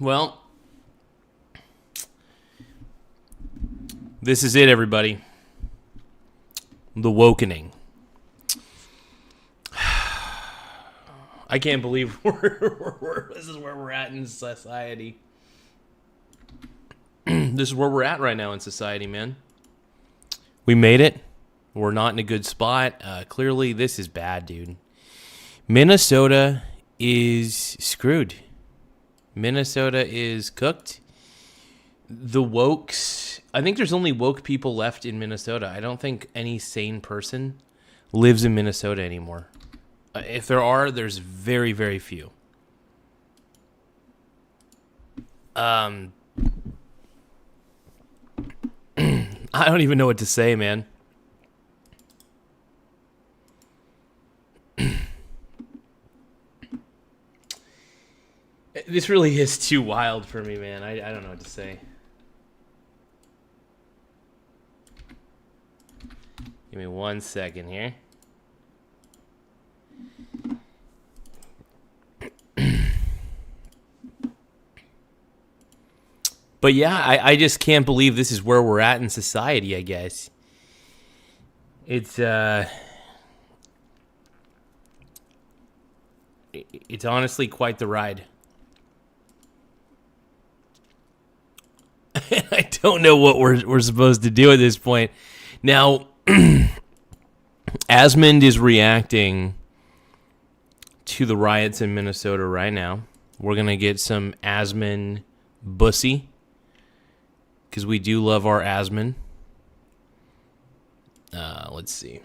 Well, this is it, everybody. The wokening. I can't believe this is where we're at in society. This is where we're at right now in society, man. We made it. We're not in a good spot. Clearly, this is bad, dude. Minnesota is screwed. Minnesota is cooked. The wokes. I think there's only woke people left in Minnesota. I don't think any sane person lives in Minnesota anymore. If there are, there's very, very few. I don't even know what to say, man. This really is too wild for me, man. I don't know what to say. Give me 1 second here. But yeah, I just can't believe this is where we're at in society, I guess. It's honestly quite the ride. I don't know what we're supposed to do at this point. Now, Asmond is reacting to the riots in Minnesota right now. We're going to get some Asmond bussy, because we do love our Asmond. Let's see.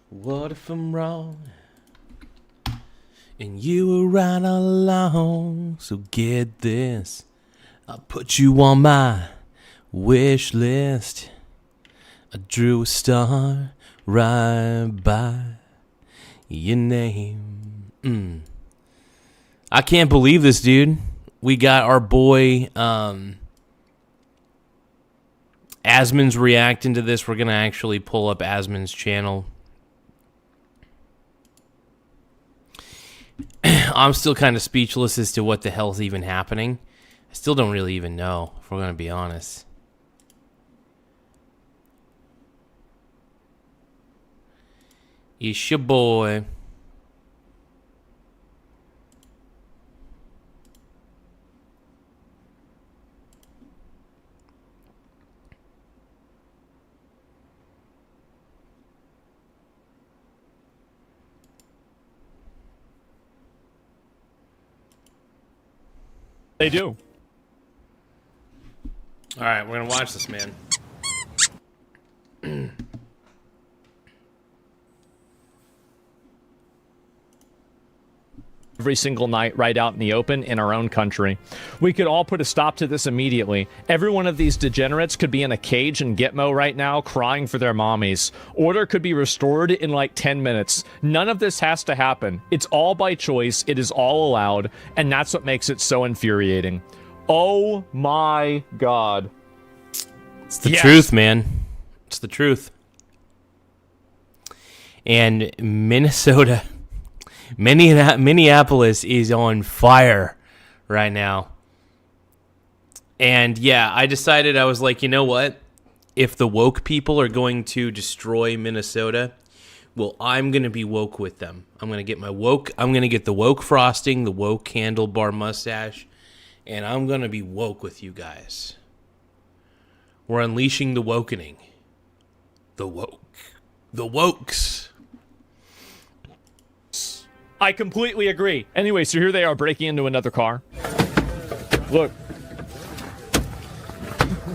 What if I'm wrong and you were right all along? So get this, I'll put you on my wish list. I drew a star right by your name. I can't believe this, dude. We got our boy Asmond's reacting to this. We're going to actually pull up Asmond's channel. I'm still kind of speechless as to what the hell's even happening. I still don't really even know, if we're going to be honest. It's your boy. They do. All right, we're going to watch this, man. Every single night right out in the open in our own country. We could all put a stop to this immediately. Every one of these degenerates could be in a cage in Gitmo right now crying for their mommies. Order could be restored in like 10 minutes. None of this has to happen. It's all by choice. It is all allowed. And that's what makes it so infuriating. Oh my God. It's the truth, man. It's the truth. And Minnesota... Minneapolis is on fire right now. And yeah, I decided, I was like, you know what? If the woke people are going to destroy Minnesota, well, I'm going to be woke with them. I'm going to get the woke frosting, the woke handlebar mustache, and I'm going to be woke with you guys. We're unleashing the wokening. The wokes. I completely agree. Anyway, so here they are breaking into another car. Look.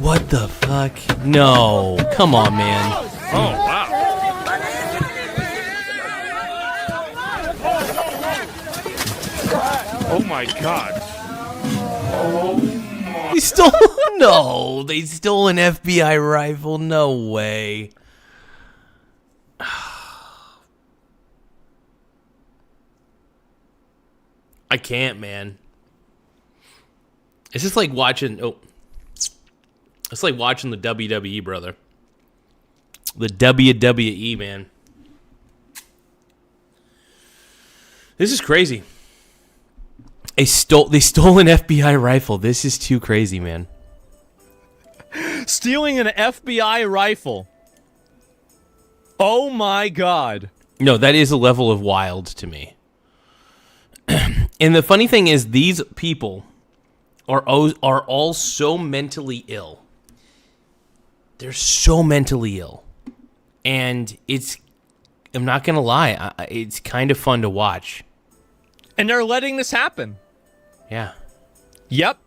What the fuck? No. Come on, man. Oh, wow. Oh, my God. Oh, my. They stole... No. They stole an FBI rifle. No way. I can't, man. It's just like watching... Oh. It's like watching the WWE, brother. The WWE, man. This is crazy. They stole an FBI rifle. This is too crazy, man. Stealing an FBI rifle. Oh my God. No, that is a level of wild to me. And the funny thing is, these people are all so mentally ill. They're so mentally ill. And I'm not going to lie, it's kind of fun to watch. And they're letting this happen. Yeah. Yep.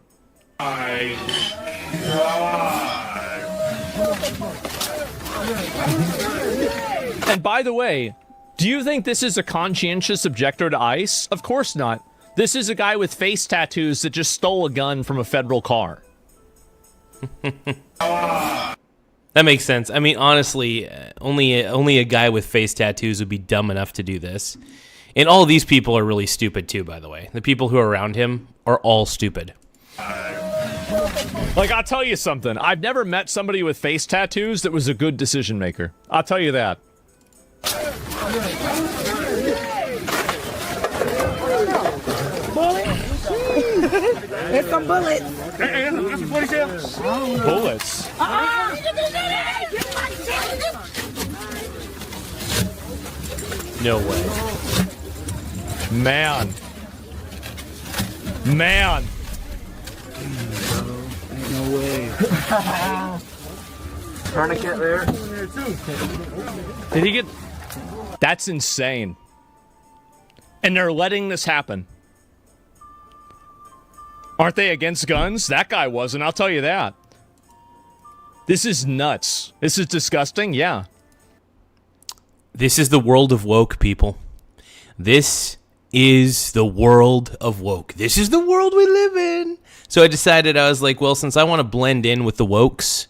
And by the way, do you think this is a conscientious objector to ICE? Of course not. This is a guy with face tattoos that just stole a gun from a federal car. That makes sense. I mean, honestly, only a guy with face tattoos would be dumb enough to do this. And all these people are really stupid too, by the way. The people who are around him are all stupid. Like, I'll tell you something. I've never met somebody with face tattoos that was a good decision maker. I'll tell you that. There's some bullets. Bullets? No way. Man. Man. Ain't no way. Tourniquet there. Did he get... That's insane. And they're letting this happen. Aren't they against guns? That guy wasn't, I'll tell you that. This is nuts. This is disgusting, yeah. This is the world of woke, people. This is the world of woke. This is the world we live in. So I decided, I was like, well, since I want to blend in with the wokes,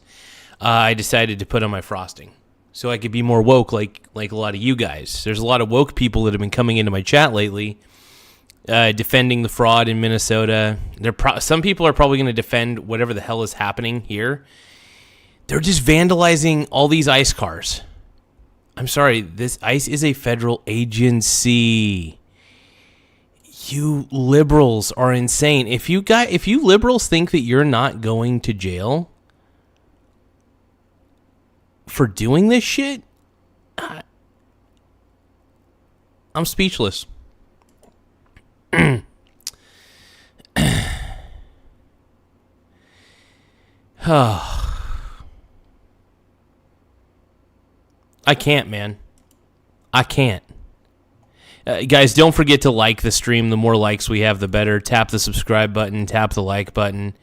I decided to put on my frosting. So I could be more woke like a lot of you guys. There's a lot of woke people that have been coming into my chat lately, defending the fraud in Minnesota. Some people are probably going to defend whatever the hell is happening here. They're just vandalizing all these ICE cars. I'm sorry, this ICE is a federal agency. You liberals are insane. If you liberals think that you're not going to jail for doing this shit, I'm speechless. I can't, man. I can't. Guys, don't forget to like the stream. The more likes we have, the better. Tap the subscribe button. Tap the like button.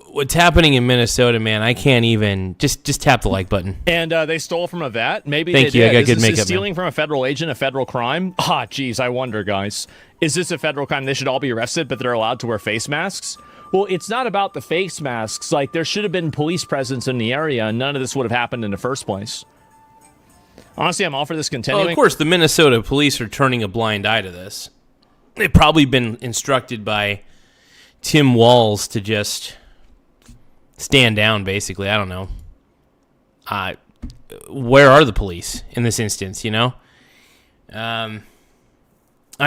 What's happening in Minnesota, man? I can't even. Just tap the like button. And they stole from a vet? Maybe Thank they you. did. I got good makeup, is stealing from a federal agent a federal crime? Ah, geez, I wonder, guys. Is this a federal crime? They should all be arrested, but they're allowed to wear face masks? Well, it's not about the face masks. Like, there should have been police presence in the area, and none of this would have happened in the first place. Honestly, I'm all for this continuing. Well, of course, the Minnesota police are turning a blind eye to this. They've probably been instructed by Tim Walz to just stand down, basically. I don't know. Where are the police in this instance, you know? I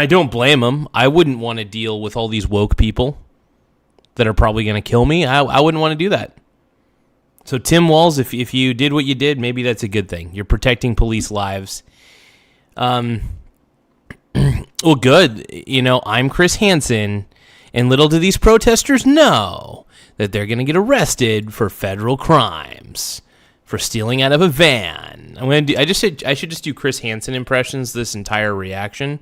don't blame them. I wouldn't want to deal with all these woke people that are probably going to kill me. I wouldn't want to do that. So Tim Walz, if you did what you did, maybe that's a good thing. You're protecting police lives. Well, good. You know, I'm Chris Hansen, and little do these protesters know that they're going to get arrested for federal crimes, for stealing out of a van. I should just do Chris Hansen impressions this entire reaction.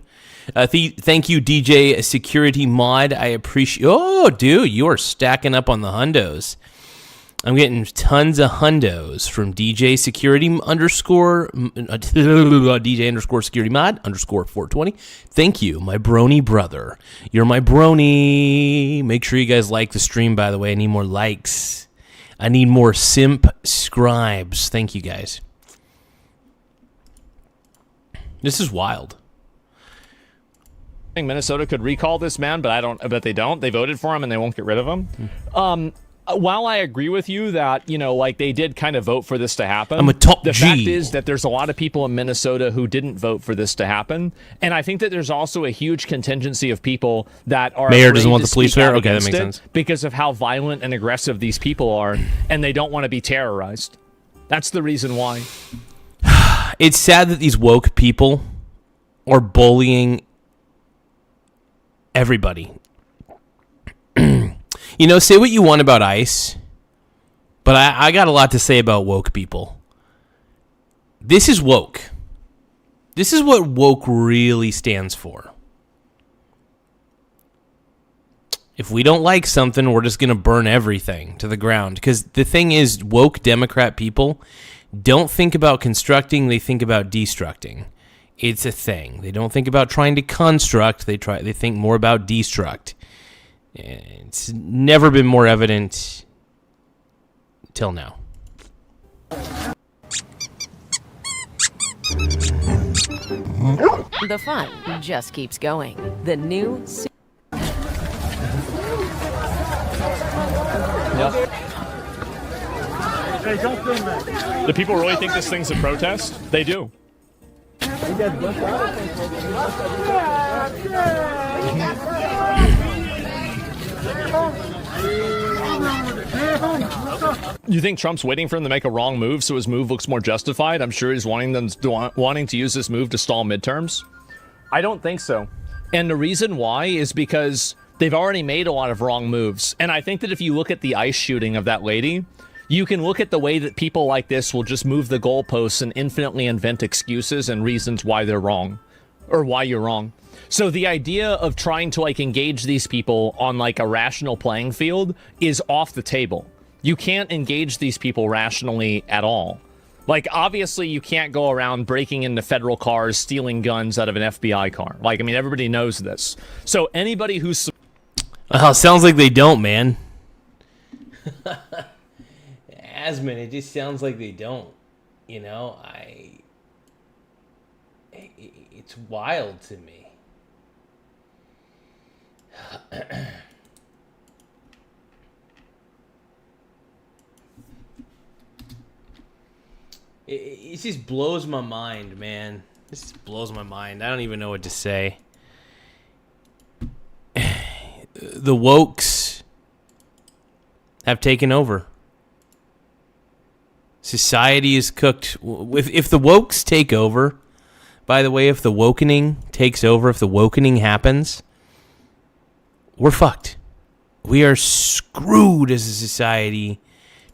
Thank you, DJ Security Mod. I appreciate. Oh, dude, you are stacking up on the hundos. I'm getting tons of hundos from DJ Security DJ underscore Security Mod underscore 420. Thank you, my brony brother. You're my brony. Make sure you guys like the stream, by the way. I need more likes. I need more simp scribes. Thank you, guys. This is wild. Minnesota could recall this man, but I bet they don't. They voted for him and they won't get rid of him. while I agree with you that, like they did kind of vote for this to happen, I'm a top the G. fact is that there's a lot of people in Minnesota who didn't vote for this to happen. And I think that there's also a huge contingency of people that are Mayor afraid doesn't want to the police speak there? out Okay, that against makes it sense. because of how violent and aggressive these people are, and they don't want to be terrorized. That's the reason why. It's sad that these woke people are bullying everybody. Say what you want about ICE, but I got a lot to say about woke people. This is woke. This is what woke really stands for. If we don't like something, we're just going to burn everything to the ground. Because the thing is, woke Democrat people don't think about constructing, they think about destructing. It's a thing. They don't think about trying to construct, they think more about destruct. It's never been more evident till now. The fun just keeps going. The new Do people really think this thing's a protest? They do. You think Trump's waiting for him to make a wrong move so his move looks more justified? I'm sure he's wanting to use this move to stall midterms. I don't think so. And the reason why is because they've already made a lot of wrong moves. And I think that if you look at the ICE shooting of that lady, you can look at the way that people like this will just move the goalposts and infinitely invent excuses and reasons why they're wrong, or why you're wrong. So the idea of trying to engage these people on a rational playing field is off the table. You can't engage these people rationally at all. Obviously you can't go around breaking into federal cars, stealing guns out of an FBI car. Everybody knows this. So anybody who's... sounds like they don't, man. Asmon, it just sounds like they don't. It's wild to me. It just blows my mind, man. This just blows my mind. I don't even know what to say. The wokes have taken over. Society is cooked. If the wokes take over, by the way, if the wokening takes over, if the wokening happens, we're fucked. We are screwed as a society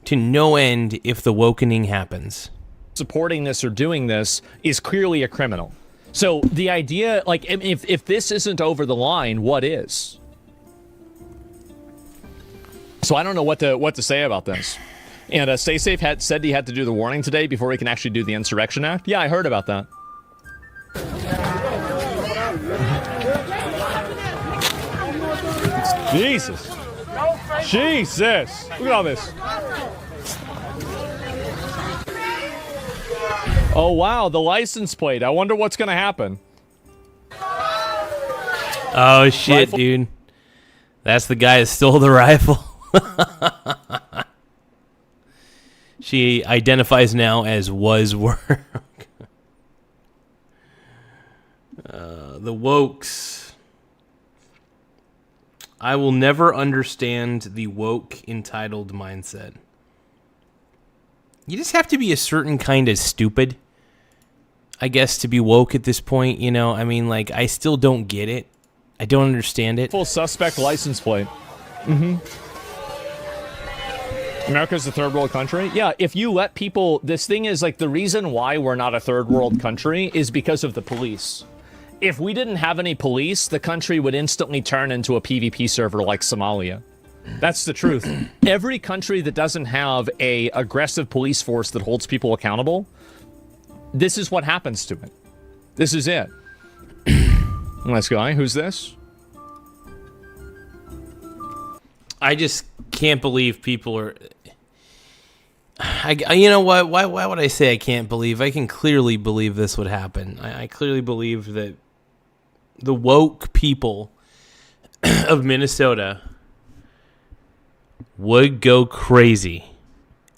to no end if the wokening happens. Supporting this or doing this is clearly a criminal. So the idea, if this isn't over the line, what is? So I don't know what to say about this. And Stay Safe said he had to do the warning today before he can actually do the Insurrection Act. Yeah, I heard about that. Jesus. Jesus. Look at all this. Oh, wow, the license plate. I wonder what's going to happen. Oh, shit, rifle. Dude. That's the guy that stole the rifle. She identifies now as was work. The wokes. I will never understand the woke entitled mindset. You just have to be a certain kind of stupid, I guess, to be woke at this point. I still don't get it. I don't understand it. Full suspect license plate. Mm-hmm. America's a third world country? Yeah, if you let people... This thing is, the reason why we're not a third world country is because of the police. If we didn't have any police, the country would instantly turn into a PvP server like Somalia. That's the truth. Every country that doesn't have a aggressive police force that holds people accountable, this is what happens to it. This is it. Nice guy. Who's this? I just can't believe people are... you know what? Why would I say I can't believe? I can clearly believe this would happen. I clearly believe that the woke people of Minnesota would go crazy.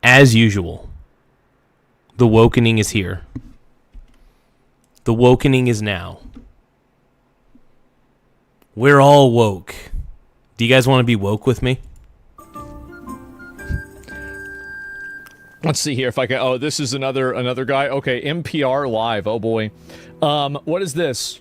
As usual, the wokening is here. The wokening is now. We're all woke. Do you guys want to be woke with me? Let's see here if I can. Oh, this is another guy. Okay, NPR Live. Oh boy. What is this?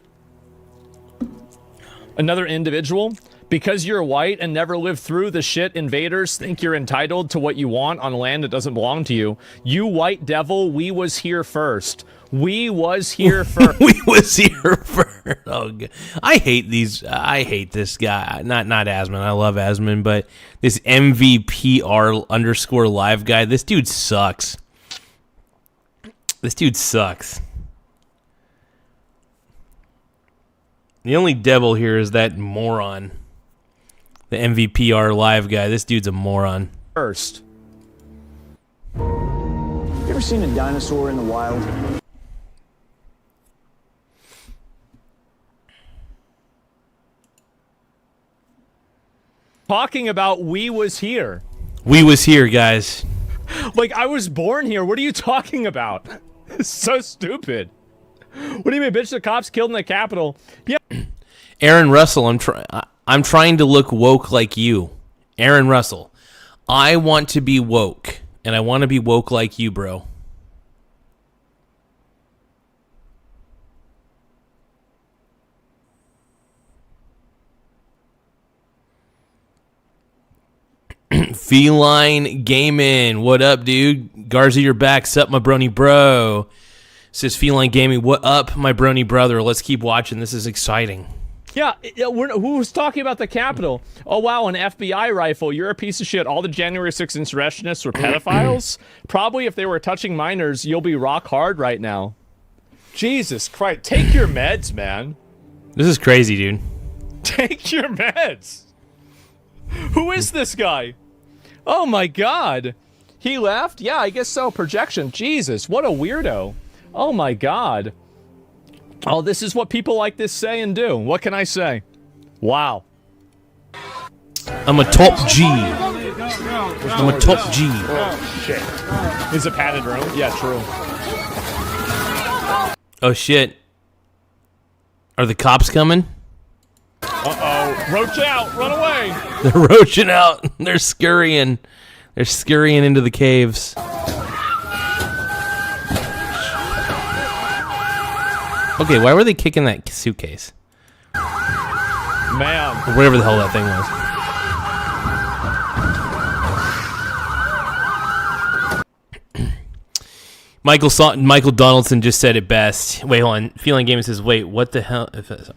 Another individual? Because you're white and never lived through the shit invaders think you're entitled to what you want on land that doesn't belong to you. You white devil, we was here first. We was here first. We was here first. Oh, I hate these. I hate this guy. Not Asmon. I love Asmon, but this MVPR_ live guy. This dude sucks. This dude sucks. The only devil here is that moron. The MVPR live guy. This dude's a moron. First. You ever seen a dinosaur in the wild? Talking about we was here. We was here, guys. Like, I was born here. What are you talking about? It's so stupid. What do you mean, bitch? The cops killed in the Capitol. Yeah. Aaron Russell, I'm trying to look woke like you. Aaron Russell, I want to be woke, and I want to be woke like you, bro. Feline Gaming, what up, dude? Garza, you're back. Sup, my brony bro. Says Feline Gaming, what up, my brony brother? Let's keep watching. This is exciting. Yeah, who was talking about the Capitol? Oh, wow, an FBI rifle. You're a piece of shit. All the January 6th insurrectionists were pedophiles? Probably if they were touching minors, you'll be rock hard right now. Jesus Christ. Take your meds, man. This is crazy, dude. Take your meds. Who is this guy? Oh, my God. He left? Yeah, I guess so. Projection. Jesus, what a weirdo. Oh, my God. Oh, this is what people like this say and do. What can I say? Wow. I'm a top G. I'm a top G. Oh, shit. Is a padded room? Yeah, true. Oh, shit. Are the cops coming? Uh-oh. Roach out. Run away. They're roaching out. They're scurrying. They're scurrying into the caves. Okay, why were they kicking that suitcase? Man. Or whatever the hell that thing was. Michael Donaldson just said it best. Wait, hold on. Feeling Gaming says, wait, what the hell?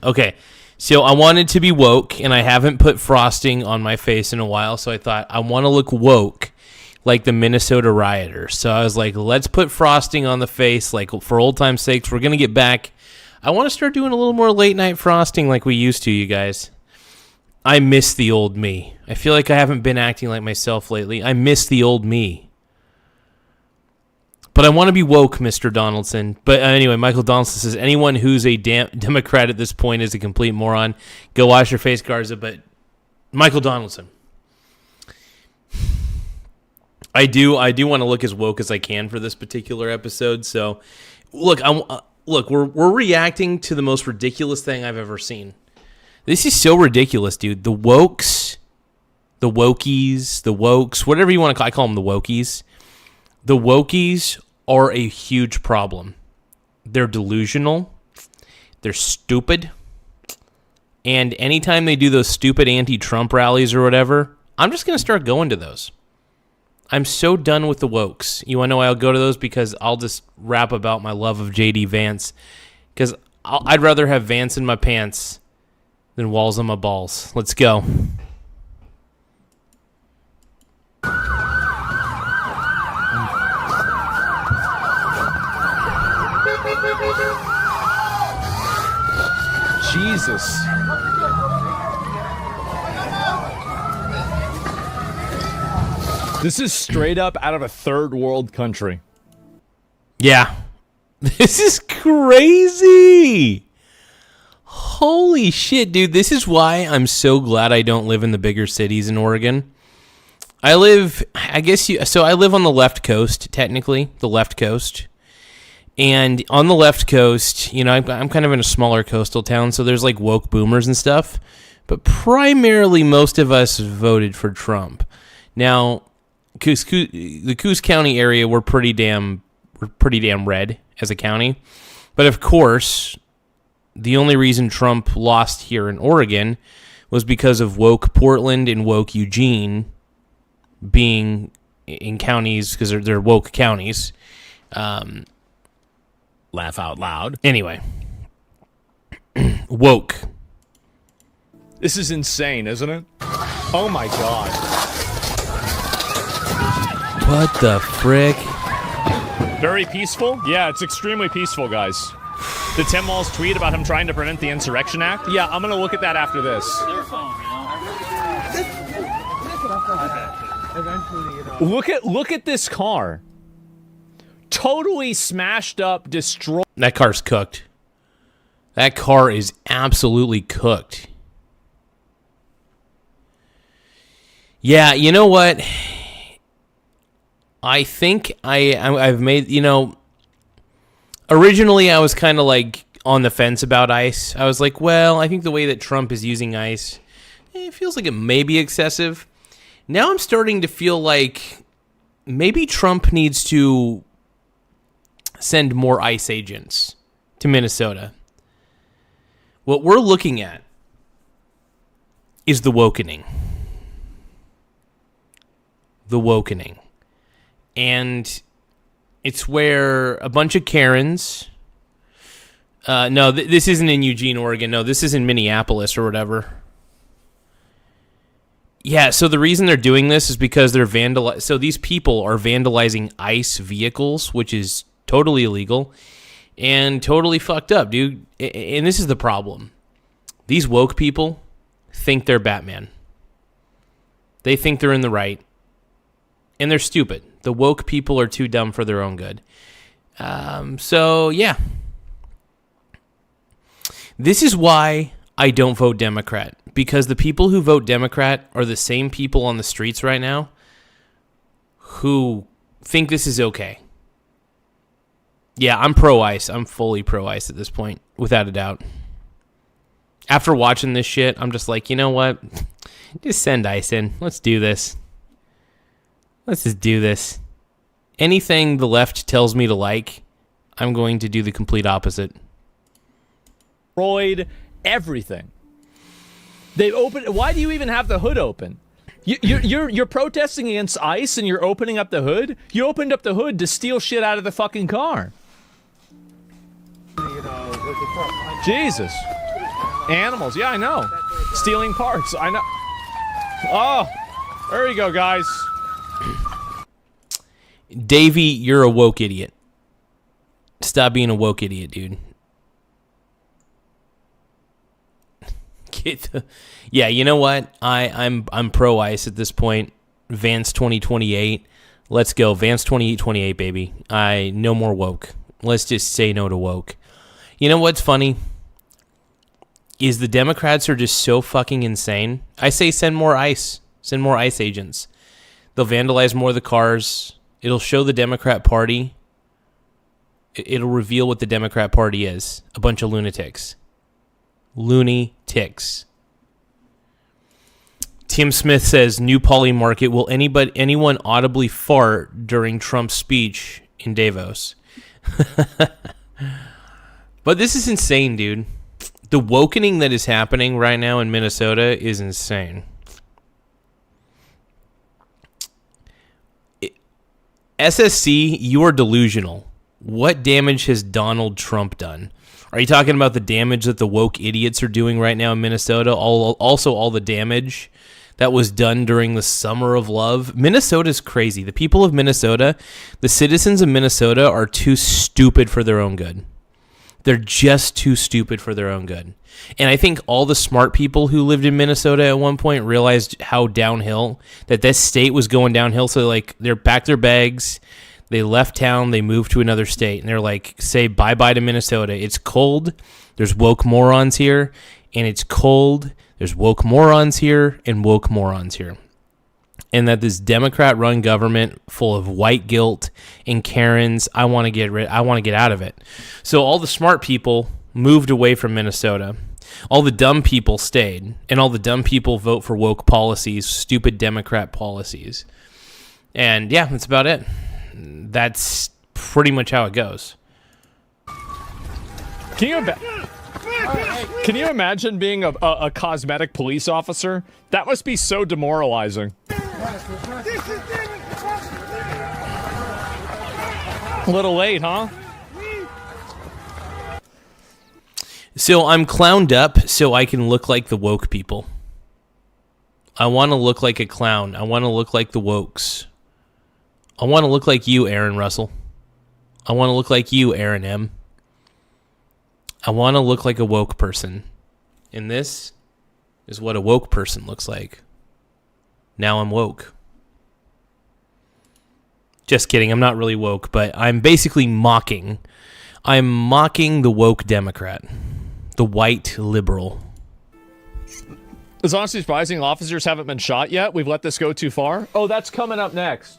Okay, so I wanted to be woke, and I haven't put frosting on my face in a while, so I thought I want to look woke like the Minnesota rioters. So I was like, let's put frosting on the face, like for old time's sakes. We're going to get back. I want to start doing a little more late night frosting like we used to, you guys. I miss the old me. I feel like I haven't been acting like myself lately. I miss the old me. But I want to be woke, Mr. Donaldson. But anyway, Michael Donaldson says, anyone who's a Democrat at this point is a complete moron. Go wash your face, Garza. But Michael Donaldson. I do want to look as woke as I can for this particular episode. So, look, we're reacting to the most ridiculous thing I've ever seen. This is so ridiculous, dude. The wokies, whatever you want to call, I call them the wokies. The wokies are a huge problem. They're delusional. They're stupid. And anytime they do those stupid anti-Trump rallies or whatever, I'm just going to start going to those. I'm so done with the wokes. You want to know why I'll go to those? Because I'll just rap about my love of J.D. Vance. Because I'd rather have Vance in my pants than Walz on my balls. Let's go. Jesus. This is straight up out of a third world country. Yeah. This is crazy. Holy shit, dude. This is why I'm so glad I don't live in the bigger cities in Oregon. I live on the left coast, technically, the left coast. And on the left coast, I'm kind of in a smaller coastal town, so there's like woke boomers and stuff. But primarily, most of us voted for Trump. Now, the Coos County area, we're pretty damn red as a county. But of course, the only reason Trump lost here in Oregon was because of woke Portland and woke Eugene being in counties, because they're woke counties. Laugh out loud. Anyway. Woke. This is insane, isn't it? Oh my god. What the frick? Very peaceful? Yeah, it's extremely peaceful, guys. The Tim Walz tweet about him trying to prevent the Insurrection Act? Yeah, I'm going to look at that after this. Look at this car. Totally smashed up, destroyed. That car's cooked. That car is absolutely cooked. Yeah, you know what? I think I've made, originally I was kind of like on the fence about ICE. I was like, well, I think the way that Trump is using ICE, it feels like it may be excessive. Now I'm starting to feel like maybe Trump needs to send more ICE agents to Minnesota. What we're looking at is the wokening. The wokening. And it's where a bunch of Karens... no, this isn't in Eugene, Oregon. No, this is in Minneapolis or whatever. Yeah, so the reason they're doing this is because they're So these people are vandalizing ICE vehicles, which is totally illegal and totally fucked up, dude. And this is the problem. These woke people think they're Batman. They think they're in the right. And they're stupid. The woke people are too dumb for their own good. So, yeah. This is why I don't vote Democrat. Because the people who vote Democrat are the same people on the streets right now who think this is okay. Yeah, I'm pro-ICE. I'm fully pro-ICE at this point, without a doubt. After watching this shit, I'm just like, you know what? Just send ICE in. Let's do this. Let's just do this. Anything the left tells me to like, I'm going to do the complete opposite. Destroyed everything. They've opened. Why do you even have the hood open? You're protesting against ICE and you're opening up the hood? You opened up the hood to steal shit out of the fucking car. Jesus. Animals. Yeah, I know. Stealing parts. I know. Oh, there you go, guys. Davey, you're a woke idiot. Stop being a woke idiot, dude. Yeah, you know what? I'm pro ICE at this point. Vance 2028. Let's go. Vance 2028, baby. No more woke. Let's just say no to woke. You know what's funny? Is the Democrats are just so fucking insane. I say send more ICE. Send more ICE agents. They'll vandalize more of the cars. It'll show the Democrat Party. It'll reveal what the Democrat Party is. A bunch of lunatics. Loony ticks. Tim Smith says, new poly market. Will anyone audibly fart during Trump's speech in Davos? But this is insane, dude. The wokening that is happening right now in Minnesota is insane. SSC, you are delusional. What damage has Donald Trump done? Are you talking about the damage that the woke idiots are doing right now in Minnesota? Also, all the damage that was done during the Summer of Love? Minnesota's crazy. The people of Minnesota, the citizens of Minnesota are too stupid for their own good. They're just too stupid for their own good. And I think all the smart people who lived in Minnesota at one point realized how downhill, that this state was going downhill. So, like, they packed their bags, they left town, they moved to another state, and they're like, say bye-bye to Minnesota. It's cold, there's woke morons here, and it's cold, there's woke morons here, and woke morons here. and that this Democrat-run government full of white guilt and Karens, I want to get out of it. So all the smart people moved away from Minnesota. All the dumb people stayed, and all the dumb people vote for woke policies, stupid Democrat policies. And yeah, that's about it. That's pretty much how it goes. Can you imagine being a cosmetic police officer? That must be so demoralizing. A little late, huh? So I'm clowned up so I can look like the woke people. I want to look like a clown. I want to look like the wokes. I want to look like you, Aaron Russell. I want to look like you, Aaron M. I want to look like a woke person. And this is what a woke person looks like. Now I'm woke. Just kidding. I'm not really woke, but I'm basically mocking. I'm mocking the woke Democrat. The white liberal. It's honestly surprising officers haven't been shot yet. We've let this go too far. Oh, that's coming up next.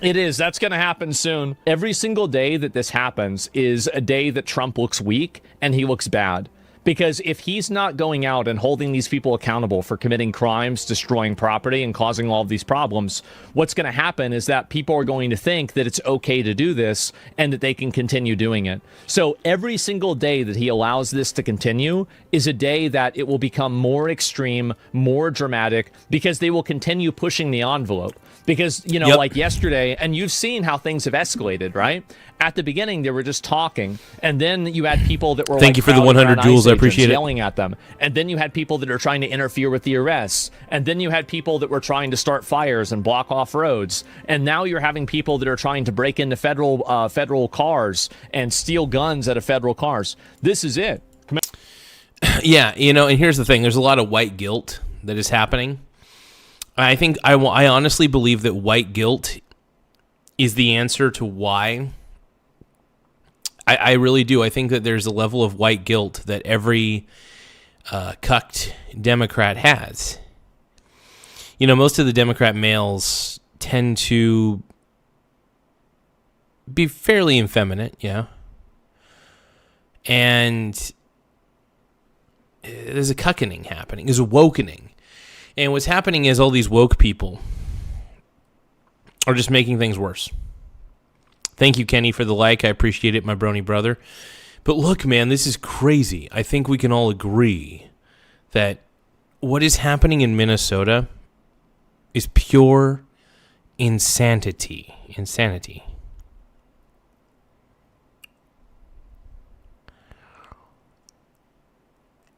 It is. That's going to happen soon. Every single day that this happens is a day that Trump looks weak and he looks bad. Because if he's not going out and holding these people accountable for committing crimes, destroying property, and causing all of these problems, what's going to happen is that people are going to think that it's okay to do this and that they can continue doing it. So every single day that he allows this to continue is a day that it will become more extreme, more dramatic, because they will continue pushing the envelope. Because, you know, like yesterday, and you've seen how things have escalated, right? At the beginning, they were just talking, and then you had people that were Thank you for the 100 joules. I appreciate it. Yelling at them, and then you had people that are trying to interfere with the arrests, and then you had people that were trying to start fires and block off roads, and now you're having people that are trying to break into federal cars and steal guns out of federal cars. This is it. Yeah, you know, and here's the thing: there's a lot of white guilt that is happening. I think I honestly believe that white guilt is the answer to why. I really do. I think that there's a level of white guilt that every cucked Democrat has. You know, most of the Democrat males tend to be fairly effeminate, yeah. And there's a cuckening happening. There's a wokening. And what's happening is all these woke people are just making things worse. Thank you, Kenny, for the like. I appreciate it, my brony brother. But look, man, this is crazy. I think we can all agree that what is happening in Minnesota is pure insanity. Insanity.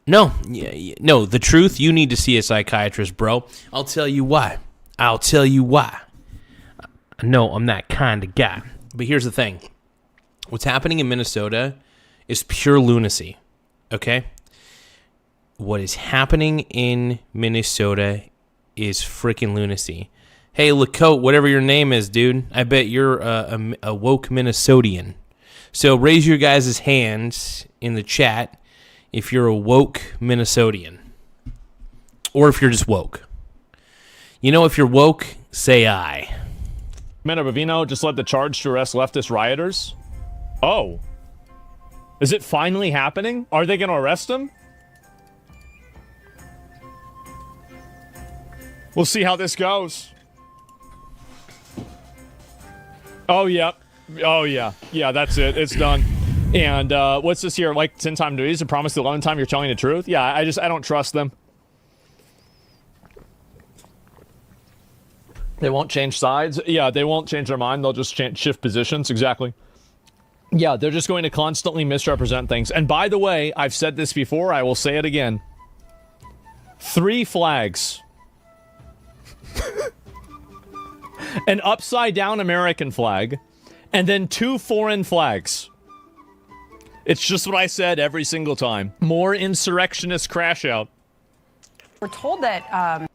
No, no, the truth, you need to see a psychiatrist, bro. I'll tell you why. No, I'm that kind of guy. But here's the thing. What's happening in Minnesota is pure lunacy, okay? What is happening in Minnesota is freaking lunacy. Hey, Lacote, whatever your name is, dude, I bet you're a woke Minnesotian. So raise your guys' hands in the chat if you're a woke Minnesotian. Or if you're just woke. You know, if you're woke, say aye. Mena Bovino just led the charge to arrest leftist rioters. Oh. Is it finally happening? Are they going to arrest him? We'll see how this goes. Oh, yeah. Oh, yeah. Yeah, that's it. It's done. And what's this here? Like 10 times duties to promise the 11th time you're telling the truth? Yeah, I don't trust them. They won't change sides. Yeah, they won't change their mind. They'll just shift positions. Exactly. Yeah, they're just going to constantly misrepresent things. And by the way, I've said this before. I will say it again. 3 flags. An upside-down American flag. And then 2 foreign flags. It's just what I said every single time. More insurrectionist crash out. We're told that...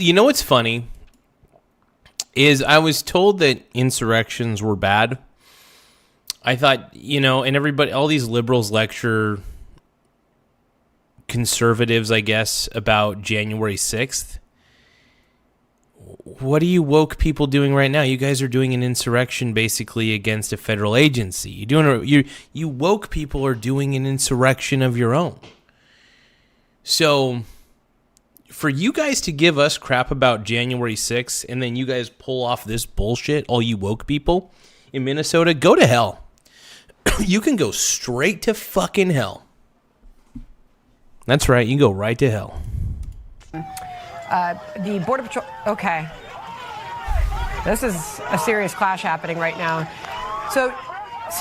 You know what's funny? Is I was told that insurrections were bad. I thought, you know, and everybody, all these liberals lecture conservatives, I guess, about January 6th. what are you woke people doing right now? You guys are doing an insurrection basically against a federal agency. You woke people are doing an insurrection of your own. So for you guys to give us crap about January 6th and then you guys pull off this bullshit, all you woke people in Minnesota, go to hell. You can go straight to fucking hell. That's right. You can go right to hell. The Border Patrol. Okay. This is a serious clash happening right now. So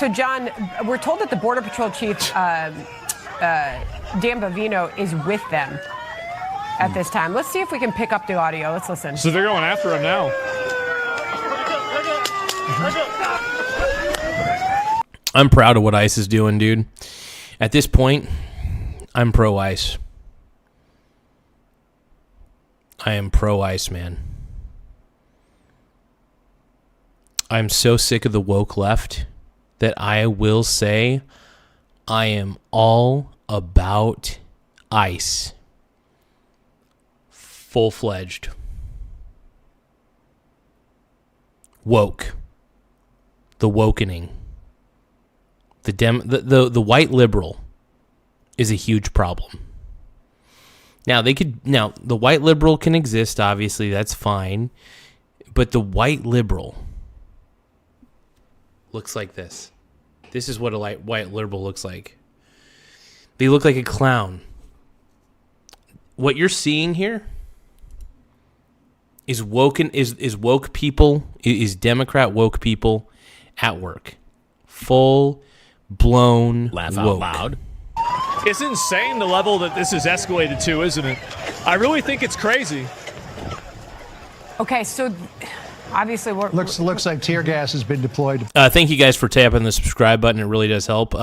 John, we're told that the Border Patrol chief, Dan Bavino, is with them at this time. Let's see if we can pick up the audio. Let's listen. So they're going after him now. I'm proud of what ICE is doing, dude. At this point, I'm pro-ICE. I am pro-ICE, man. I'm so sick of the woke left that I will say I am all about ICE. Full-fledged. Woke. The wokening. The white liberal is a huge problem. Now the white liberal can exist, obviously, that's fine. But the white liberal looks like this. This is what a white liberal looks like. They look like a clown. What you're seeing here is woke people, is Democrat woke people at work. Full blown Laugh woke. out loud. It's insane the level that this has escalated to, isn't it? I really think it's crazy. Okay, so obviously Looks like tear gas has been deployed. Thank you guys for tapping the subscribe button. It really does help.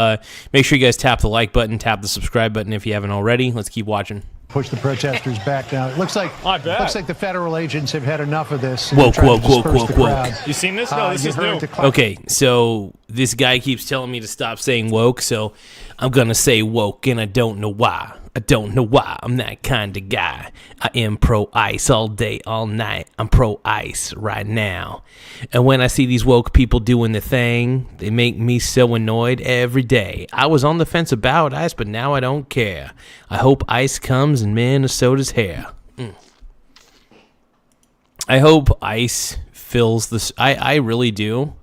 Make sure you guys tap the like button, tap the subscribe button if you haven't already. Let's keep watching. Push the protesters back now. It looks like the federal agents have had enough of this. Woke. You seen this? No, this is new. Okay, so this guy keeps telling me to stop saying woke, so I'm gonna say woke, and I don't know why. I'm that kind of guy. I am pro-ICE all day, all night. I'm pro-ICE right now. And when I see these woke people doing the thing, they make me so annoyed every day. I was on the fence about ICE, but now I don't care. I hope ICE comes in Minnesota's hair. I hope ICE fills the... I really do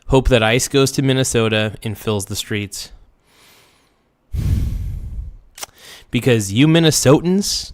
hope that ICE goes to Minnesota and fills the streets. Because you Minnesotans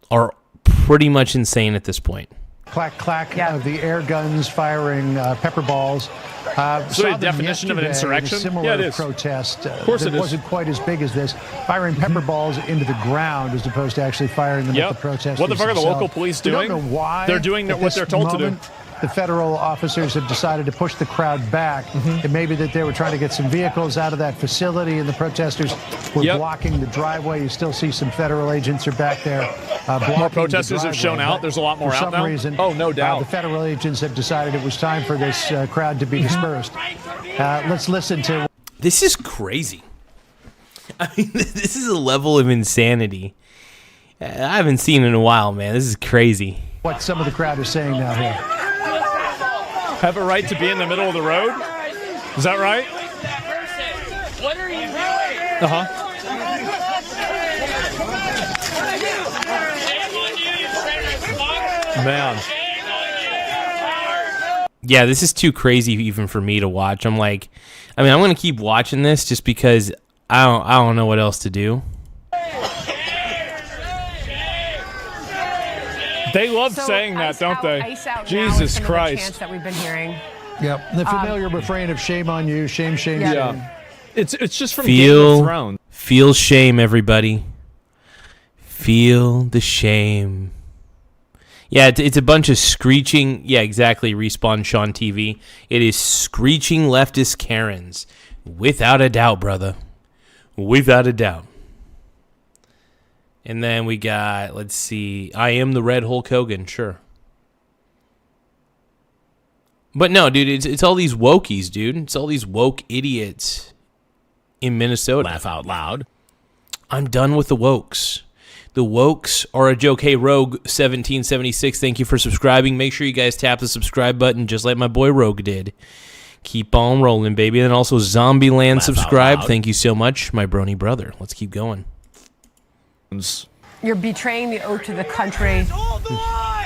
are pretty much insane at this point. Clack, clack of the air guns firing pepper balls. So the definition of an insurrection? Similar Yeah, it is. protest. Of course it is. wasn't quite as big as this. Firing pepper balls into the ground as opposed to actually firing them at the protesters. What the fuck are the themselves. local police We doing? don't know why. They're doing at what they're this told to do. moment, the federal officers have decided to push the crowd back. It may be that they were trying to get some vehicles out of that facility, and the protesters were blocking the driveway. You still see some federal agents are back there. More protesters have shown out. There's a lot more for out some now. reason, Oh, no doubt. the federal agents have decided it was time for this crowd to be dispersed. Let's listen to... This is crazy. I mean, this is a level of insanity I haven't seen in a while, man. This is crazy. what some of the crowd is saying now here. Have a right to be in the middle of the road? Is that right? What are you doing? Uh-huh. Man. Yeah, this is too crazy even for me to watch. I'm like, I mean, I'm going to keep watching this just because I don't know what else to do. They love So, saying that, ice don't out, they? Ice out now Jesus is some of the Christ. chants that we've been hearing. Yep, the familiar refrain of shame on you, shame, shame, shame. Yeah. It's just from Game of Thrones. Feel shame, everybody. Feel the shame. Yeah, it's a bunch of screeching. Yeah, exactly. Respawn Sean TV. It is screeching leftist Karens. Without a doubt, brother. Without a doubt. And then we got, let's see, I am the Red Hulk Hogan, sure. But no, dude, it's all these wokies, dude. It's all these woke idiots in Minnesota. Laugh out loud. I'm done with the wokes. The wokes are a joke. Hey, Rogue 1776, thank you for subscribing. Make sure you guys tap the subscribe button just like my boy Rogue did. Keep on rolling, baby. And then also Zombieland subscribe. Thank you so much, my brony brother. Let's keep going. You're betraying the oath to the country.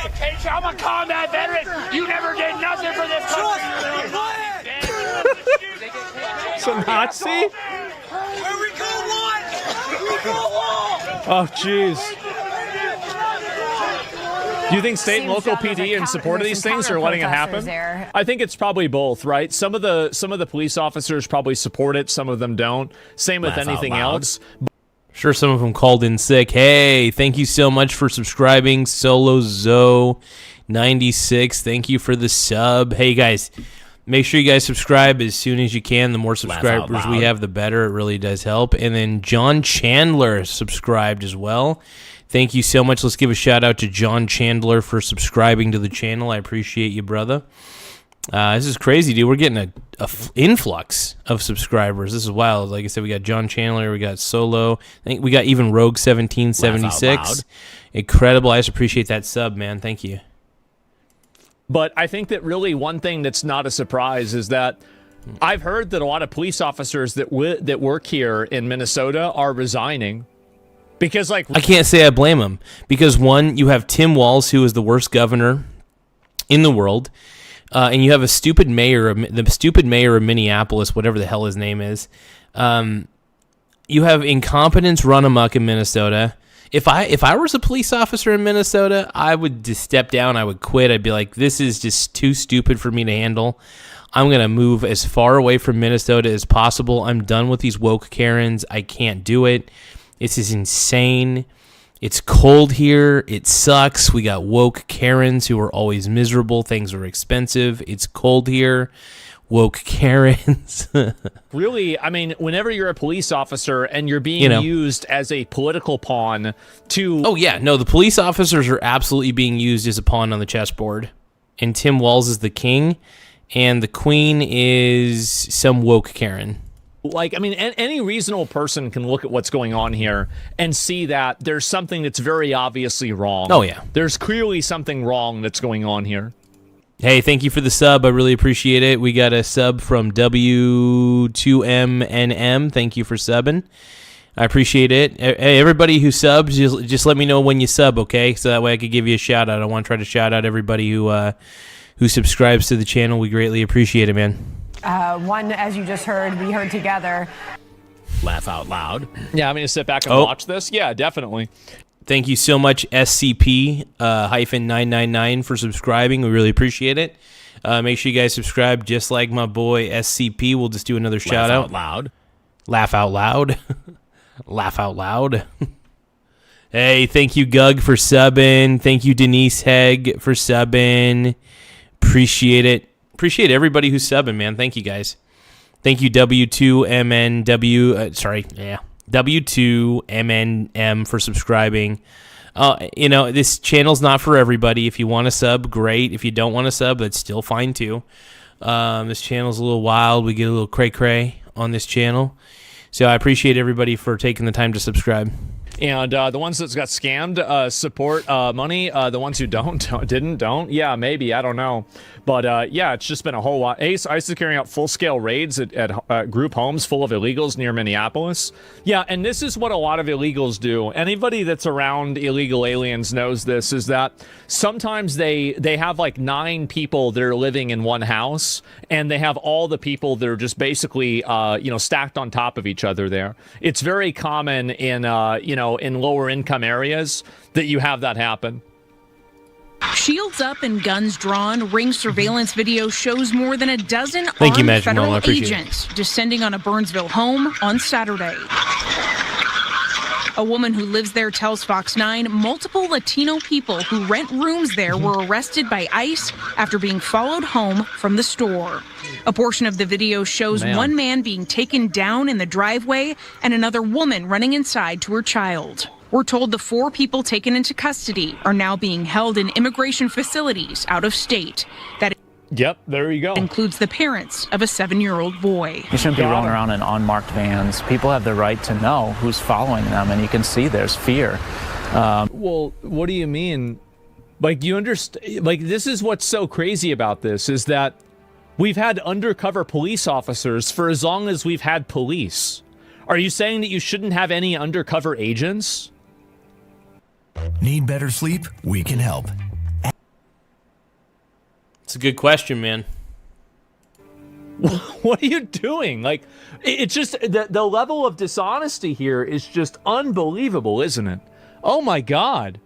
Okay, I'm a combat veteran. You never did nothing for this country. It's a Nazi? Here we go, one. Here we go, wall. Oh, jeez. Do you think state and local PD in support of these things are letting it happen? I think it's probably both, right? Some of the police officers probably support it, some of them don't. Same with anything else. Sure, some of them called in sick. Hey, thank you so much for subscribing. Solo Zo 96, thank you for the sub. Hey guys, make sure you guys subscribe as soon as you can. The more subscribers we have, the better. It really does help. And then John Chandler subscribed as well. Thank you so much. Let's give a shout out to John Chandler for subscribing to the channel. I appreciate you, brother. This is crazy, dude. We're getting a influx of subscribers. This is wild. Like I said, we got John Chandler, we got Solo. I think we got even Rogue 1776. Incredible. I just appreciate that sub, man. Thank you. But I think that really one thing that's not a surprise is that I've heard that a lot of police officers that work here in Minnesota are resigning. Because, like, I can't say I blame them. Because, one, you have Tim Walz, who is the worst governor in the world. And you have a stupid mayor, the stupid mayor of Minneapolis, whatever the hell his name is. You have incompetence run amok in Minnesota. If I was a police officer in Minnesota, I would just step down. I would quit. I'd be like, this is just too stupid for me to handle. I'm going to move as far away from Minnesota as possible. I'm done with these woke Karens. I can't do it. This is insane. It's cold here. It sucks. We got woke Karens who are always miserable. Things are expensive. It's cold here. Woke Karens. Really, I mean, whenever you're a police officer and you're being used as a political pawn to... Oh, yeah. No, the police officers are absolutely being used as a pawn on the chessboard. And Tim Walz is the king, and the queen is some woke Karen. Like, I mean, any reasonable person can look at what's going on here and see that there's something that's very obviously wrong. Oh, yeah. There's clearly something wrong that's going on here. Hey, thank you for the sub. I really appreciate it. We got a sub from W2MNM. Thank you for subbing. I appreciate it. Hey, everybody who subs, just let me know when you sub, okay? So that way I could give you a shout out. I want to try to shout out everybody who subscribes to the channel. We greatly appreciate it, man. One, as you just heard, we heard together. Laugh out loud. Yeah, I'm going to sit back and watch this. Yeah, definitely. Thank you so much, SCP-999 for subscribing. We really appreciate it. Make sure you guys subscribe just like my boy SCP. We'll just do another shout out. Laugh out loud. Laugh out loud. Hey, thank you, Gug, for subbing. Thank you, Denise Hegg, for subbing. Appreciate it. Appreciate everybody who's subbing, man. Thank you, guys. Thank you, W2MNM for subscribing. This channel's not for everybody. If you want to sub, great. If you don't want to sub, that's still fine, too. This channel's a little wild. We get a little cray-cray on this channel. So I appreciate everybody for taking the time to subscribe. And the ones that got scammed support money. The ones who don't. Yeah, maybe. I don't know. But yeah, it's just been a whole lot. ICE is carrying out full-scale raids at group homes full of illegals near Minneapolis. Yeah, and this is what a lot of illegals do. Anybody that's around illegal aliens knows this, is that sometimes they have like 9 people that are living in one house, and they have all the people that are just basically, stacked on top of each other there. It's very common in, in lower income areas that you have that happen. Shields up and guns drawn, Ring surveillance video shows more than a dozen armed federal agents descending on a Burnsville home on Saturday. A woman who lives there tells Fox 9 multiple Latino people who rent rooms there were arrested by ICE after being followed home from the store. A portion of the video shows one man being taken down in the driveway and another woman running inside to her child. We're told the 4 people taken into custody are now being held in immigration facilities out of state. Yep, there you go. Includes the parents of a 7-year-old boy. You shouldn't be rolling around in unmarked vans. People have the right to know who's following them, and you can see there's fear. Well, what do you mean? Like, you understand? Like, this is what's so crazy about this is that we've had undercover police officers for as long as we've had police. Are you saying that you shouldn't have any undercover agents? Need better sleep? We can help. It's a good question, man. What are you doing? Like, it's just the level of dishonesty here is just unbelievable, isn't it? Oh my God.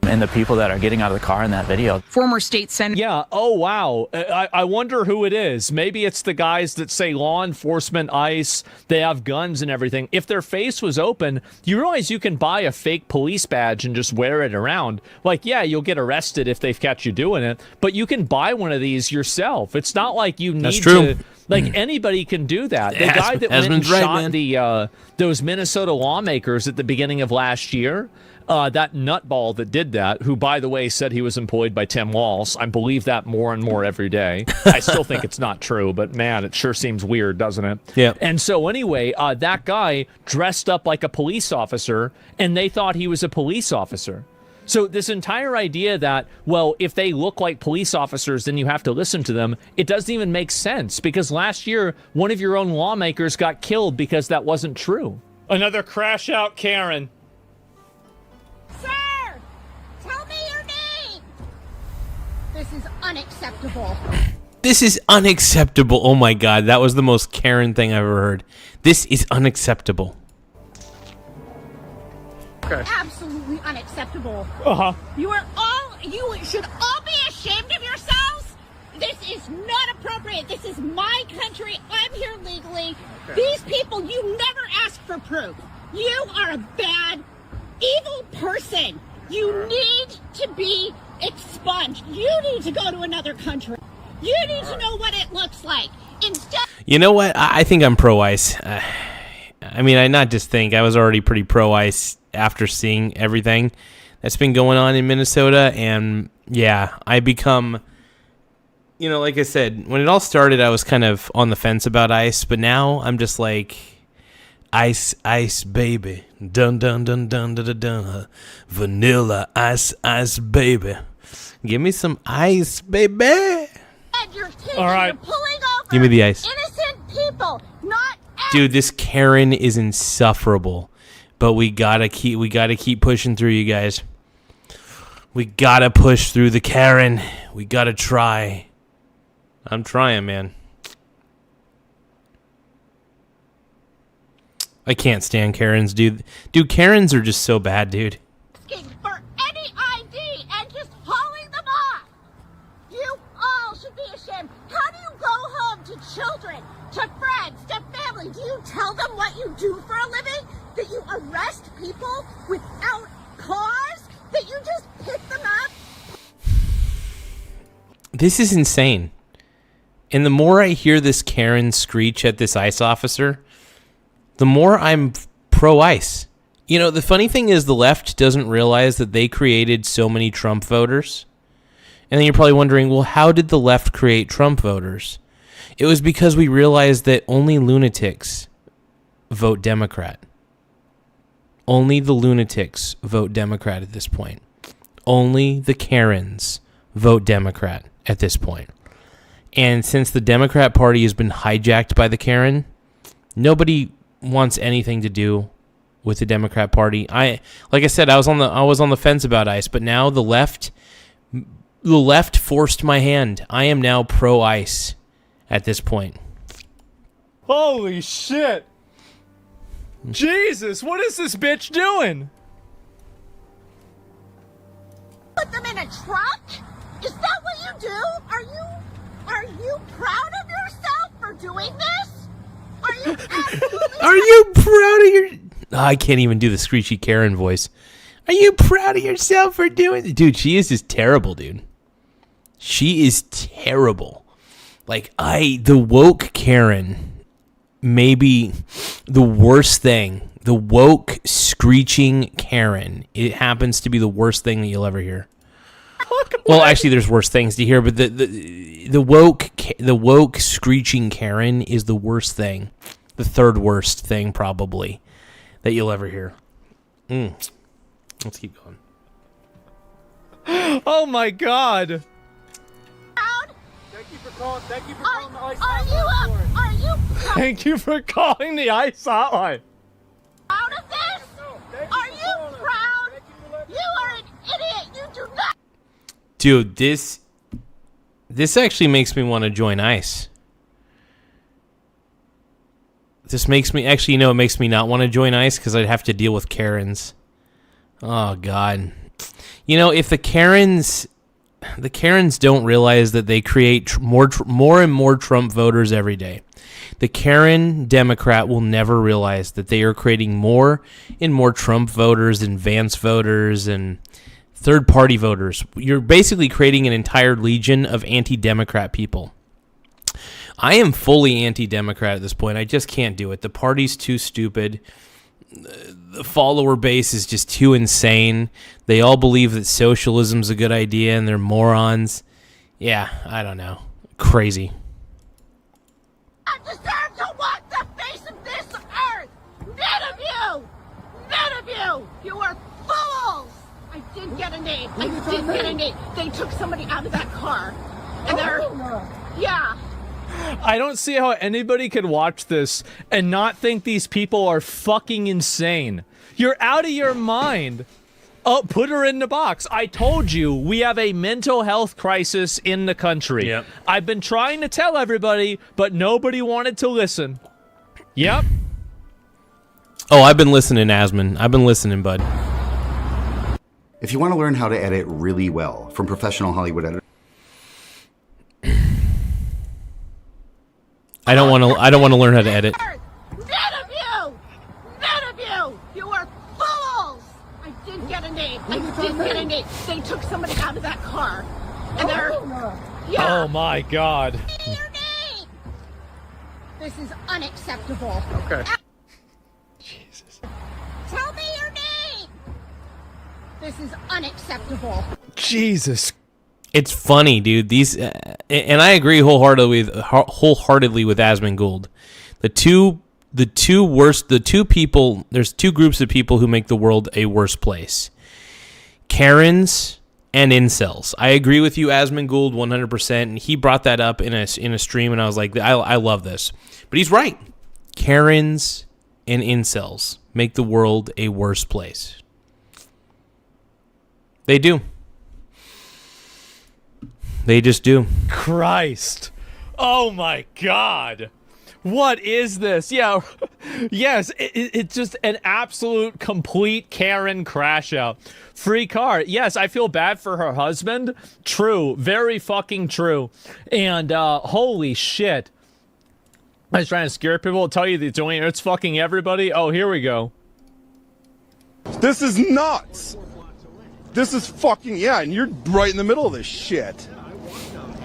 And the people that are getting out of the car in that video. Former state senator. Yeah. Oh, wow. I wonder who it is. Maybe it's the guys that say law enforcement, ICE, they have guns and everything. If their face was open, you realize you can buy a fake police badge and just wear it around. Like, yeah, you'll get arrested if they catch you doing it, but you can buy one of these yourself. It's not like you need to. Like, anybody can do that. The guy that went and shot those Minnesota lawmakers at the beginning of last year, that nutball that did that, who, by the way, said he was employed by Tim Walz. I believe that more and more every day. I still think it's not true, but man, it sure seems weird, doesn't it? Yeah. And so anyway, that guy dressed up like a police officer, and they thought he was a police officer. So this entire idea that, well, if they look like police officers, then you have to listen to them, it doesn't even make sense, because last year, one of your own lawmakers got killed because that wasn't true. Another crash out Karen. Sir, tell me your name. This is unacceptable. This is unacceptable. Oh my God, that was the most Karen thing I've ever heard. This is unacceptable. Okay. Absolutely unacceptable. Uh-huh. You should all be ashamed of yourselves. This is not appropriate. This is my country. I'm here legally. Okay. These people, you never ask for proof. You are a bad, evil person. You need to be expunged. You need to go to another country. You need to know what it looks like. Instead, you know what? I think I'm pro-ICE. I mean, I not just think. I was already pretty pro-ICE after seeing everything that's been going on in Minnesota. And, yeah, I become, you know, like I said, when it all started, I was kind of on the fence about ICE. But now I'm just like, ice, ice, baby. Dun, dun, dun, dun, dun, dun, dun. Vanilla, ice, ice, baby. Give me some ice, baby. all right. You're pulling over give me the ice. Innocent people, not. Dude, this Karen is insufferable. But we gotta keep pushing through, you guys. We gotta push through the Karen. We gotta try. I'm trying, man. I can't stand Karens, dude. Dude, Karens are just so bad, dude. Asking for any ID and just hauling them off. You all should be ashamed. How do you go home to children, to friends, to family? Do you tell them what you do for a living? That you arrest people without cause? That you just pick them up? This is insane. And the more I hear this Karen screech at this ICE officer, the more I'm pro-ICE. You know, the funny thing is the left doesn't realize that they created so many Trump voters. And then you're probably wondering, well, how did the left create Trump voters? It was because we realized that only lunatics vote Democrat. Only the lunatics vote Democrat at this point. Only the Karens vote Democrat at this point. And since the Democrat Party has been hijacked by the Karen, nobody wants anything to do with the Democrat Party. Like I said, I was on the fence about ICE, but now the left forced my hand. I am now pro-ICE at this point. Holy shit! Jesus, what is this bitch doing? Put them in a truck? Is that what you do? Are you proud of yourself for doing this? Are you absolutely Are you proud of your... Oh, I can't even do the screechy Karen voice. Are you proud of yourself for doing... Dude, she is just terrible, dude. She is terrible. Like, the woke Karen may be the worst thing. The woke screeching Karen. It happens to be the worst thing that you'll ever hear. Well, actually, there's worse things to hear, but the woke screeching Karen is the worst thing. The third worst thing, probably, that you'll ever hear. Let's keep going. Oh my God. Thank you for calling the ICE hotline. Are you Thank you for calling the ICE hotline. proud of this? Are you proud? You are an idiot. You do not. Dude, this actually makes me want to join ICE. This makes me actually, it makes me not want to join ICE because I'd have to deal with Karens. Oh God, if the Karens don't realize that they create more and more Trump voters every day. The Karen Democrat will never realize that they are creating more and more Trump voters and Vance voters and third-party voters. You're basically creating an entire legion of anti-Democrat people. I am fully anti-Democrat at this point. I just can't do it. The party's too stupid. The follower base is just too insane. They all believe that socialism's a good idea and they're morons. Yeah, I don't know. Crazy. I deserve to walk the face of this earth. None of you. None of you. You are fools. I did get a name. They took somebody out of that car. And yeah. I don't see how anybody could watch this and not think these people are fucking insane. You're out of your mind. Oh, put her in the box. I told you we have a mental health crisis in the country. Yep. I've been trying to tell everybody, but nobody wanted to listen. Yep. Oh, I've been listening, Asmon. I've been listening, bud. If you want to learn how to edit really well from professional Hollywood editors, I don't want to learn how to edit. None of you. None of you. You are fools. I did get a name. They took somebody out of that car. And yeah. Oh my God. Your name. This is unacceptable. Okay. Jesus. Tell me your name. This is unacceptable. Jesus. It's funny, dude. These, and I agree wholeheartedly with Asmongold. The two people. There's two groups of people who make the world a worse place: Karens and incels. I agree with you, Asmongold, 100%. And he brought that up in a stream, and I was like, I love this. But he's right. Karens and incels make the world a worse place. They do. They just do. Christ. Oh my God. What is this? Yeah. Yes, it's just an absolute complete Karen crash out. Free car. Yes, I feel bad for her husband. True. Very fucking true. And holy shit. I was trying to scare people. I'll tell you it's fucking everybody. Oh, here we go. This is nuts. This is fucking, yeah, and you're right in the middle of this shit.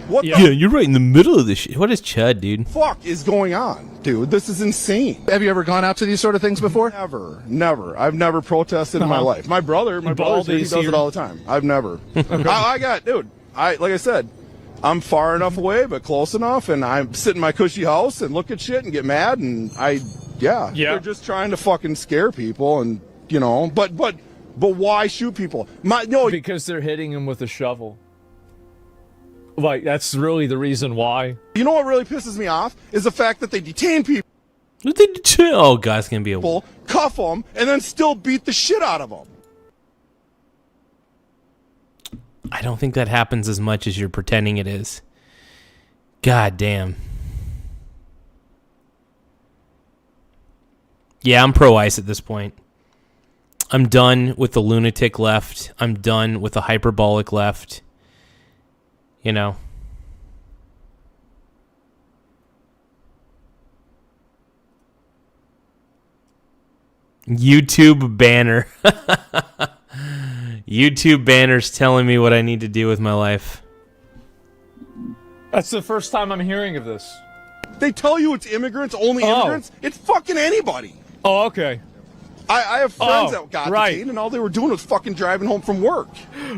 What yeah, you're right in the middle of this shit. What is Chud, dude? Fuck is going on, dude? This is insane. Have you ever gone out to these sort of things before? Never. I've never protested in my life. My brother he does it all the time. I've never. Okay. Like I said, I'm far enough away, but close enough, and I sit in my cushy house and look at shit and get mad, and they're just trying to fucking scare people, and but why shoot people? Because they're hitting him with a shovel. Like, that's really the reason why. You know what really pisses me off is the fact that they detain people. Oh, God, it's going to be cuff them, and then still beat the shit out of them. I don't think that happens as much as you're pretending it is. God damn. Yeah, I'm pro-ICE at this point. I'm done with the lunatic left. I'm done with the hyperbolic left. YouTube banner. YouTube banners telling me what I need to do with my life. That's the first time I'm hearing of this. They tell you it's immigrants, only immigrants. It's fucking anybody. Oh, okay. I have friends that got detained, and all they were doing was fucking driving home from work.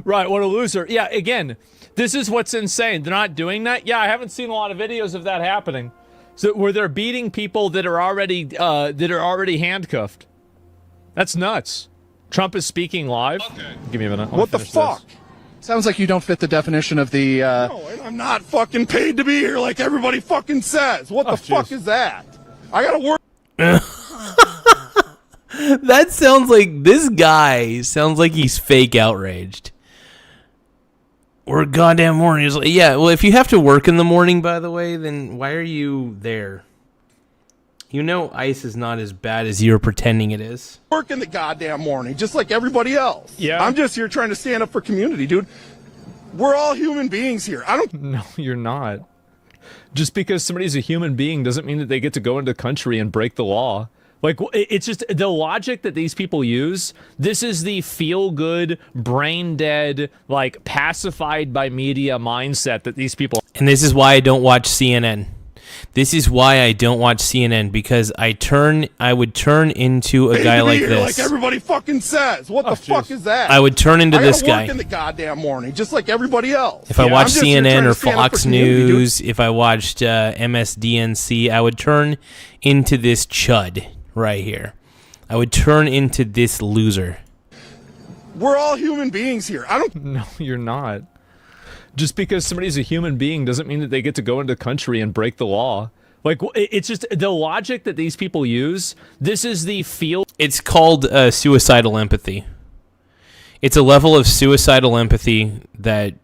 Right, what a loser. Yeah, again, this is what's insane. They're not doing that. Yeah, I haven't seen a lot of videos of that happening. So where they're beating people that are already handcuffed. That's nuts. Trump is speaking live. Okay. Give me a minute. What the fuck? Sounds like you don't fit the definition of the. No, and I'm not fucking paid to be here like everybody fucking says. What the fuck is that? I gotta work. That sounds like this guy sounds like he's fake outraged. Or goddamn morning. He's like, yeah, well, if you have to work in the morning, by the way, then why are you there? You know ICE is not as bad as you're pretending it is. Work in the goddamn morning, just like everybody else. Yeah. I'm just here trying to stand up for community, dude. We're all human beings here. I don't. No, you're not. Just because somebody's a human being doesn't mean that they get to go into the country and break the law. Like, it's just the logic that these people use. This is the feel-good, brain-dead, like, pacified by media mindset that these people... And this is why I don't watch CNN. This is why I don't watch CNN, because I would turn into a guy like this. Like everybody fucking says. What the fuck is that? I would turn into this guy. I work in the goddamn morning, just like everybody else. If I watched CNN or Fox News, if I watched MSDNC, I would turn into this chud right here. I would turn into this loser. We're all human beings here. I don't... No, you're not. Just because somebody's a human being doesn't mean that they get to go into the country and break the law. Like, it's just the logic that these people use. This is the feel... It's called suicidal empathy. It's a level of suicidal empathy that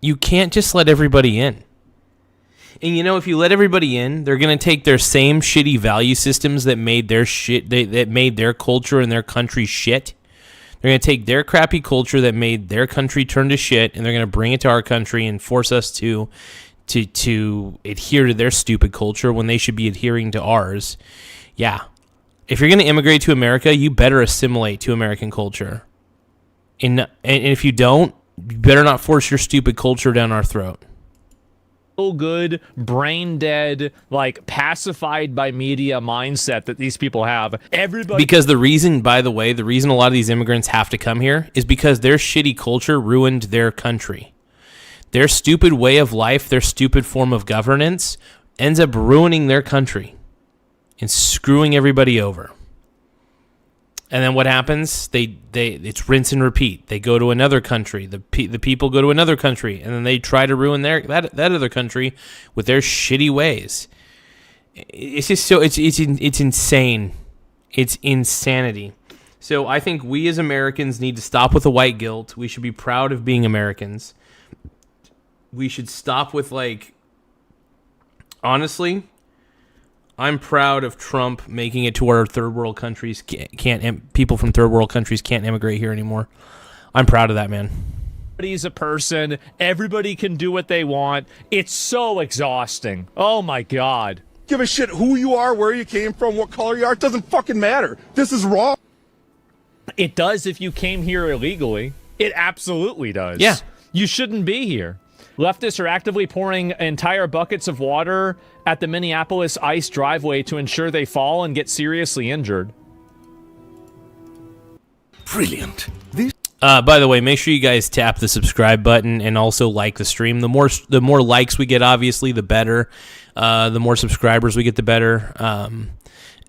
you can't just let everybody in. And you know, if you let everybody in, they're going to take their same shitty value systems that made their shit, that made their culture and their country shit. They're going to take their crappy culture that made their country turn to shit, and they're going to bring it to our country and force us to adhere to their stupid culture when they should be adhering to ours. Yeah. If you're going to immigrate to America, you better assimilate to American culture. And if you don't, you better not force your stupid culture down our throat. Good, brain dead, like pacified by media mindset that these people have. Everybody, because the reason, by the way, the reason a lot of these immigrants have to come here is because their shitty culture ruined their country. Their stupid way of life, their stupid form of governance ends up ruining their country and screwing everybody over. And then what happens? It's rinse and repeat. They go to another country. The people go to another country, and then they try to ruin that other country with their shitty ways. It's just so it's insane. It's insanity. So I think we as Americans need to stop with the white guilt. We should be proud of being Americans. We should stop with, like, honestly, I'm proud of Trump making it to where third world countries people from third world countries can't immigrate here anymore. I'm proud of that, man. Everybody's a person. Everybody can do what they want. It's so exhausting. Oh my God. Give a shit who you are, where you came from, what color you are. It doesn't fucking matter. This is wrong. It does if you came here illegally. It absolutely does. Yeah. You shouldn't be here. Leftists are actively pouring entire buckets of water at the Minneapolis ICE driveway to ensure they fall and get seriously injured. Brilliant. By the way, make sure you guys tap the subscribe button and also like the stream. The more likes we get, obviously, the better. The more subscribers we get, the better.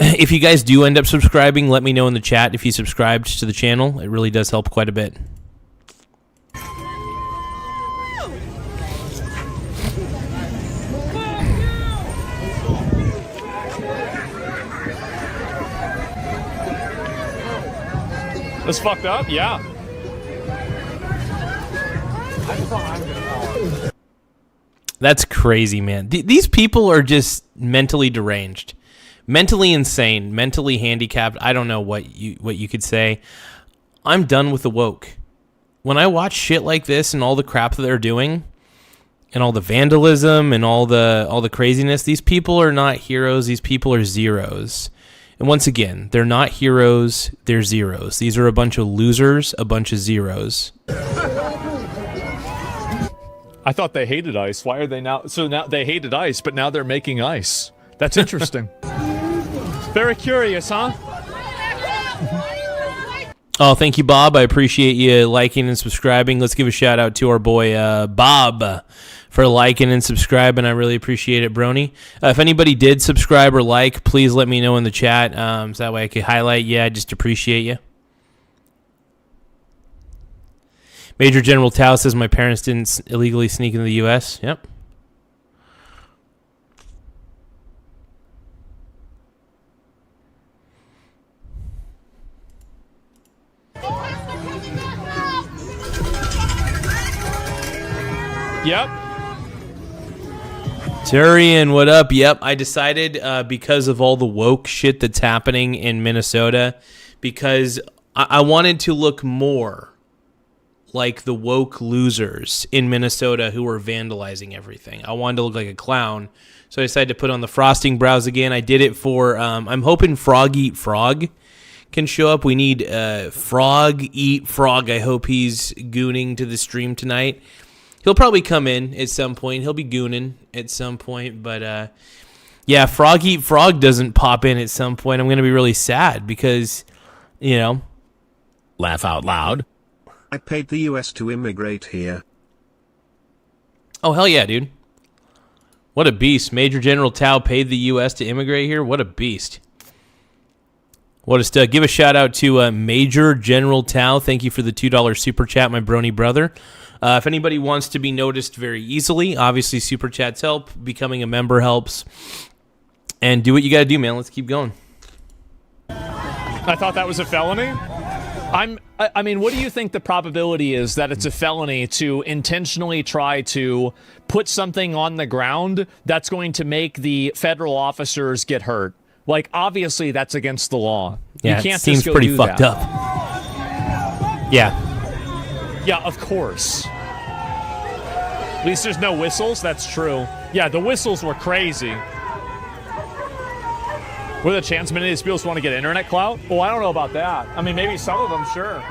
If you guys do end up subscribing, let me know in the chat if you subscribed to the channel. It really does help quite a bit. That's fucked up? Yeah. That's crazy, man. These people are just mentally deranged, mentally insane, mentally handicapped. I don't know what you could say. I'm done with the woke. When I watch shit like this and all the crap that they're doing and all the vandalism and all the craziness, these people are not heroes. These people are zeros. And once again, they're not heroes, they're zeros. These are a bunch of losers, a bunch of zeros. I thought they hated ICE. Why are they now? So now they hated ICE, but now they're making ICE. That's interesting. Very curious, huh? Oh, thank you, Bob. I appreciate you liking and subscribing. Let's give a shout out to our boy, Bob, for liking and subscribing. I really appreciate it, Brony. If anybody did subscribe or like, please let me know in the chat, so that way I could highlight you. I just appreciate you. Major General Tao says my parents didn't illegally sneak into the U.S. Yep. Yep. Turian, what up? Yep, I decided because of all the woke shit that's happening in Minnesota, because I wanted to look more like the woke losers in Minnesota who were vandalizing everything. I wanted to look like a clown, so I decided to put on the frosting brows again. I did it for, I'm hoping Frog Eat Frog can show up. We need Frog Eat Frog. I hope he's gooning to the stream tonight. He'll probably come in at some point. He'll be gooning at some point. But, yeah, Frog Eat Frog doesn't pop in at some point. I'm going to be really sad because, you know. Laugh out loud. I paid the U.S. to immigrate here. Oh, hell yeah, dude. What a beast. Major General Tao paid the U.S. to immigrate here. What a beast. What a stud. Give a shout out to Major General Tao. Thank you for the $2 super chat, my brony brother. If anybody wants to be noticed very easily, obviously super chats help. Becoming a member helps. And do what you got to do, man. Let's keep going. I thought that was a felony. I mean, what do you think the probability is that it's a felony to intentionally try to put something on the ground that's going to make the federal officers get hurt? Like, obviously, that's against the law. Yeah, you can't it seems just go pretty do fucked that. up. Yeah. Yeah, of course. At least there's no whistles. That's true. Yeah, the whistles were crazy. With a chance many of these people just want to get internet clout? Well, I don't know about that. I mean, maybe some of them, sure.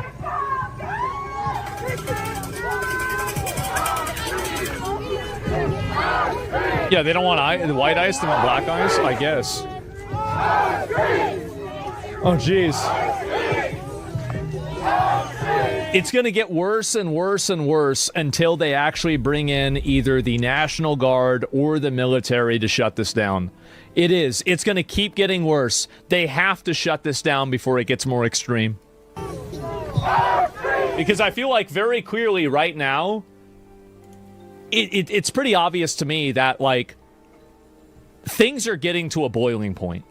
Yeah, they don't want white ice, they want black ice, I guess. Oh, jeez. It's going to get worse and worse and worse until they actually bring in either the National Guard or the military to shut this down. It is. It's going to keep getting worse. They have to shut this down before it gets more extreme. Because I feel like very clearly right now, it's pretty obvious to me that, like, things are getting to a boiling point.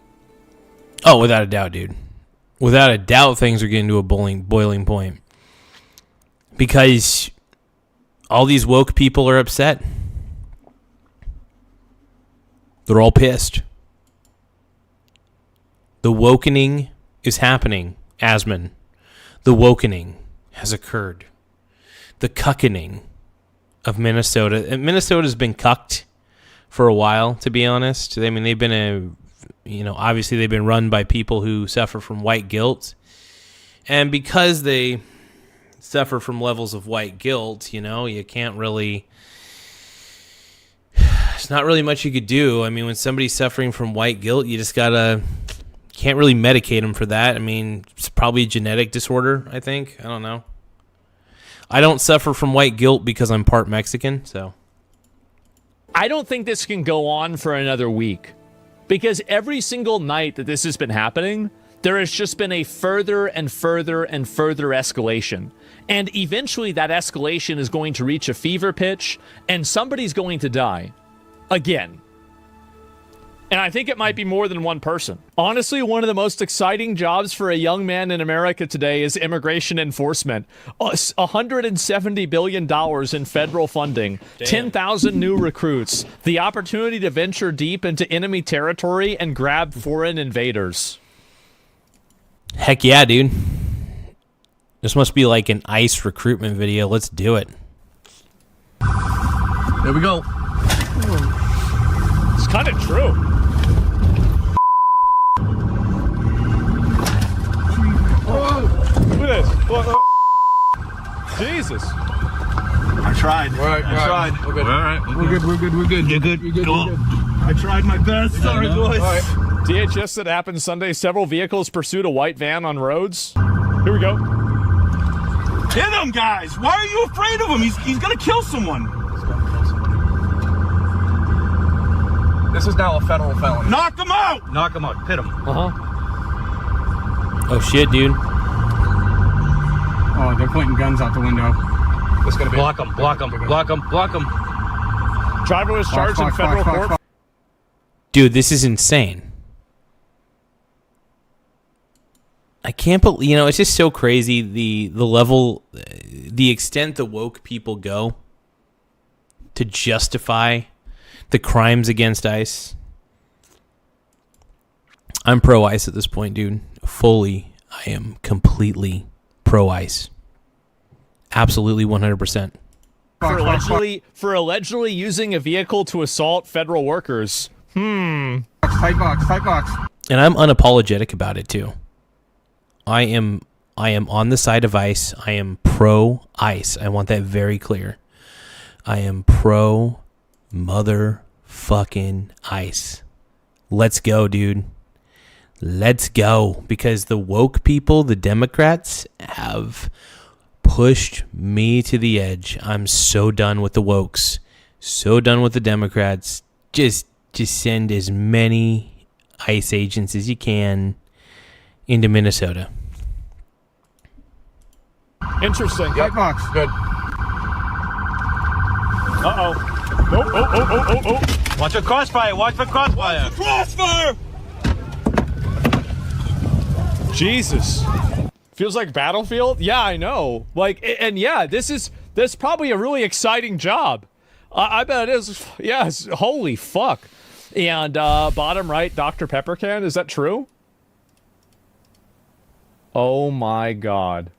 Oh, without a doubt, dude. Without a doubt, things are getting to a boiling point. Because all these woke people are upset. They're all pissed. The wokening is happening, Asmon. The wokening has occurred. The cuckening of Minnesota. And Minnesota's been cucked for a while, to be honest. I mean, they've been obviously they've been run by people who suffer from white guilt. And because they suffer from levels of white guilt, you can't really... There's not really much you could do. I mean, when somebody's suffering from white guilt, you just can't really medicate them for that. I mean, it's probably a genetic disorder, I think. I don't know. I don't suffer from white guilt because I'm part Mexican, so. I don't think this can go on for another week. Because every single night that this has been happening, there has just been a further and further and further escalation. And eventually that escalation is going to reach a fever pitch, and somebody's going to die. Again. And I think it might be more than one person. Honestly, one of the most exciting jobs for a young man in America today is immigration enforcement. $170 billion in federal funding, 10,000 new recruits, the opportunity to venture deep into enemy territory and grab foreign invaders. Heck yeah, dude. This must be like an ICE recruitment video. Let's do it. There we go. It's kind of true. Look at this. Jesus. I tried. I tried. We're good. All right. We're good. You're good. Cool. I tried my best. Sorry, boys. All right. DHS that happened Sunday. Several vehicles pursued a white van on roads. Here we go. Hit him, guys. Why are you afraid of him? He's going to kill someone. This is now a federal felony. Knock him out. Knock him out. Hit him. Oh, shit, dude. Oh, they're pointing guns out the window. It's gonna be block him. Driver was charged in federal court. Dude, this is insane. I can't believe, it's just so crazy the level, the extent the woke people go to justify the crimes against ICE. I'm pro-ICE at this point, dude. Fully, I am completely pro-ICE. Absolutely 100%. For allegedly using a vehicle to assault federal workers. Fight box. And I'm unapologetic about it too. I am on the side of ICE. I am pro-ICE. I want that very clear. I am pro motherfucking ICE. Let's go, dude. Let's go. Because the woke people, the Democrats, have pushed me to the edge. I'm so done with the wokes. So done with the Democrats. Just send as many ICE agents as you can into Minnesota. Interesting. Fight box. Good. Uh-oh. Oh. Watch the crossfire. Crossfire. Jesus. Feels like Battlefield? Yeah, I know. And yeah, this probably a really exciting job. I bet it is. Yes. Holy fuck. And bottom right, Dr. Pepper can. Is that true? Oh my God.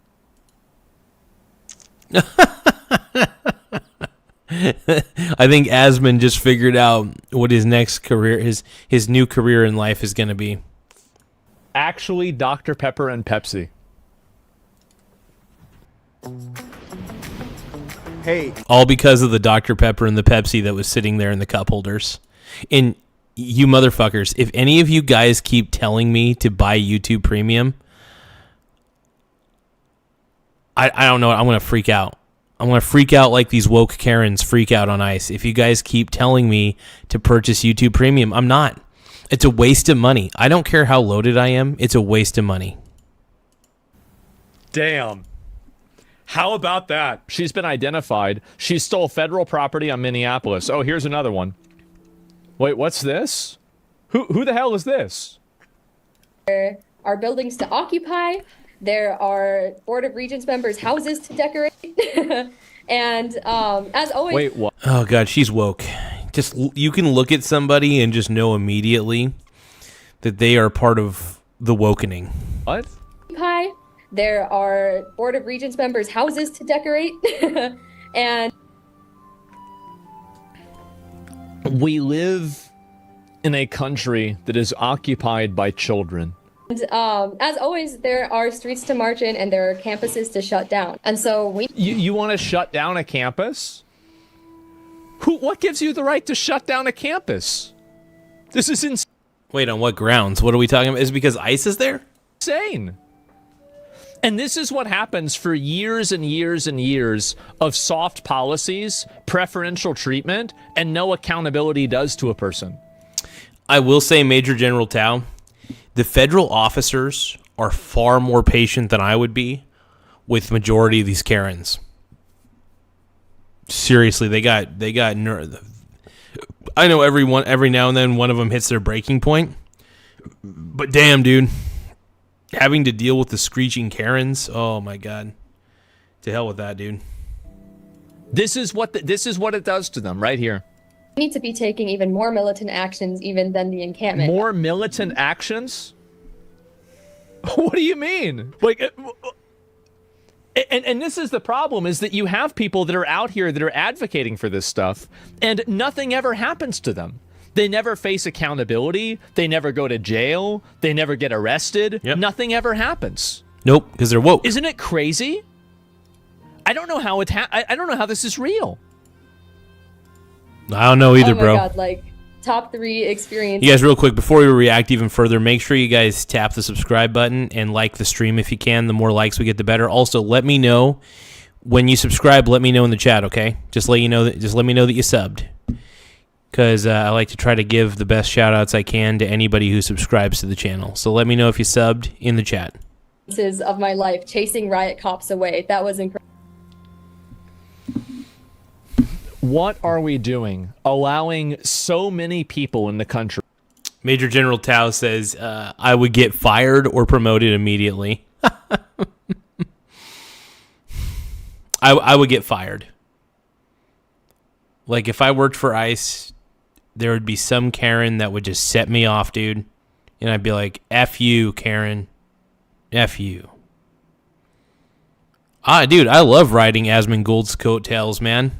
I think Asmon just figured out what his next career, his new career in life is going to be. Actually, Dr. Pepper and Pepsi. Hey. All because of the Dr. Pepper and the Pepsi that was sitting there in the cup holders. And you motherfuckers, if any of you guys keep telling me to buy YouTube Premium, I don't know. I'm going to freak out. I'm going to freak out like these woke Karens freak out on ICE. If you guys keep telling me to purchase YouTube Premium, I'm not. It's a waste of money. I don't care how loaded I am. It's a waste of money. Damn. How about that? She's been identified. She stole federal property on Minneapolis. Oh, here's another one. Wait, what's this? Who the hell is this? There are buildings to occupy. There are Board of Regents members' houses to decorate. And as always... Wait, what? Oh, God, she's woke. Just, you can look at somebody and just know immediately that they are part of the wokening. What? Occupy. There are Board of Regents members' houses to decorate. And... We live in a country that is occupied by children. And as always, there are streets to march in and there are campuses to shut down. And so we... You want to shut down a campus? What gives you the right to shut down a campus? This is insane. Wait, on what grounds? What are we talking about? Is it because ICE is there? Insane. And this is what happens for years and years and years of soft policies, preferential treatment, and no accountability does to a person. I will say, Major General Tao, the federal officers are far more patient than I would be with majority of these Karens. Seriously, they got I know every now and then one of them hits their breaking point. But damn, dude, having to deal with the screeching Karens, oh my God. To hell with that, dude. This is what it does to them right here. We need to be taking even more militant actions even than the encampment. More militant actions? What do you mean? And this is the problem, is that you have people that are out here that are advocating for this stuff, and nothing ever happens to them. They never face accountability. They never go to jail. They never get arrested. Yep. Nothing ever happens. Nope, because they're woke. Isn't it crazy? I don't know how I don't know how this is real. I don't know either, bro. Oh my God, like top 3 experiences. You guys, real quick, before we react even further, make sure you guys tap the subscribe button and like the stream if you can. The more likes we get, the better. Also, let me know when you subscribe. Let me know in the chat, okay? Just let me know that you subbed, because I like to try to give the best shout-outs I can to anybody who subscribes to the channel. So let me know if you subbed in the chat. Of my life, chasing riot cops away. That was incredible. What are we doing? Allowing so many people in the country. Major General Tao says, I would get fired or promoted immediately. I would get fired. Like, if I worked for ICE, there would be some Karen that would just set me off, dude. And I'd be like, F you, Karen. F you. Dude, I love riding Asmongold's coattails, man.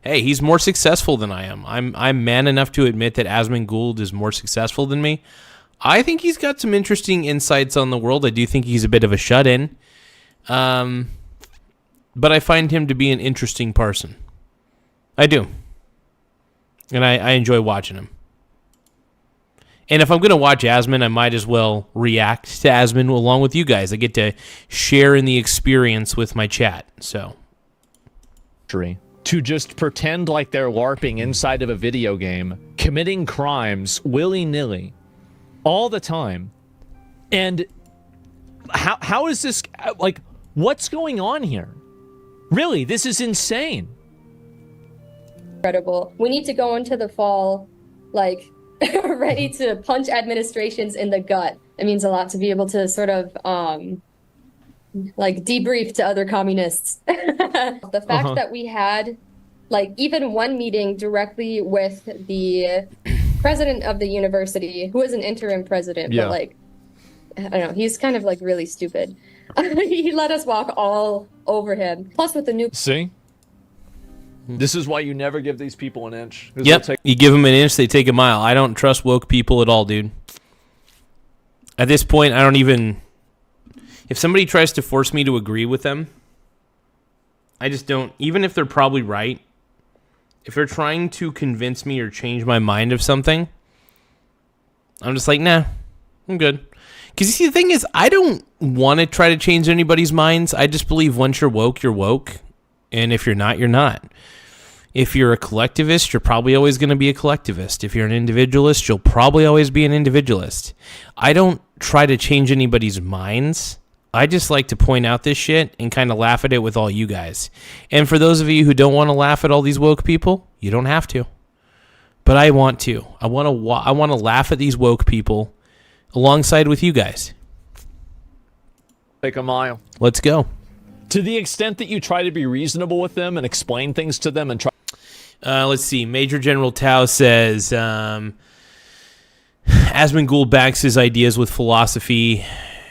Hey, he's more successful than I am. I'm man enough to admit that Asmongold is more successful than me. I think he's got some interesting insights on the world. I do think he's a bit of a shut-in. But I find him to be an interesting person. I do. And I enjoy watching him. And if I'm going to watch Asmon, I might as well react to Asmon along with you guys. I get to share in the experience with my chat. So, to just pretend like they're LARPing inside of a video game, committing crimes willy-nilly all the time. And how is this, like, what's going on here? Really, this is insane. Incredible. We need to go into the fall, like, ready to punch administrations in the gut. It means a lot to be able to sort of, like, debrief to other communists. The fact that we had, like, even one meeting directly with the president of the university, who is an interim president, but, like, I don't know, he's kind of, like, really stupid. He let us walk all over him. Plus with the new... See? This is why you never give these people an inch. Yep, you give them an inch, they take a mile. I don't trust woke people at all, dude. At this point, I don't even... If somebody tries to force me to agree with them, I just don't... Even if they're probably right, if they're trying to convince me or change my mind of something, I'm just like, nah, I'm good. Because you see, the thing is, I don't want to try to change anybody's minds. I just believe once you're woke, you're woke. And if you're not, you're not. If you're a collectivist, you're probably always going to be a collectivist. If you're an individualist, you'll probably always be an individualist. I don't try to change anybody's minds. I just like to point out this shit and kind of laugh at it with all you guys. And for those of you who don't want to laugh at all these woke people, you don't have to. But I want to. I want to laugh at these woke people alongside with you guys. Take a mile. Let's go. To the extent that you try to be reasonable with them and explain things to them and try... let's see. Major General Tao says, Asmongold backs his ideas with philosophy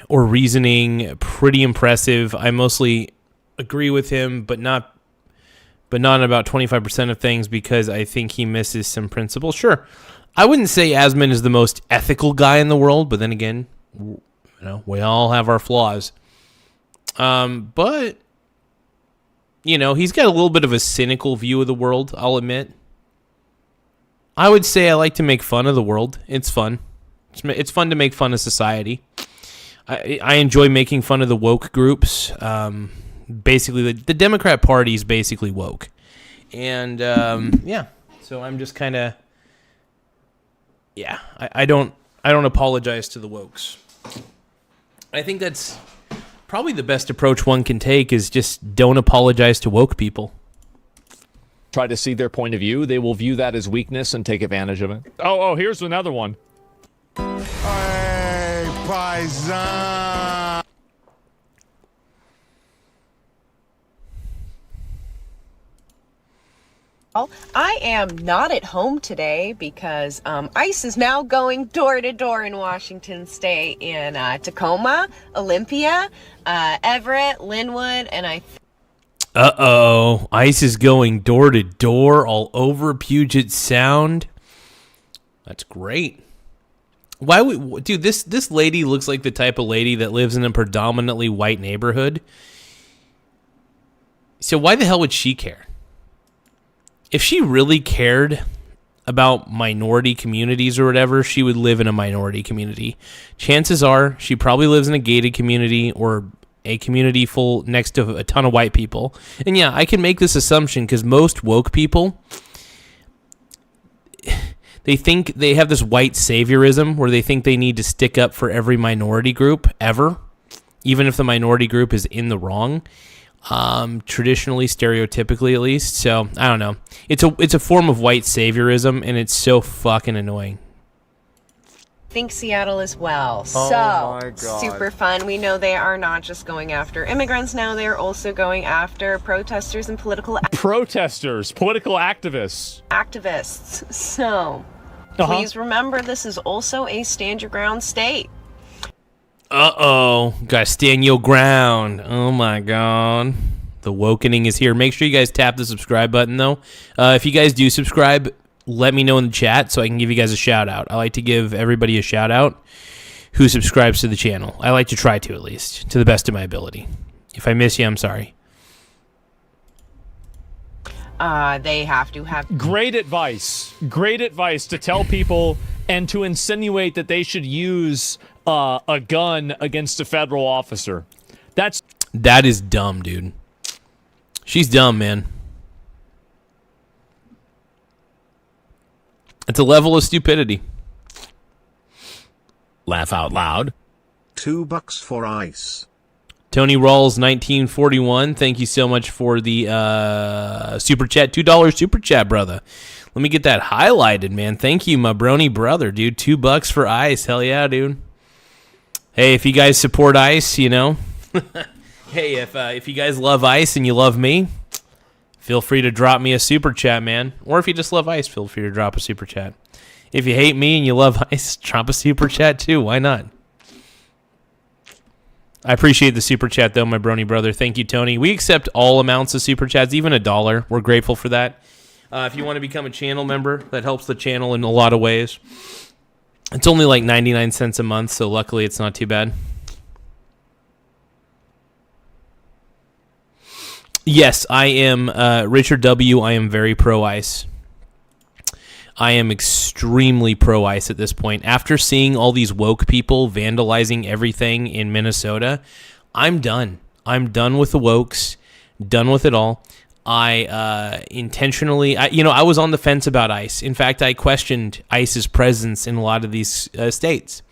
or reasoning. Pretty impressive. I mostly agree with him, but not about 25% of things because I think he misses some principles. Sure. I wouldn't say Asmon is the most ethical guy in the world, but then again, you know, we all have our flaws. But, you know, he's got a little bit of a cynical view of the world, I'll admit. I would say I like to make fun of the world. It's fun. It's fun to make fun of society. I enjoy making fun of the woke groups. Basically, the Democrat Party is basically woke. And, yeah, so I'm just kind of... Yeah, I don't apologize to the wokes. I think that's probably the best approach one can take is just don't apologize to woke people. Try to see their point of view. They will view that as weakness and take advantage of it. Oh, here's another one. Hey, paisan. I am not at home today because ICE is now going door to door in Washington State in Tacoma, Olympia, Everett, Linwood, and Uh-oh. ICE is going door to door all over Puget Sound. That's great. Why would... Dude, this lady looks like the type of lady that lives in a predominantly white neighborhood. So why the hell would she care? If she really cared about minority communities or whatever, she would live in a minority community. Chances are she probably lives in a gated community or a community full next to a ton of white people. And yeah, I can make this assumption because most woke people, they think they have this white saviorism where they think they need to stick up for every minority group ever, even if the minority group is in the wrong. traditionally, stereotypically at least. So I don't know. It's a form of white saviorism, and it's so fucking annoying. Think Seattle as well. Oh my God. Super fun. We know they are not just going after immigrants now, they're also going after protesters and political activists. So, please remember this is also a stand your ground state. Uh-oh. Gotta stand your ground. Oh, my God. The wokening is here. Make sure you guys tap the subscribe button, though. If you guys do subscribe, let me know in the chat so I can give you guys a shout-out. I like to give everybody a shout-out who subscribes to the channel. I like to try to, at least, to the best of my ability. If I miss you, I'm sorry. They have to have... Great advice to tell people and to insinuate that they should use a gun against a federal officer. That is dumb, dude. She's dumb, man. It's a level of stupidity. Laugh out loud. $2 for ice. Tony Rawls, 1941. Thank you so much for the super chat. $2 super chat, brother. Let me get that highlighted, man. Thank you, my brony brother, dude. $2 for ice. Hell yeah, dude. Hey, if you guys support ice, you know. Hey, if you guys love ice and you love me, feel free to drop me a super chat, man. Or if you just love ice, feel free to drop a super chat. If you hate me and you love ice, drop a super chat too. Why not? I appreciate the super chat, though, my brony brother. Thank you, Tony. We accept all amounts of super chats, even $1. We're grateful for that. If you want to become a channel member, that helps the channel in a lot of ways. It's only like 99 cents a month, so luckily it's not too bad. Yes, I am Richard W. I am very pro-ICE. I am extremely pro-ICE at this point. After seeing all these woke people vandalizing everything in Minnesota, I'm done. I'm done with the wokes. Done with it all. I intentionally... I was on the fence about ICE. In fact, I questioned ICE's presence in a lot of these states.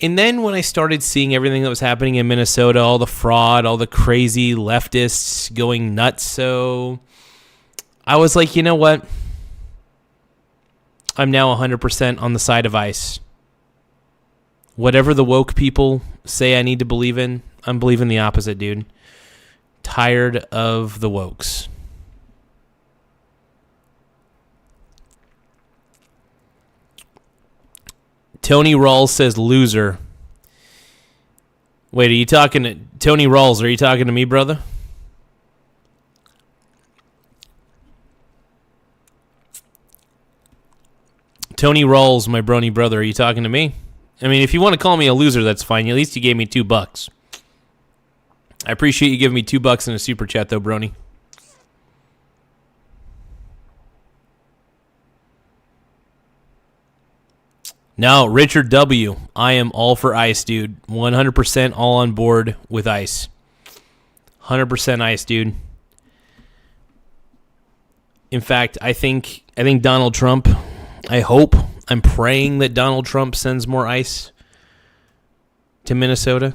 And then when I started seeing everything that was happening in Minnesota, all the fraud, all the crazy leftists going nuts, so I was like, you know what? I'm now 100% on the side of ICE. Whatever the woke people say I need to believe in, I'm believing the opposite, dude. Tired of the wokes. Tony Rawls says loser. Wait, are you talking to Tony Rawls? Are you talking to me, brother? Tony Rawls, my brony brother, are you talking to me? I mean, if you want to call me a loser, that's fine. At least you gave me $2. I appreciate you giving me $2 in a super chat, though, brony. No, Richard W. I am all for ICE, dude. 100% all on board with ICE. 100% ICE, dude. In fact, I think Donald Trump, I'm praying that Donald Trump sends more ICE to Minnesota.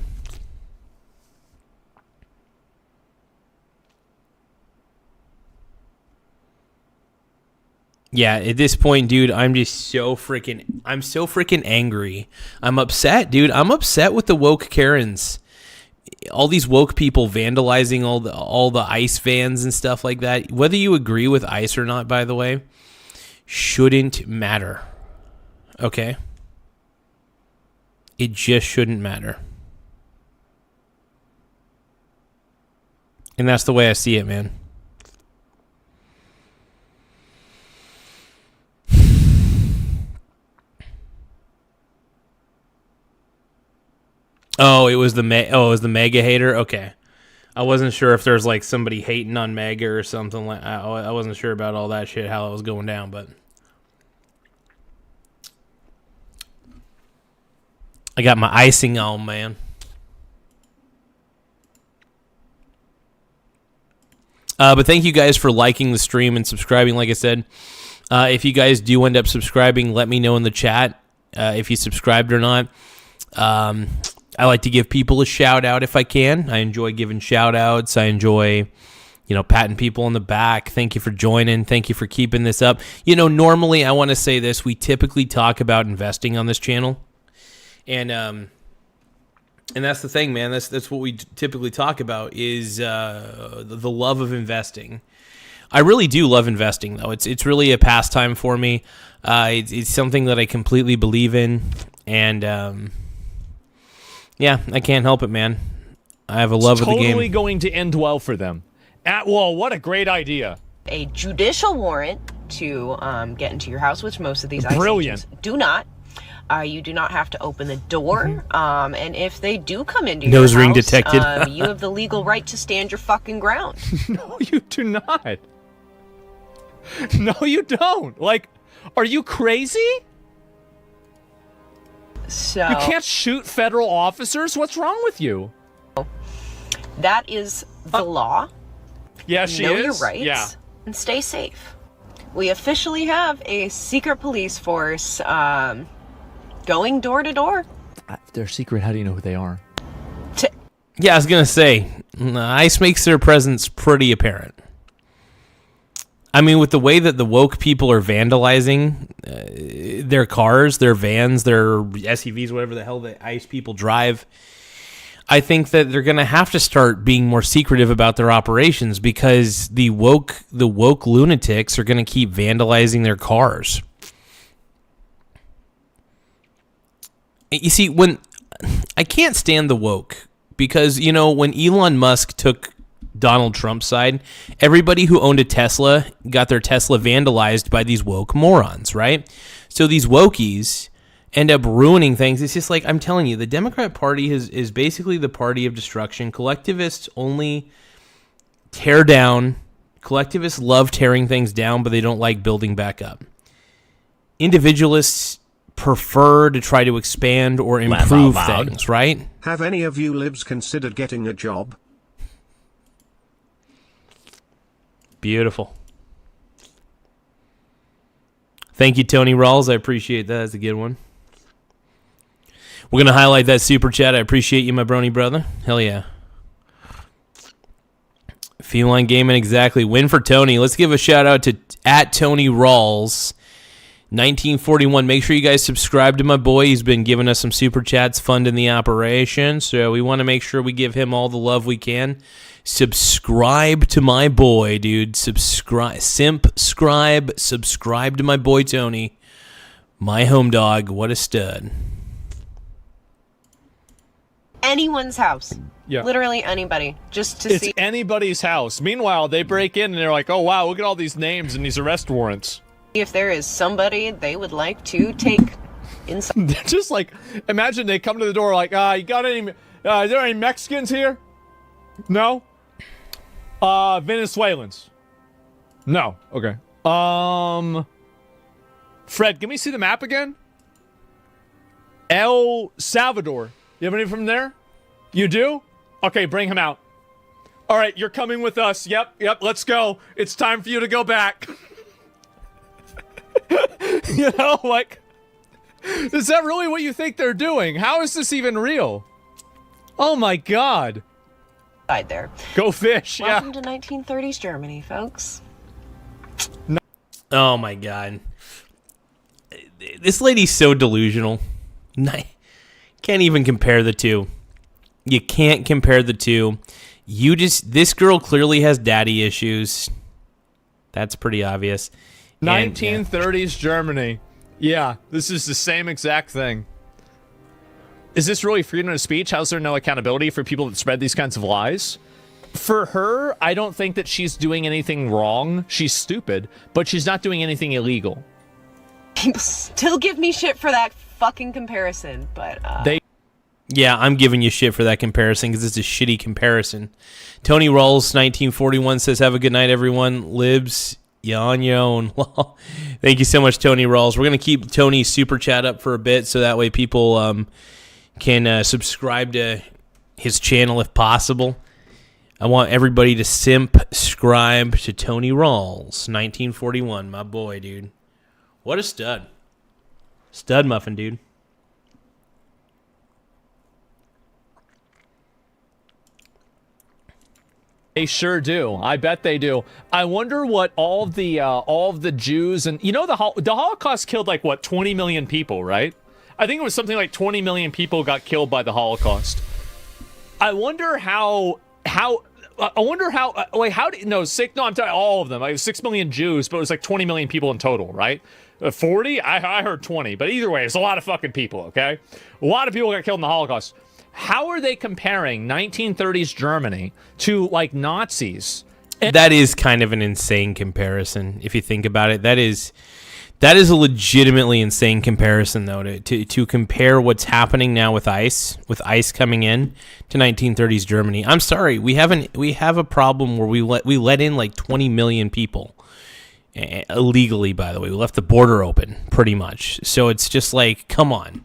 Yeah, at this point, dude, I'm so freaking angry. I'm upset, dude. I'm upset with the woke Karens. All these woke people vandalizing all the ICE vans and stuff like that. Whether you agree with ICE or not, by the way, shouldn't matter. Okay? It just shouldn't matter. And that's the way I see it, man. Oh, it was the mega hater. Okay, I wasn't sure if there's like somebody hating on mega or something like. I wasn't sure about all that shit, how it was going down, but I got my icing on, man. But thank you guys for liking the stream and subscribing. Like I said, if you guys do end up subscribing, let me know in the chat if you subscribed or not. I like to give people a shout out if I can. I enjoy giving shout outs. I enjoy, patting people on the back. Thank you for joining. Thank you for keeping this up. Normally I want to say this. We typically talk about investing on this channel. And that's the thing, man. That's what we typically talk about is the love of investing. I really do love investing, though. It's really a pastime for me. It's something that I completely believe in. And yeah, I can't help it, man. I have a love of the game. Totally going to end well for them. What a great idea. A judicial warrant to get into your house, which most of these ICE Brilliant. agents do not. You do not have to open the door. And if they do come into your Nose house, ring detected. you have the legal right to stand your fucking ground. No, you do not. No, you don't. Like, are you crazy? So you can't shoot federal officers? What's wrong with you? That is the law. Yeah, she know is. your rights. Yeah. And stay safe. We officially have a secret police force going door to door. If they're secret, how do you know who they are? Yeah, I was going to say, ICE makes their presence pretty apparent. I mean, with the way that the woke people are vandalizing their cars, their vans, their SUVs, whatever the hell the ICE people drive, I think that they're going to have to start being more secretive about their operations because the woke lunatics are going to keep vandalizing their cars. You see, when I can't stand the woke because, when Elon Musk took Donald Trump's side, everybody who owned a Tesla got their Tesla vandalized by these woke morons, right? So these wokies end up ruining things. It's just like, I'm telling you, the Democrat Party is basically the party of destruction. Collectivists only tear down. Collectivists love tearing things down, but they don't like building back up. Individualists prefer to try to expand or improve things, right? Have any of you libs considered getting a job? Beautiful. Thank you, Tony Rawls. I appreciate that. That's a good one. We're going to highlight that super chat. I appreciate you, my brony brother. Hell yeah. Feline Gaming, exactly. Win for Tony. Let's give a shout out to @Tony Rawls 1941. Make sure you guys subscribe to my boy. He's been giving us some super chats, funding the operation. So we want to make sure we give him all the love we can. Subscribe to my boy, dude. Subscribe to my boy Tony. My home dog. What a stud. Anyone's house. Yeah. Literally anybody. Just to It's see. anybody's house. Meanwhile, they break in and they're like, oh, wow, look at all these names and these arrest warrants. If there is somebody they would like to take inside. They're just like, imagine they come to the door like, you got any, is there any Mexicans here? No? Venezuelans? No. Okay. Fred, can we see the map again? El Salvador. You have any from there? You do? Okay, bring him out. All right, you're coming with us. Yep, let's go. It's time for you to go back. Like, is that really what you think they're doing? How is this even real? Oh my God. There. Go fish, Welcome to 1930s Germany, folks. Oh my God. This lady's so delusional. Can't even compare the two. You can't compare the two. This girl clearly has daddy issues. That's pretty obvious. 1930s Germany. Yeah, this is the same exact thing. Is this really freedom of speech? How's there no accountability for people that spread these kinds of lies? For her, I don't think that she's doing anything wrong. She's stupid, but she's not doing anything illegal. People still give me shit for that fucking comparison, but Yeah, I'm giving you shit for that comparison because it's a shitty comparison. Tony Rawls 1941 says, have a good night, everyone. Libs, you on your own. Thank you so much, Tony Rawls. We're going to keep Tony's super chat up for a bit so that way people can subscribe to his channel if possible. I want everybody to subscribe to Tony Rawls 1941, my boy, dude. What a stud. Stud muffin, dude. They sure do. I bet they do. I wonder what all of the Jews and the Holocaust killed like what 20 million people, right? I think it was something like 20 million people got killed by the Holocaust. I wonder how I'm telling all of them. Like 6 million Jews, but it was like 20 million people in total, right? 40? I heard 20, but either way, it's a lot of fucking people, okay? A lot of people got killed in the Holocaust. How are they comparing 1930s Germany to like Nazis? That is kind of an insane comparison if you think about it. That is a legitimately insane comparison, though, to compare what's happening now with ICE coming in to 1930s Germany. I'm sorry, we have a problem where we let in like 20 million people illegally. By the way, we left the border open pretty much. So it's just like, come on,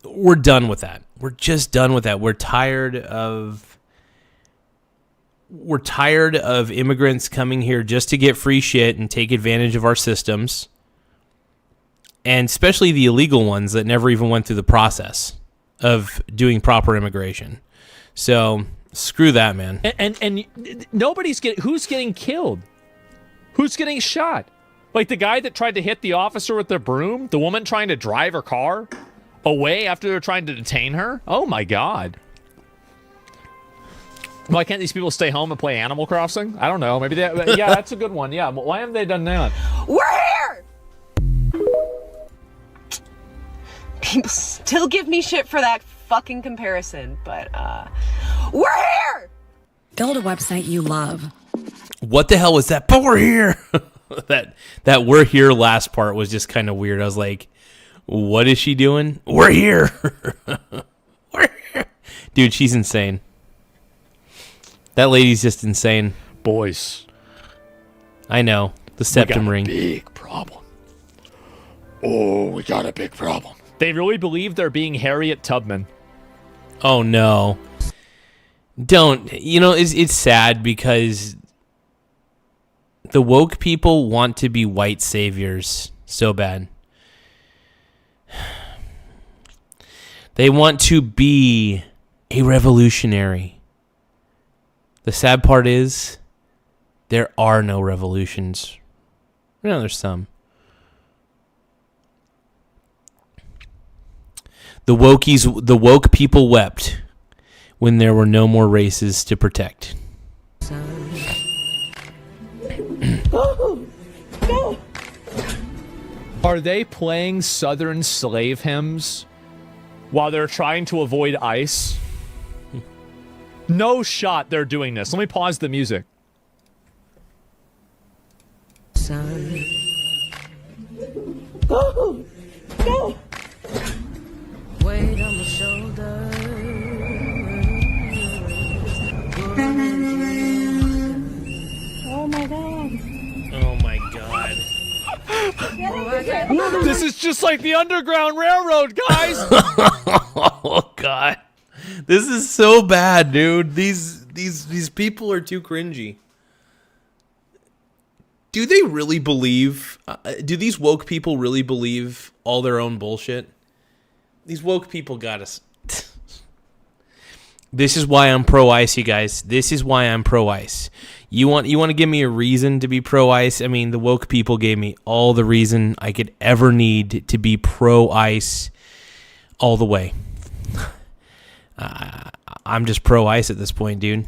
we're done with that. We're just done with that. We're tired of immigrants coming here just to get free shit and take advantage of our systems. And especially the illegal ones that never even went through the process of doing proper immigration. So screw that, man. And who's getting killed? Who's getting shot? Like the guy that tried to hit the officer with the broom? The woman trying to drive her car away after they're trying to detain her? Oh my God. Why can't these people stay home and play Animal Crossing? I don't know. Maybe yeah, that's a good one. Yeah, why haven't they done that? We're here! People still give me shit for that fucking comparison, but we're here! Build a website you love. What the hell was that? But we're here! that we're here last part was just kind of weird. I was like, what is she doing? We're here! We're here! Dude, she's insane. That lady's just insane. Boys. I know. The septum ring. Big problem. Oh, we got a big problem. They really believe they're being Harriet Tubman. Oh, no. Don't. It's sad because the woke people want to be white saviors so bad. They want to be a revolutionary. The sad part is there are no revolutions. No, there's some. The woke people wept when there were no more races to protect. Are they playing Southern slave hymns while they're trying to avoid ICE? No shot they're doing this. Let me pause the music. Go! Weight on my shoulder. Oh my god. Oh my god. This is just like the Underground Railroad, guys. Oh god. This is so bad, dude. These people are too cringy. Do they really believe do these woke people really believe all their own bullshit? These woke people got us. This is why I'm pro-ICE, you guys. This is why I'm pro-ICE. You want to give me a reason to be pro-ICE? I mean, the woke people gave me all the reason I could ever need to be pro-ICE all the way. I'm just pro-ICE at this point, dude.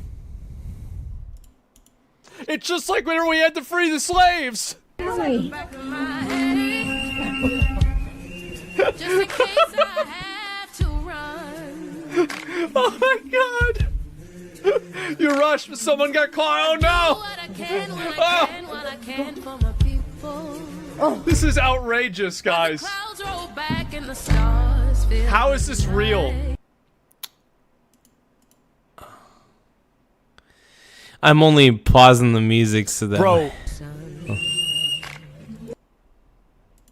It's just like whenever we had to free the slaves. Just in case I have to run. Oh my god! You rushed, but someone got caught. Oh no! This is outrageous, guys. How is this real? I'm only pausing the music so that... Bro.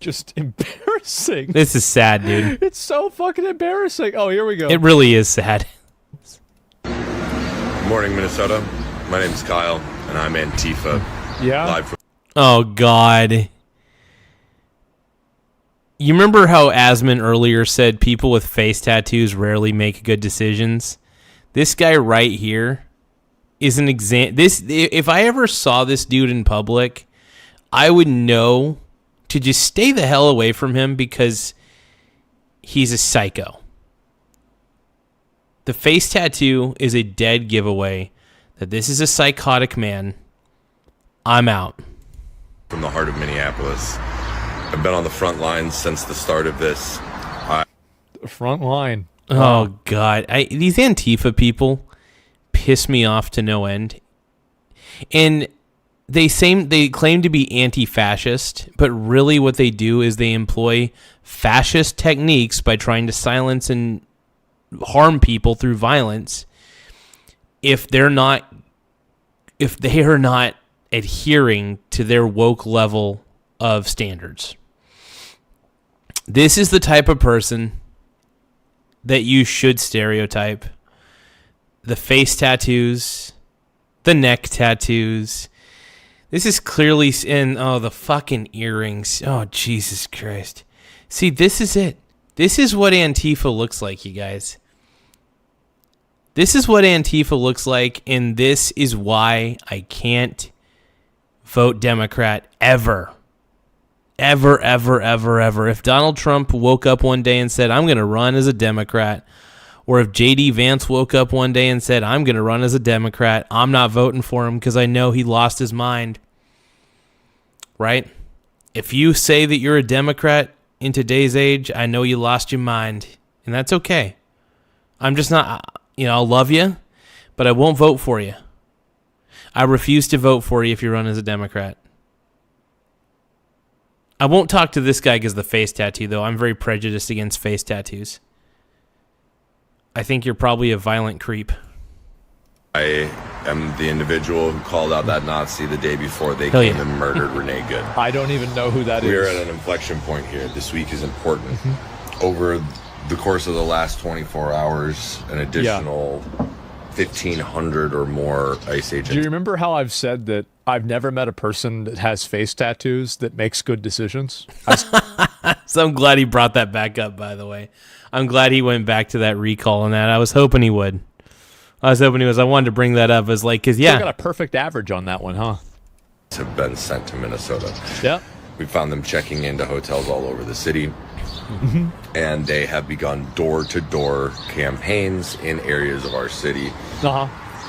Just embarrassing. This is sad, dude. It's so fucking embarrassing. Oh, here we go. It really is sad. Good morning, Minnesota. My name's Kyle, and I'm Antifa. Yeah? Live from Oh, God. You remember how Asmon earlier said people with face tattoos rarely make good decisions? This guy right here is an if I ever saw this dude in public, I would know to just stay the hell away from him because he's a psycho. The face tattoo is a dead giveaway that this is a psychotic man. I'm out. From the heart of Minneapolis. I've been on the front lines since the start of this. Front line. Oh, God. These Antifa people piss me off to no end. And they claim to be anti-fascist, but really what they do is they employ fascist techniques by trying to silence and harm people through violence if they are not adhering to their woke level of standards. This is the type of person that you should stereotype. The face tattoos, the neck tattoos. This is clearly the fucking earrings. Oh, Jesus Christ. See, this is it. This is what Antifa looks like, you guys. This is what Antifa looks like, and this is why I can't vote Democrat ever. Ever, ever, ever, ever. If Donald Trump woke up one day and said, I'm going to run as a Democrat, or if J.D. Vance woke up one day and said, I'm going to run as a Democrat, I'm not voting for him because I know he lost his mind. Right? If you say that you're a Democrat in today's age, I know you lost your mind. And that's okay. I'm just not, I'll love you, but I won't vote for you. I refuse to vote for you if you run as a Democrat. I won't talk to this guy because of the face tattoo, though. I'm very prejudiced against face tattoos. I think you're probably a violent creep. I am the individual who called out that Nazi the day before they Hell came yeah. and murdered Renee Good. I don't even know who that is. We are at an inflection point here. This week is important. Over the course of the last 24 hours, an additional 1,500 or more ICE agents. Do you remember how I've said that I've never met a person that has face tattoos that makes good decisions? So I'm glad he brought that back up, by the way. I'm glad he went back to that recall on that. I was hoping he would. I wanted to bring that up as because You got a perfect average on that one, huh? Have been sent to Minnesota. Yeah. We found them checking into hotels all over the city. And they have begun door-to-door campaigns in areas of our city.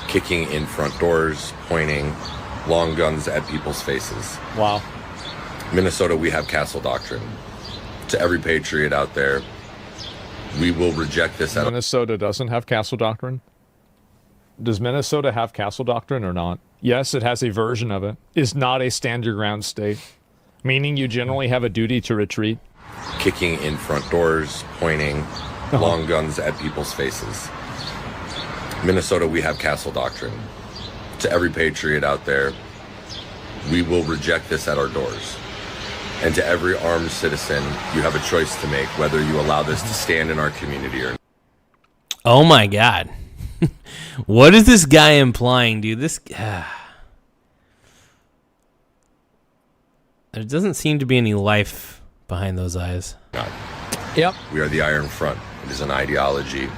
Kicking in front doors, pointing long guns at people's faces. Wow. Minnesota, we have castle doctrine. To every patriot out there, we will reject this. Minnesota doesn't have castle doctrine? Does Minnesota have castle doctrine or not? Yes, it has a version of it. It's not a stand your ground state, meaning you generally have a duty to retreat. Kicking in front doors, pointing long guns at people's faces. Minnesota, we have castle doctrine. To every patriot out there, we will reject this at our doors. And to every armed citizen, you have a choice to make whether you allow this to stand in our community or not. Oh my God. What is this guy implying, dude? There doesn't seem to be any life behind those eyes. Yep. We are the Iron Front. It is an ideology.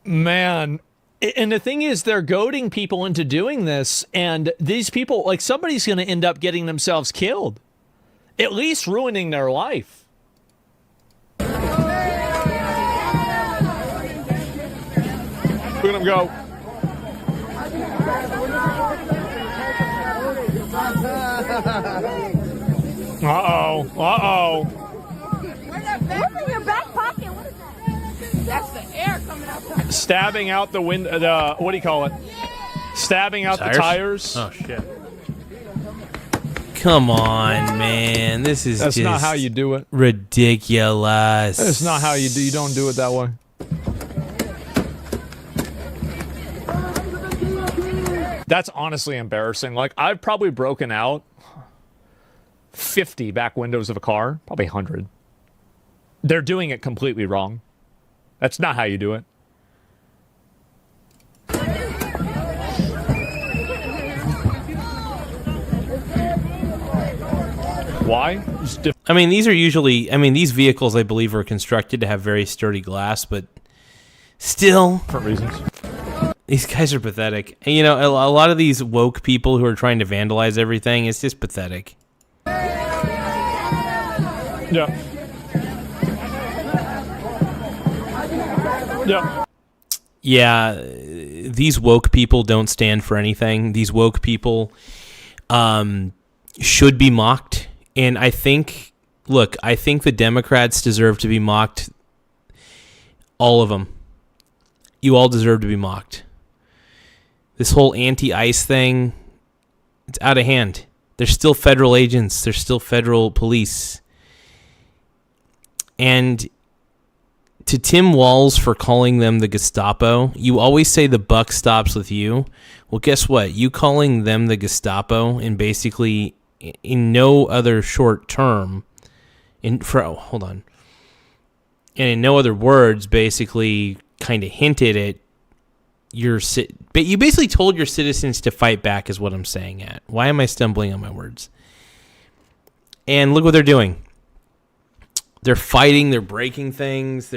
Man. And the thing is, they're goading people into doing this, and these people, somebody's going to end up getting themselves killed. At least ruining their life. Look at them go. Uh-oh. Uh-oh. What's in your back pocket? What is that? That's the air coming out. Stabbing out the window, what do you call it? Stabbing out the tires. Oh, shit. Come on, man. That's just not how you do it. Ridiculous. That's not how you do. You don't do it that way. That's honestly embarrassing. I've probably broken out 50 back windows of a car, probably 100. They're doing it completely wrong. That's not how you do it. Why? I mean, these are usually, these vehicles, I believe, are constructed to have very sturdy glass, but still, different reasons. These guys are pathetic. And, a lot of these woke people who are trying to vandalize everything, it's just pathetic. Yeah. Yeah. Yeah, these woke people don't stand for anything. These woke people should be mocked. And I think the Democrats deserve to be mocked. All of them. You all deserve to be mocked. This whole anti-ICE thing, it's out of hand. They're still federal agents. They're still federal police. And to Tim Walz for calling them the Gestapo, you always say the buck stops with you. Well, guess what? You calling them the Gestapo and basically in no other short term, and in no other words, basically kind of hinted at but you basically told your citizens to fight back is what I'm saying at. Why am I stumbling on my words? And look what they're doing. They're fighting, they're breaking things,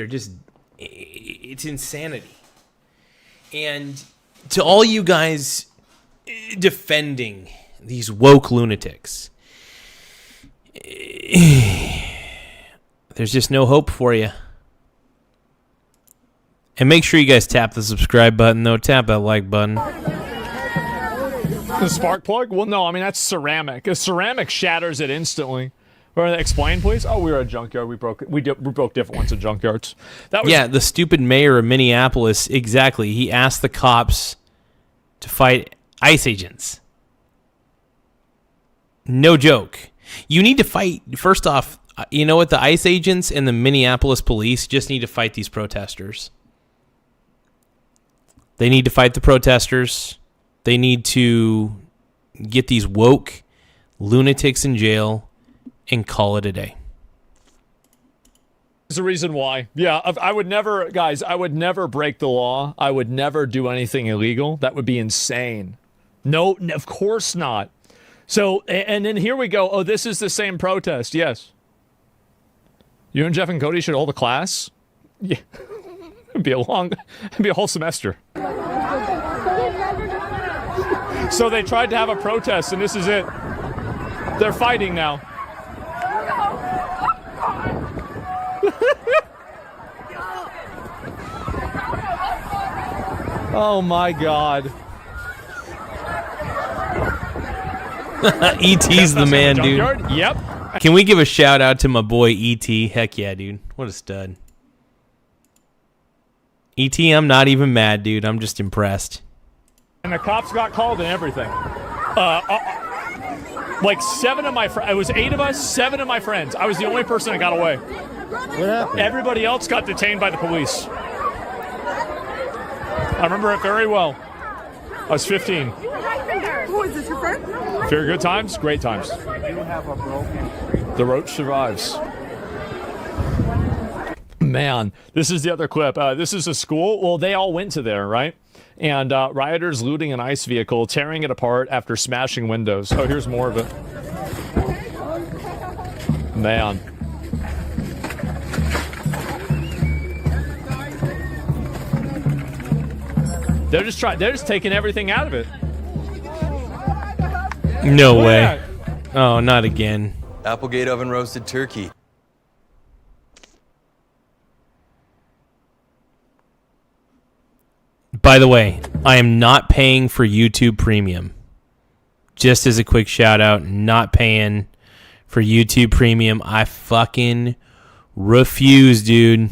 it's insanity. And to all you guys defending these woke lunatics, there's just no hope for you. And make sure you guys tap the subscribe button, though. Tap that like button. The spark plug? Well, no, that's ceramic. A ceramic shatters it instantly. Explain, please. Oh, we were at a junkyard. We broke different ones at junkyards. The stupid mayor of Minneapolis. Exactly. He asked the cops to fight ICE agents. No joke. You need to fight. First off, you know what? The ICE agents and the Minneapolis police just need to fight these protesters. They need to fight the protesters. They need to get these woke lunatics in jail and call it a day. There's a reason why. Yeah, I would never break the law. I would never do anything illegal. That would be insane. No, of course not. So, and then here we go. Oh, this is the same protest. Yes. You and Jeff and Cody should hold a class? Yeah. It'd be a whole semester. So they tried to have a protest, and this is it. They're fighting now. Oh my God. E.T.'s the man, dude. Yep. Can we give a shout out to my boy E.T.? Heck yeah, dude. What a stud. E.T., I'm not even mad, dude. I'm just impressed. And the cops got called and everything. Like 7 of my friends. It was 8 of us, 7 of my friends. I was the only person that got away. What happened? Everybody else got detained by the police. I remember it very well. I was 15. Who is this, your friend? Very good times, great times. The roach survives. Man, this is the other clip. This is a school. Well, they all went to there, right? And rioters looting an ICE vehicle, tearing it apart after smashing windows. Oh, here's more of it. Man. They're just taking everything out of it. No way. Oh, not again. Applegate oven roasted turkey. By the way, I am not paying for YouTube Premium. Just as a quick shout out, not paying for YouTube Premium. I fucking refuse, dude.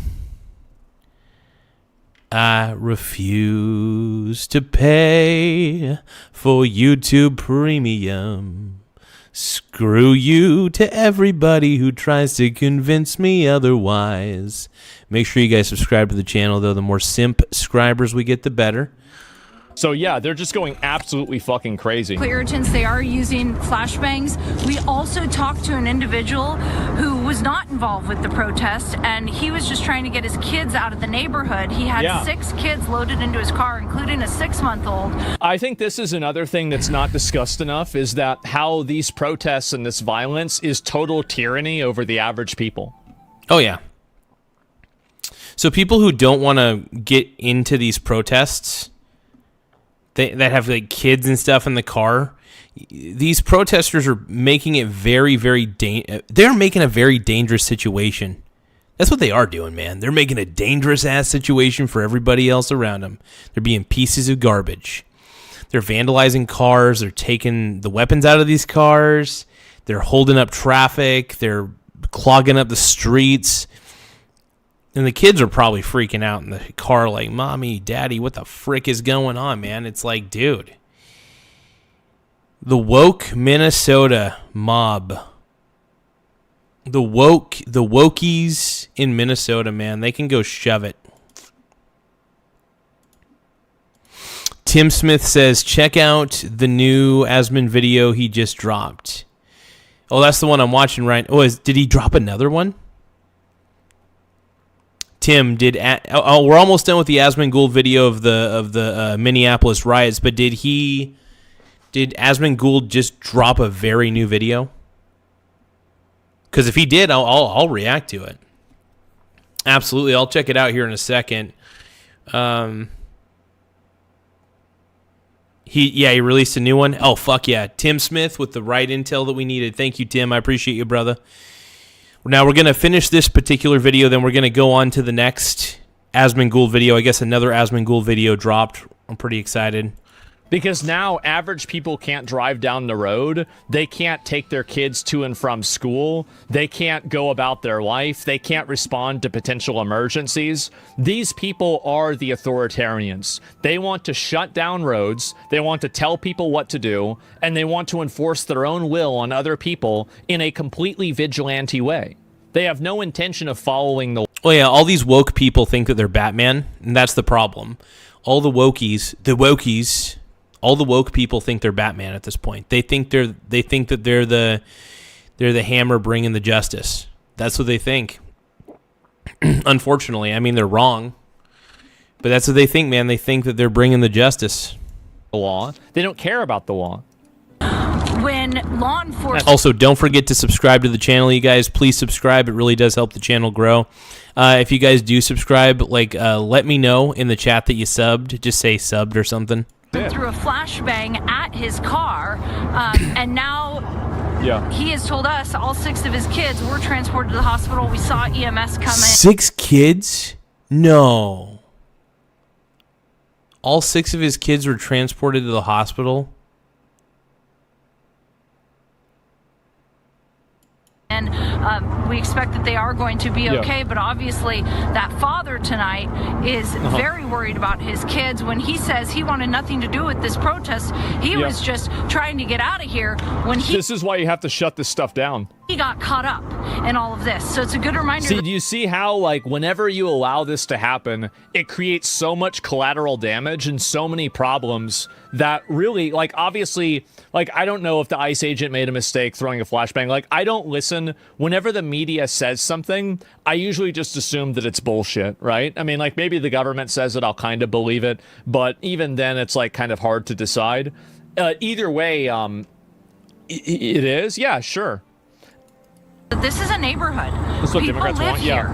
I refuse to pay for YouTube Premium. Screw you to everybody who tries to convince me otherwise. Make sure you guys subscribe to the channel, though. The more simp subscribers we get, the better. So yeah, they're just going absolutely fucking crazy. Irritants, they are using flashbangs. We also talked to an individual who was not involved with the protest, and he was just trying to get his kids out of the neighborhood. He had 6 kids loaded into his car, including a 6-month-old. I think this is another thing that's not discussed enough, is that how these protests and this violence is total tyranny over the average people. Oh, yeah. So people who don't want to get into these protests, that have like kids and stuff in the car, these protesters are making it very, very they're making a very dangerous situation. That's what they are doing, man. They're making a dangerous ass situation for everybody else around them. They're being pieces of garbage. They're vandalizing cars. They're taking the weapons out of these cars. They're holding up traffic. They're clogging up the streets. And the kids are probably freaking out in the car like, Mommy, Daddy, what the frick is going on, man? It's like, dude. The woke Minnesota mob. The wokies in Minnesota, man. They can go shove it. Tim Smith says, check out the new Asmon video he just dropped. Oh, that's the one I'm watching right. Oh, did he drop another one? Tim, we're almost done with the Asmongold video of the Minneapolis riots, but did Asmongold just drop a very new video? Because if he did, I'll react to it. Absolutely, I'll check it out here in a second. He released a new one. Oh fuck yeah, Tim Smith with the right intel that we needed. Thank you, Tim. I appreciate you, brother. Now we're going to finish this particular video, then we're going to go on to the next Asmongold video. I guess another Asmongold video dropped. I'm pretty excited. Because now average people can't drive down the road. They can't take their kids to and from school. They can't go about their life. They can't respond to potential emergencies. These people are the authoritarians. They want to shut down roads. They want to tell people what to do. And they want to enforce their own will on other people in a completely vigilante way. They have no intention of following the... Oh yeah, all these woke people think that they're Batman, and that's the problem. All the woke people think they're Batman at this point. They think that they're the hammer bringing the justice. That's what they think. Unfortunately, I mean they're wrong, but that's what they think, man. They think that they're bringing the justice. The law. They don't care about the law. When law enforcement... Also, don't forget to subscribe to the channel, you guys. Please subscribe. It really does help the channel grow. If you guys do subscribe, let me know in the chat that you subbed. Just say subbed or something. Threw a flashbang at his car, and now he has told us all 6 of his kids were transported to the hospital. We saw EMS come in. 6 kids? No. All 6 of his kids were transported to the hospital? And we expect that they are going to be okay, but obviously that father tonight is very worried about his kids. When he says he wanted nothing to do with this protest, he was just trying to get out of here. This is why you have to shut this stuff down. He got caught up in all of this, so it's a good reminder. See, do you see how, whenever you allow this to happen, it creates so much collateral damage and so many problems that really, obviously, I don't know if the ICE agent made a mistake throwing a flashbang. I don't listen. Whenever the media says something, I usually just assume that it's bullshit, right? I mean, maybe the government says it, I'll kind of believe it, but even then, it's, kind of hard to decide. Either way, it is? Yeah, sure. This is a neighborhood. That's what People Democrats live want, here.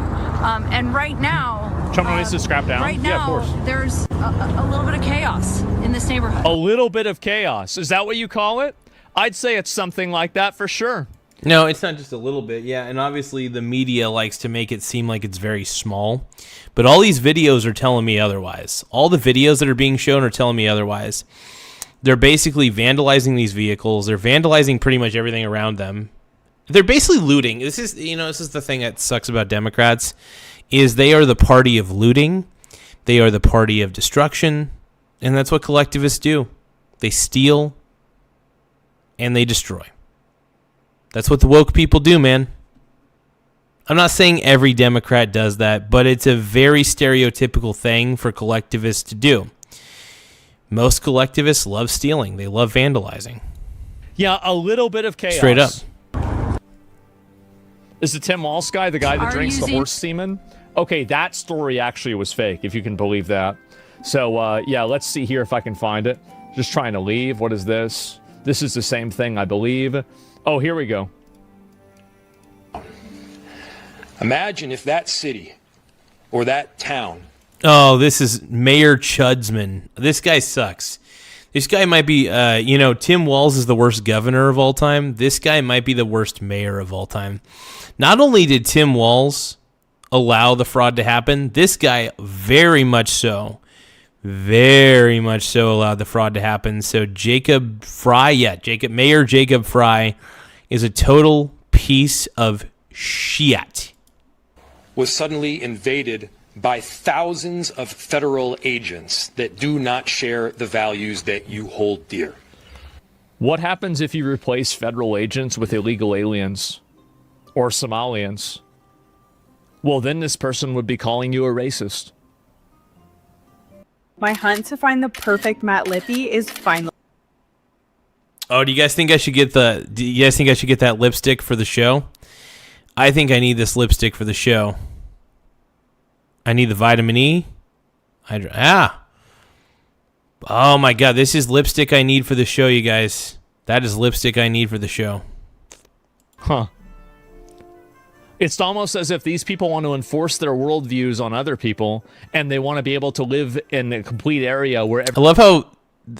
And right now... Trump needs to scrap down? Right Yeah, of now, course. there's a little bit of chaos in this neighborhood. A little bit of chaos. Is that what you call it? I'd say it's something like that for sure. No, it's not just a little bit, yeah. And obviously the media likes to make it seem like it's very small. But all these videos are telling me otherwise. All the videos that are being shown are telling me otherwise. They're basically vandalizing these vehicles. They're vandalizing pretty much everything around them. They're basically looting. This is the thing that sucks about Democrats, is they are the party of looting. They are the party of destruction. And that's what collectivists do. They steal and they destroy. That's what the woke people do, man. I'm not saying every Democrat does that, but it's a very stereotypical thing for collectivists to do. Most collectivists love stealing. They love vandalizing. Yeah, a little bit of chaos. Straight up. Is the Tim Walz guy the guy that drinks the horse semen? Okay, that story actually was fake, if you can believe that. So, yeah, let's see here if I can find it. Just trying to leave. What is this? This is the same thing, I believe. Oh, here we go. Imagine if that city or that town. Oh, this is Mayor Chudsman. This guy sucks. This guy might be, Tim Walz is the worst governor of all time. This guy might be the worst mayor of all time. Not only did Tim Walz allow the fraud to happen, this guy very much so allowed the fraud to happen. So Mayor Jacob Fry is a total piece of shit. Was suddenly invaded by thousands of federal agents that do not share the values that you hold dear. What happens if you replace federal agents with illegal aliens or Somalians? Well, then this person would be calling you a racist. My hunt to find the perfect matte lippy is finally. Oh, do you guys think I should get that lipstick for the show? I think I need this lipstick for the show. I need the vitamin E. Oh my god, this is lipstick I need for the show, you guys. That is lipstick I need for the show. Huh. It's almost as if these people want to enforce their worldviews on other people, and they want to be able to live in a complete area where...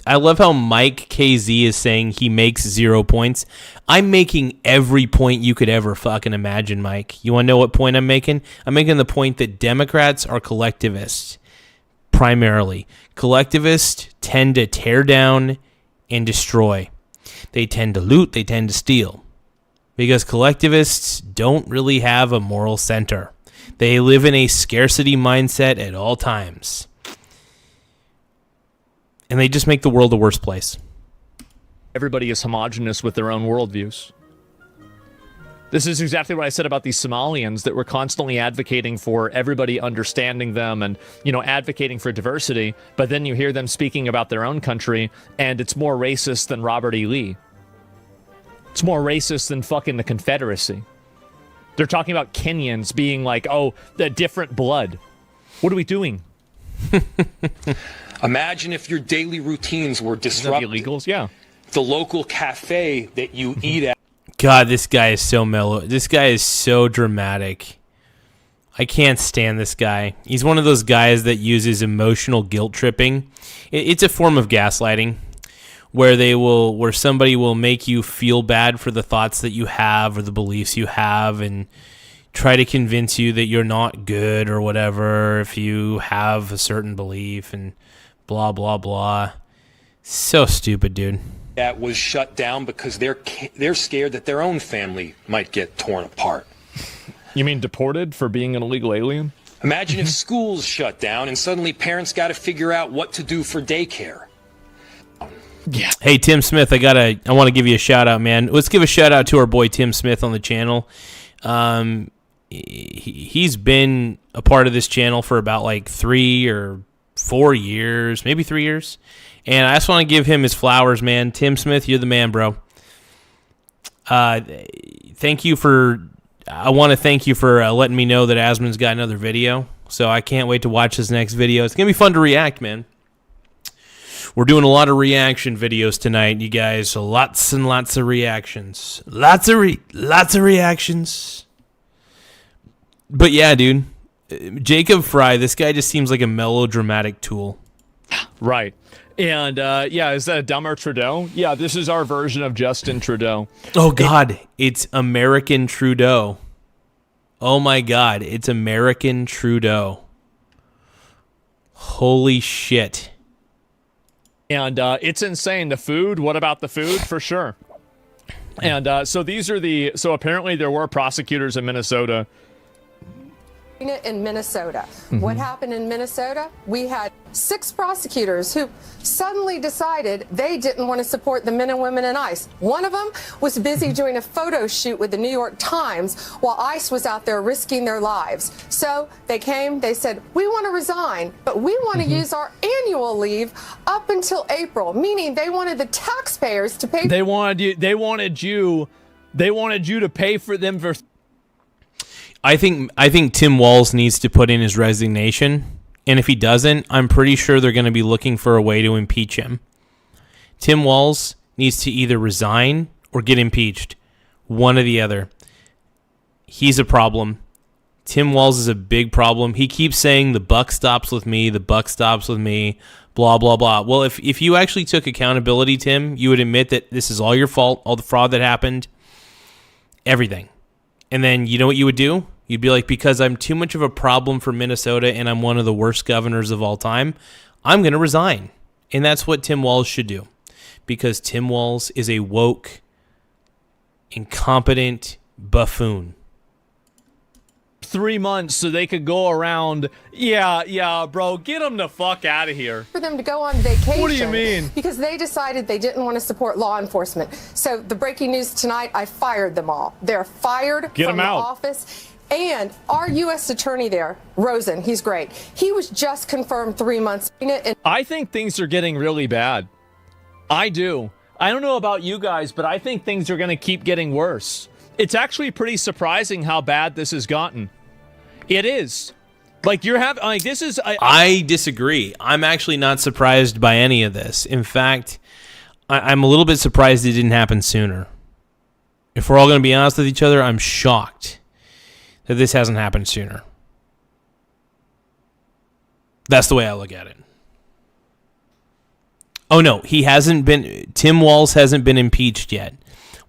I love how Mike KZ is saying he makes 0 points. I'm making every point you could ever fucking imagine, Mike. You want to know what point I'm making? I'm making the point that Democrats are collectivists, primarily. Collectivists tend to tear down and destroy. They tend to loot, they tend to steal. Because collectivists don't really have a moral center. They live in a scarcity mindset at all times. And they just make the world a worse place. Everybody is homogenous with their own worldviews. This is exactly what I said about these Somalians that were constantly advocating for everybody understanding them and, advocating for diversity. But then you hear them speaking about their own country, and it's more racist than Robert E. Lee. It's more racist than fucking the Confederacy. They're talking about Kenyans being like, oh, the different blood. What are we doing? Imagine if your daily routines were disrupted. Illegals, yeah. The local cafe that you eat at. God, this guy is so mellow. This guy is so dramatic. I can't stand this guy. He's one of those guys that uses emotional guilt tripping. It's a form of gaslighting where somebody will make you feel bad for the thoughts that you have or the beliefs you have and try to convince you that you're not good or whatever if you have a certain belief and blah, blah, blah. So stupid, dude. That was shut down because they're scared that their own family might get torn apart. You mean deported for being an illegal alien? Imagine if schools shut down and suddenly parents got to figure out what to do for daycare. Yeah. Hey, Tim Smith, I want to give you a shout out, man. Let's give a shout out to our boy Tim Smith on the channel. He's been a part of this channel for about like 3 or 4 years, maybe 3 years. And I just want to give him his flowers, man. Tim Smith, you're the man, bro. I want to thank you for letting me know that Asmon's got another video. So I can't wait to watch his next video. It's going to be fun to react, man. We're doing a lot of reaction videos tonight, you guys. Lots and lots of reactions. Lots of reactions. But yeah, dude. Jacob Fry, this guy just seems like a melodramatic tool. Right. And, is that a dumber Trudeau? Yeah, this is our version of Justin Trudeau. Oh, God. It's American Trudeau. Oh, my God. It's American Trudeau. Holy shit. And it's insane. The food, what about the food? For sure. And so apparently there were prosecutors in Minnesota in Minnesota. What happened in Minnesota? We had 6 prosecutors who suddenly decided they didn't want to support the men and women in ICE. One of them was busy doing a photo shoot with the New York Times while ICE was out there risking their lives. So they came, they said, we want to resign, but we want to use our annual leave up until April, meaning they wanted the taxpayers to pay. They wanted you to pay for them for. I think Tim Walz needs to put in his resignation, and if he doesn't, I'm pretty sure they're going to be looking for a way to impeach him. Tim Walz needs to either resign or get impeached, one or the other. He's a problem. Tim Walz is a big problem. He keeps saying the buck stops with me, blah, blah, blah. Well, if you actually took accountability, Tim, you would admit that this is all your fault, all the fraud that happened, everything. And then you know what you would do? You'd be like, because I'm too much of a problem for Minnesota and I'm one of the worst governors of all time, I'm going to resign. And that's what Tim Walz should do. Because Tim Walz is a woke, incompetent buffoon. 3 months so they could go around. Yeah, bro, get them the fuck out of here. For them to go on vacation. What do you mean? Because they decided they didn't want to support law enforcement. So the breaking news tonight, I fired them all. They're fired from the office. And our U.S. attorney there, Rosen, he's great. He was just confirmed 3 months. I think things are getting really bad. I do. I don't know about you guys, but I think things are going to keep getting worse. It's actually pretty surprising how bad this has gotten. It is. Like, you're having, like, this is... I disagree. I'm actually not surprised by any of this. In fact, I'm a little bit surprised it didn't happen sooner. If we're all going to be honest with each other, I'm shocked that this hasn't happened sooner. That's the way I look at it. Oh, no, Tim Walz hasn't been impeached yet.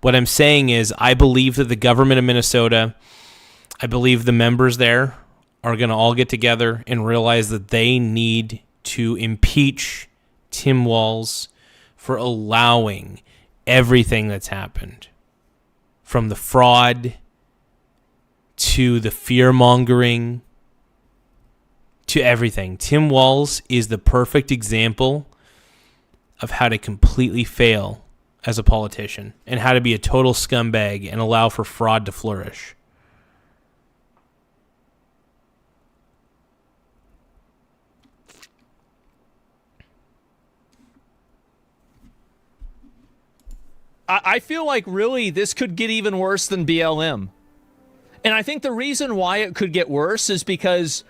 What I'm saying is I believe that the government of Minnesota, I believe the members there are going to all get together and realize that they need to impeach Tim Walz for allowing everything that's happened. From the fraud to the fear-mongering to everything. Tim Walz is the perfect example of how to completely fail as a politician and how to be a total scumbag and allow for fraud to flourish. I feel like really this could get even worse than BLM. And I think the reason why it could get worse is because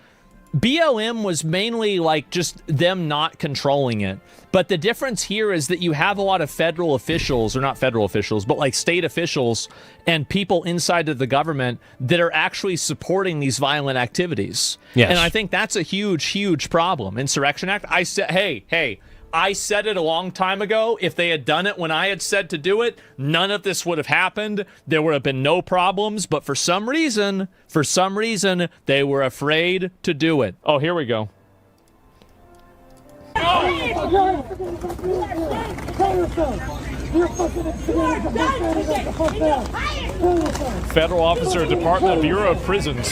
BLM was mainly like just them not controlling it. But the difference here is that you have a lot of federal officials, or not federal officials, but like state officials and people inside of the government that are actually supporting these violent activities. Yes. And I think that's a huge, huge problem. Insurrection Act, I said, hey, I said it a long time ago. If they had done it when I had said to do it, none of this would have happened. There would have been no problems. But for some reason, they were afraid to do it. Oh, here we go. Federal officer, Department of Bureau of Prisons.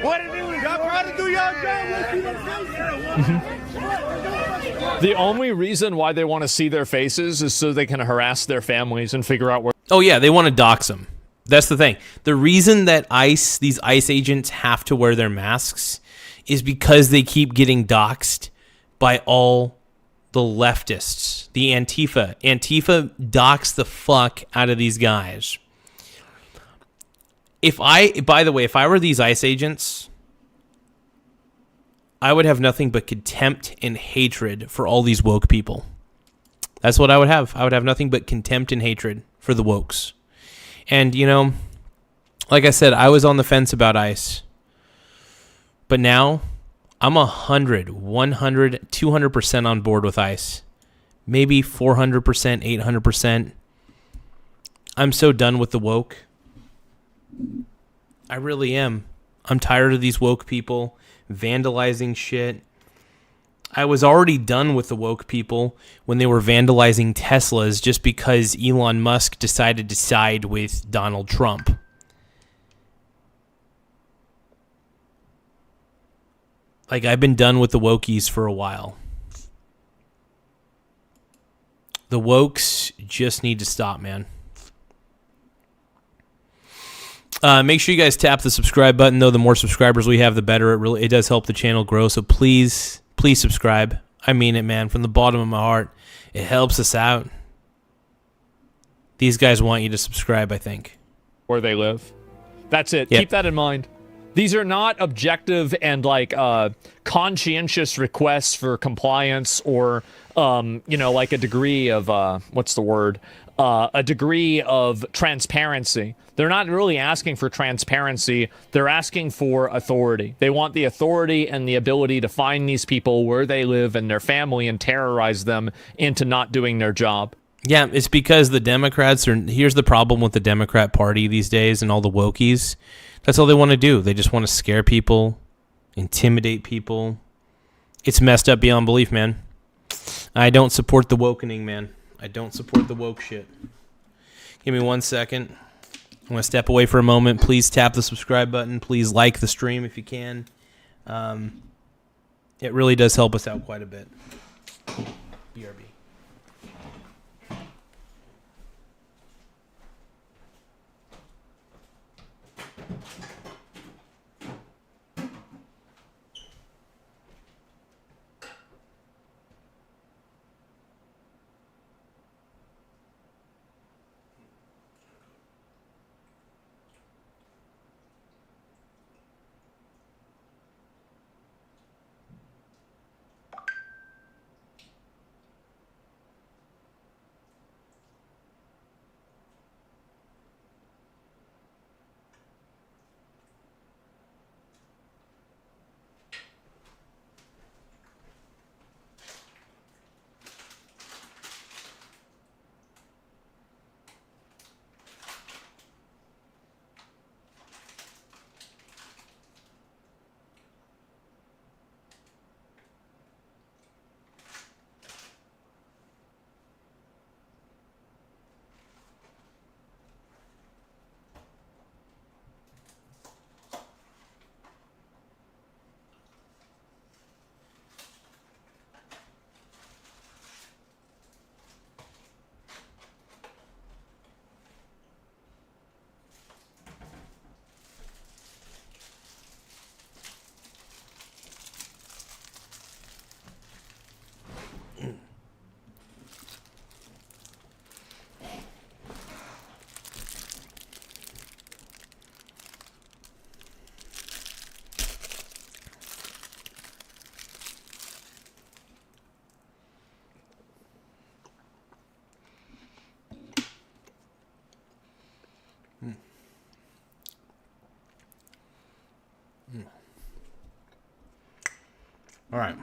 What are you doing? Y'all trying to do your job. The only reason why they want to see their faces is so they can harass their families and figure out where. Oh, yeah, they want to dox them. That's the thing. The reason that these ICE agents have to wear their masks is because they keep getting doxed by all the leftists. The Antifa. Antifa dox the fuck out of these guys. By the way, if I were these ICE agents, I would have nothing but contempt and hatred for all these woke people. That's what I would have. I would have nothing but contempt and hatred for the wokes. And, you know, like I said, I was on the fence about ICE. But now, I'm 100, 100, 200% on board with ICE. Maybe 400%, 800%. I'm so done with the woke. I really am. I'm tired of these woke people vandalizing shit, I was already done with the woke people when they were vandalizing Teslas just because Elon Musk decided to side with Donald Trump. Like, I've been done with the wokies for a while. The wokes just need to stop, man. Make sure you guys tap the subscribe button, though. The more subscribers we have, the better. It does help the channel grow, so please subscribe. I mean it, man, from the bottom of my heart. It helps us out. These guys want you to subscribe, I think. Where they live. That's it. Yep. Keep that in mind. These are not objective and like conscientious requests for compliance or like a degree of a degree of transparency. They're not really asking for transparency. They're asking for authority. They want the authority and the ability to find these people where they live and their family and terrorize them into not doing their job. Yeah, it's because the Democrats are... Here's the problem with the Democrat Party these days and all the wokies. That's all they want to do. They just want to scare people, intimidate people. It's messed up beyond belief, man. I don't support the wokening, man. I don't support the woke shit. Give me 1 second. I'm going to step away for a moment. Please tap the subscribe button. Please like the stream if you can. It really does help us out quite a bit. BRB. All right.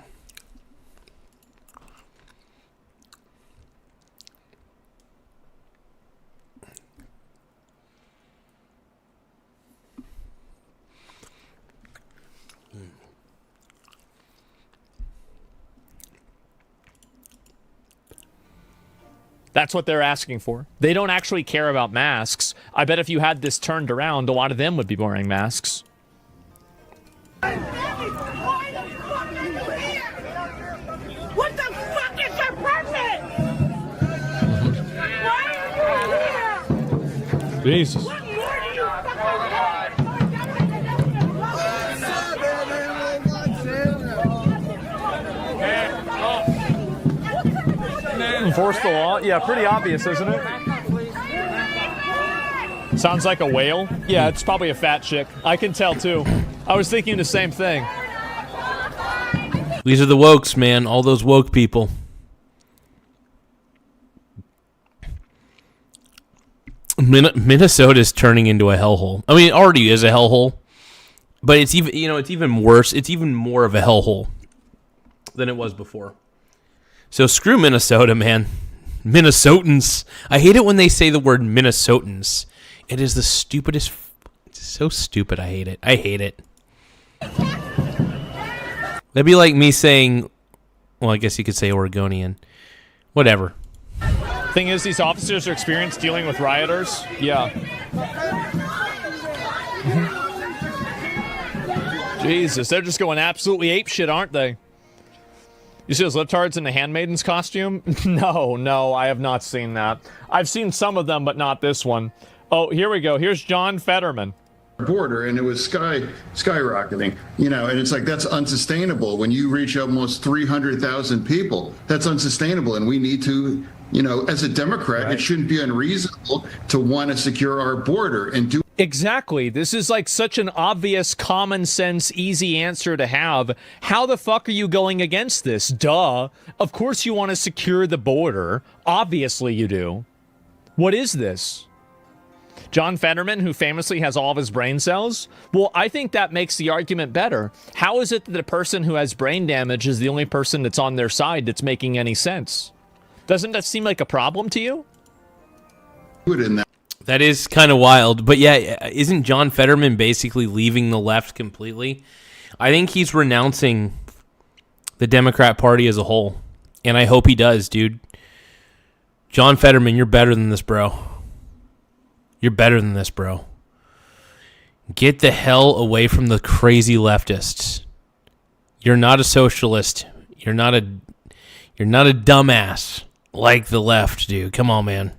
That's what they're asking for. They don't actually care about masks. I bet if you had this turned around, a lot of them would be wearing masks. What the fuck is your purpose? Why are you here? Jesus. What more do you fucking Enforce the law? Yeah, pretty obvious, isn't it? Sounds like a whale. Yeah, it's probably a fat chick. I can tell, too. I was thinking the same thing. These are the wokes, man. All those woke people. Minnesota is turning into a hellhole. I mean, it already is a hellhole, but it's even, it's even worse. It's even more of a hellhole than it was before. So screw Minnesota, man. Minnesotans. I hate it when they say the word Minnesotans. It is the stupidest. It's so stupid. I hate it. I hate it. That'd be like me saying Well, I guess you could say Oregonian. Whatever. Thing is, these officers are experienced dealing with rioters. Yeah. Jesus, they're just going absolutely apeshit, aren't they? You see those libtards in the Handmaiden's costume? No, I have not seen that. I've seen some of them, but not this one. Oh, here we go. Here's John Fetterman. Border, and it was skyrocketing, and it's like, that's unsustainable. When you reach almost 300,000 people, that's unsustainable, and we need to, as a Democrat, It shouldn't be unreasonable to want to secure our border and do. Exactly. This is like such an obvious, common sense, easy answer to have. How the fuck are you going against this? Duh. Of course you want to secure the border. Obviously you do. What is this? John Fetterman, who famously has all of his brain cells? Well, I think that makes the argument better. How is it that a person who has brain damage is the only person that's on their side that's making any sense? Doesn't that seem like a problem to you? That is kind of wild. But yeah, isn't John Fetterman basically leaving the left completely? I think he's renouncing the Democrat Party as a whole. And I hope he does, dude. John Fetterman, you're better than this, bro. You're better than this, bro. Get the hell away from the crazy leftists. You're not a socialist. You're not a dumbass like the left, dude. Come on, man.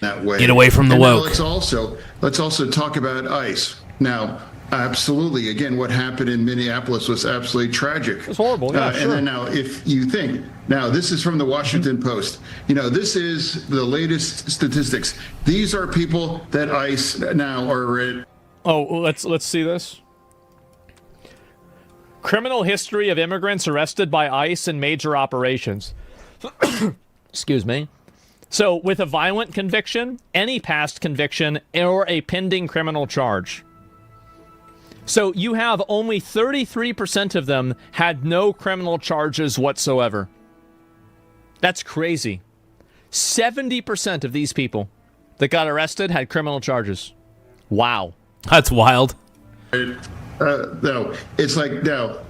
That way. Get away from the woke. Let's also talk about ICE. Now, absolutely, again, what happened in Minneapolis was absolutely tragic. It's horrible, yeah, sure. And then now, if you think, now this is from the Washington Post. This is the latest statistics. These are people that ICE now are. Oh, let's see this. Criminal history of immigrants arrested by ICE in major operations. Excuse me. So, with a violent conviction, any past conviction, or a pending criminal charge. So, you have only 33% of them had no criminal charges whatsoever. That's crazy. 70% of these people that got arrested had criminal charges. Wow. That's wild. No, it's like, no.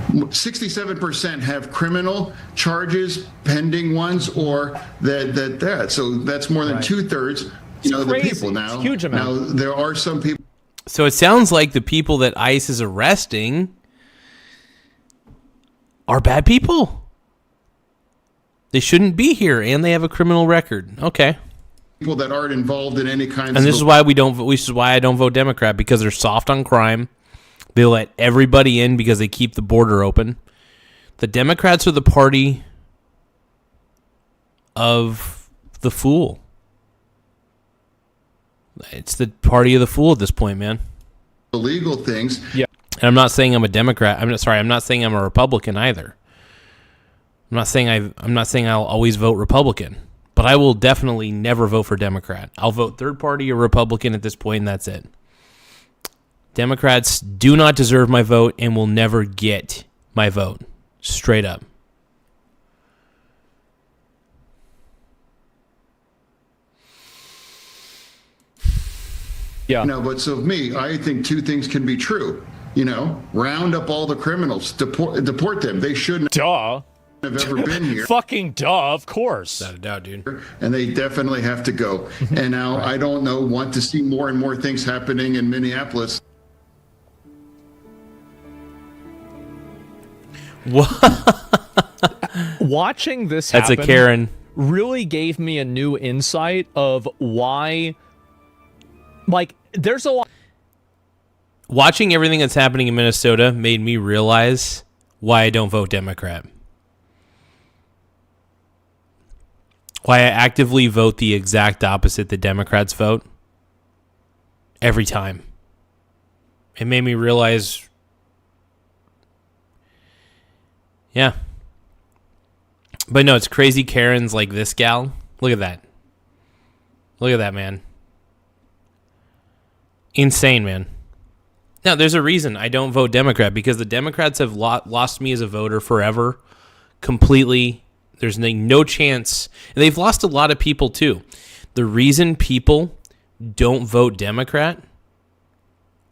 67% have criminal charges, pending ones, or that. So that's more than 2/3. The people now. It's a huge amount. Now there are some people. So it sounds like the people that ICE is arresting are bad people. They shouldn't be here, and they have a criminal record. Okay. People that aren't involved in any kind. And this is why we don't. This is why I don't vote Democrat, because they're soft on crime. They let everybody in because they keep the border open. The Democrats are the party of the fool. It's the party of the fool at this point, man. Illegal things. Yeah. And I'm not saying I'm a Democrat. I'm not saying I'm a Republican either. I'm not saying I'll always vote Republican, but I will definitely never vote for Democrat. I'll vote third party or Republican at this point, and that's it. Democrats do not deserve my vote and will never get my vote. Straight up. Yeah. But so me, I think two things can be true. Round up all the criminals, deport them. They shouldn't have ever been here. Fucking duh, of course. Without a doubt, dude. And they definitely have to go. And now I don't want to see more and more things happening in Minneapolis. Watching this That's happen a Karen. Really gave me a new insight of why, there's a lot. Watching everything that's happening in Minnesota made me realize why I don't vote Democrat. Why I actively vote the exact opposite the Democrats vote. Every time. It made me realize... Yeah. But no, it's crazy Karens like this gal. Look at that. Look at that, man. Insane, man. Now, there's a reason I don't vote Democrat, because the Democrats have lost me as a voter forever. Completely. There's no chance. And they've lost a lot of people, too. The reason people don't vote Democrat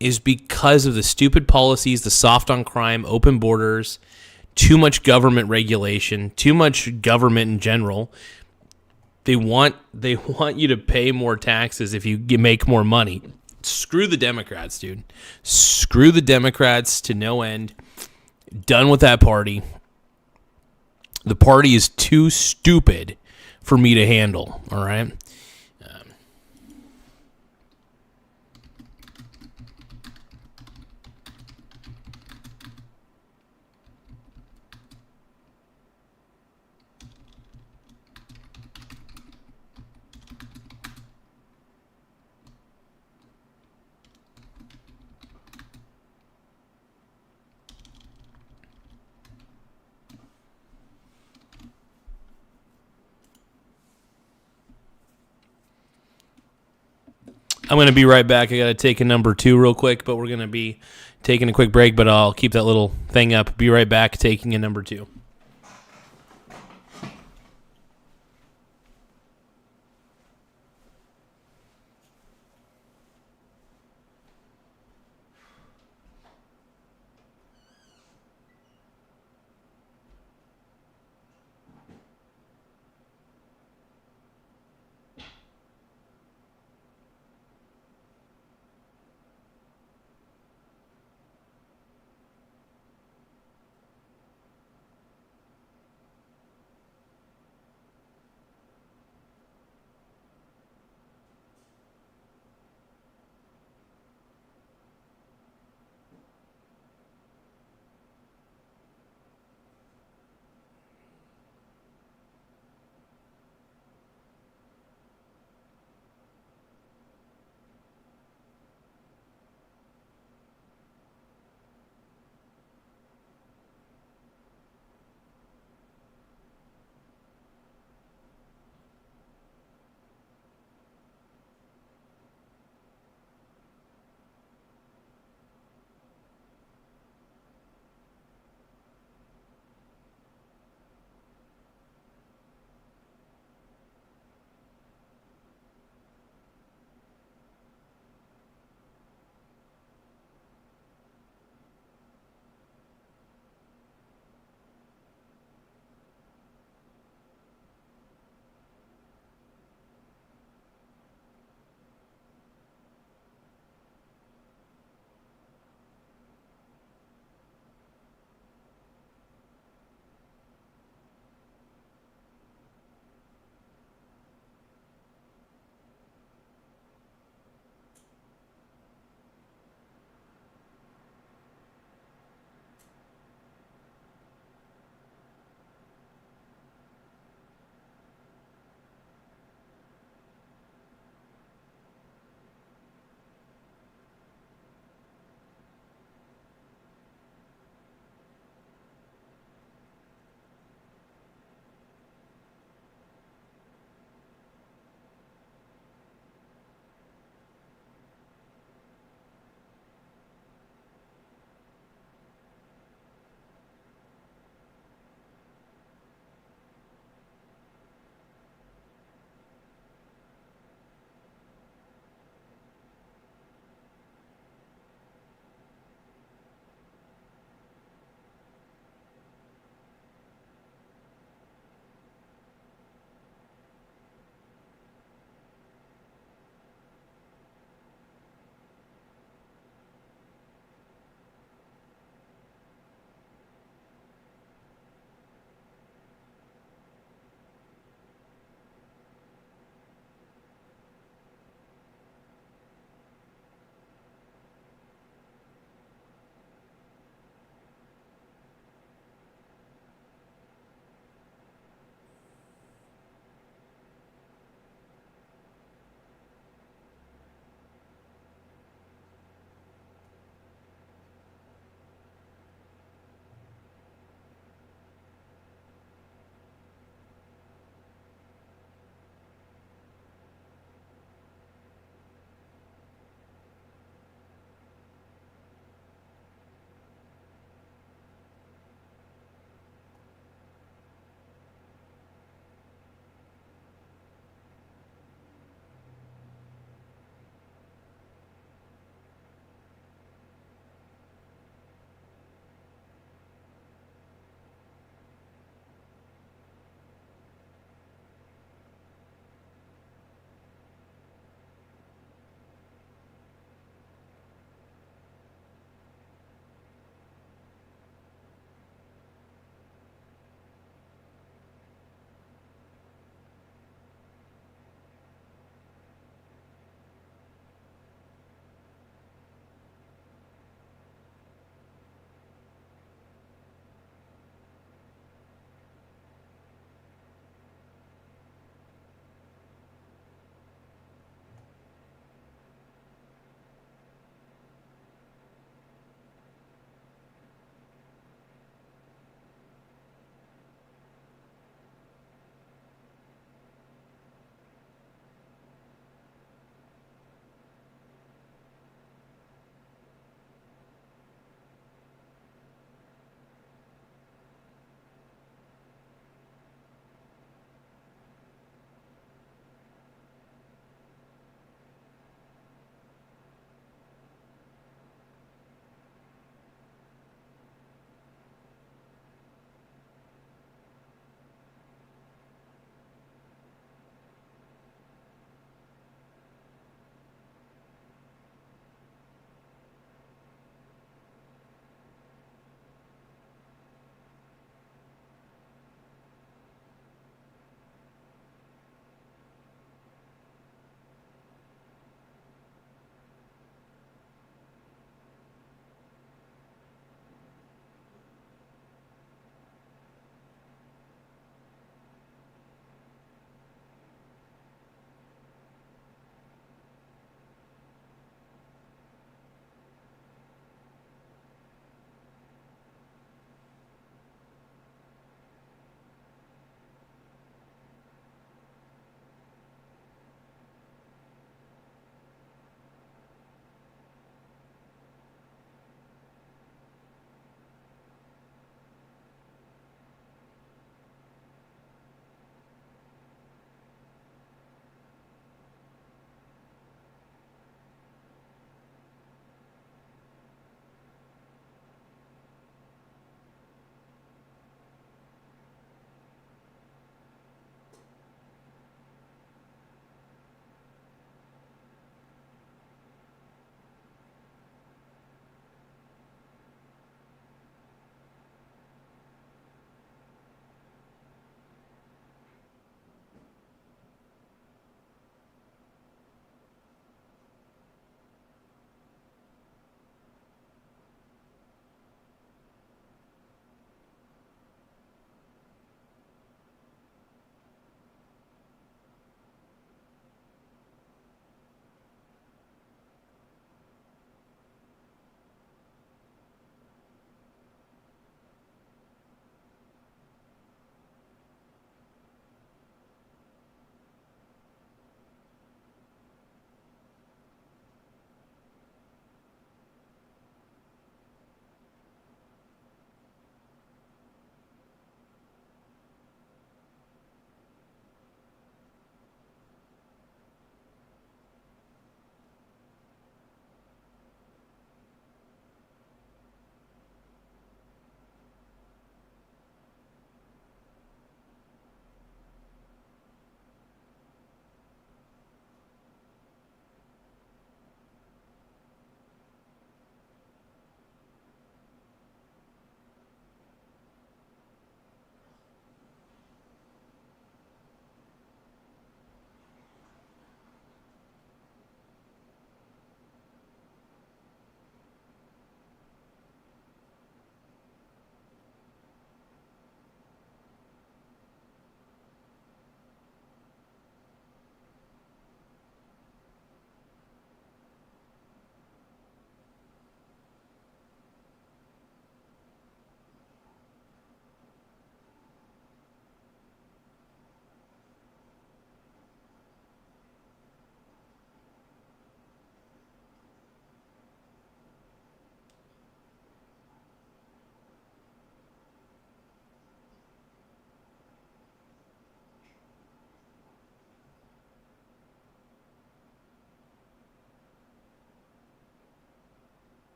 is because of the stupid policies, the soft on crime, open borders, too much government regulation, too much government in general. They want you to pay more taxes if you make more money. Screw the Democrats, dude. Screw the Democrats to no end. Done with that party. The party is too stupid for me to handle, all right? I'm going to be right back. I got to take a number 2 real quick, but we're going to be taking a quick break, but I'll keep that little thing up. Be right back, taking a number 2.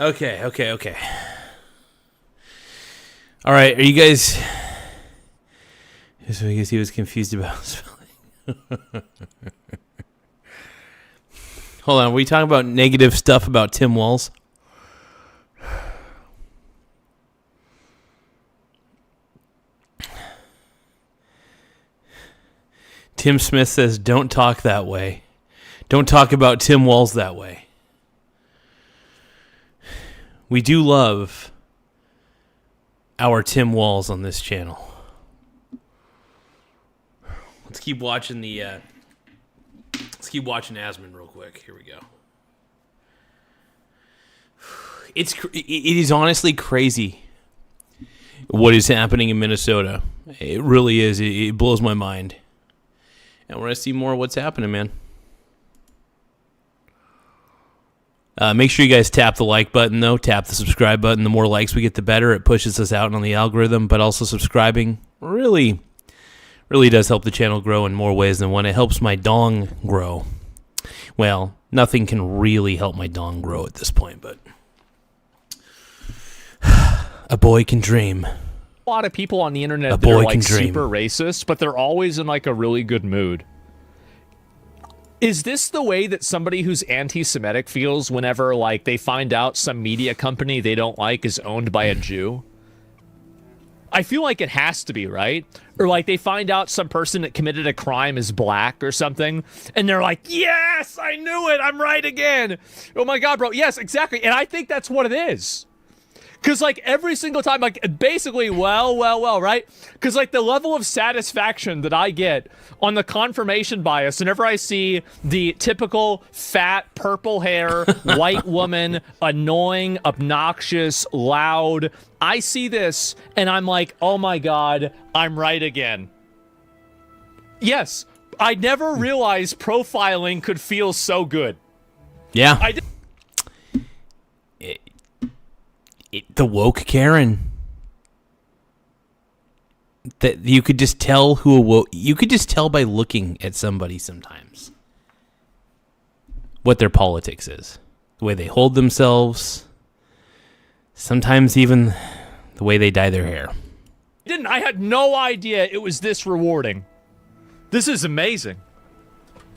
Okay. All right, are you guys... So I guess he was confused about spelling. Hold on, are we talking about negative stuff about Tim Walz? Tim Smith says, don't talk that way. Don't talk about Tim Walz that way. We do love our Tim Walz on this channel. Let's keep watching the... let's keep watching Asmon real quick. Here we go. It is honestly crazy what is happening in Minnesota. It really is. It blows my mind. And we're going to see more of what's happening, man. Make sure you guys tap the like button, though. Tap the subscribe button. The more likes we get, the better. It pushes us out on the algorithm. But also subscribing really does help the channel grow in more ways than one. It helps my dong grow. Well, nothing can really help my dong grow at this point, but a boy can dream. A lot of people on the internet that are like super racist, but they're always in like a really good mood. Is this the way that somebody who's anti-Semitic feels whenever like they find out some media company they don't like is owned by a Jew? I feel like it has to be, right? Or like they find out some person that committed a crime is black or something, and they're like, yes, I knew it, I'm right again. Oh my God, bro, yes, exactly. And I think that's what it is. Because, like, every single time, like, basically, well, right? Because, like, the level of satisfaction that I get on the confirmation bias whenever I see the typical fat, purple hair, white woman, annoying, obnoxious, loud, I see this, and I'm like, oh my God, I'm right again. Yes, I never realized profiling could feel so good. Yeah. The woke Karen. That you could just tell who a woke... You could just tell by looking at somebody sometimes what their politics is. The way they hold themselves. Sometimes even the way they dye their hair. I had no idea it was this rewarding. This is amazing.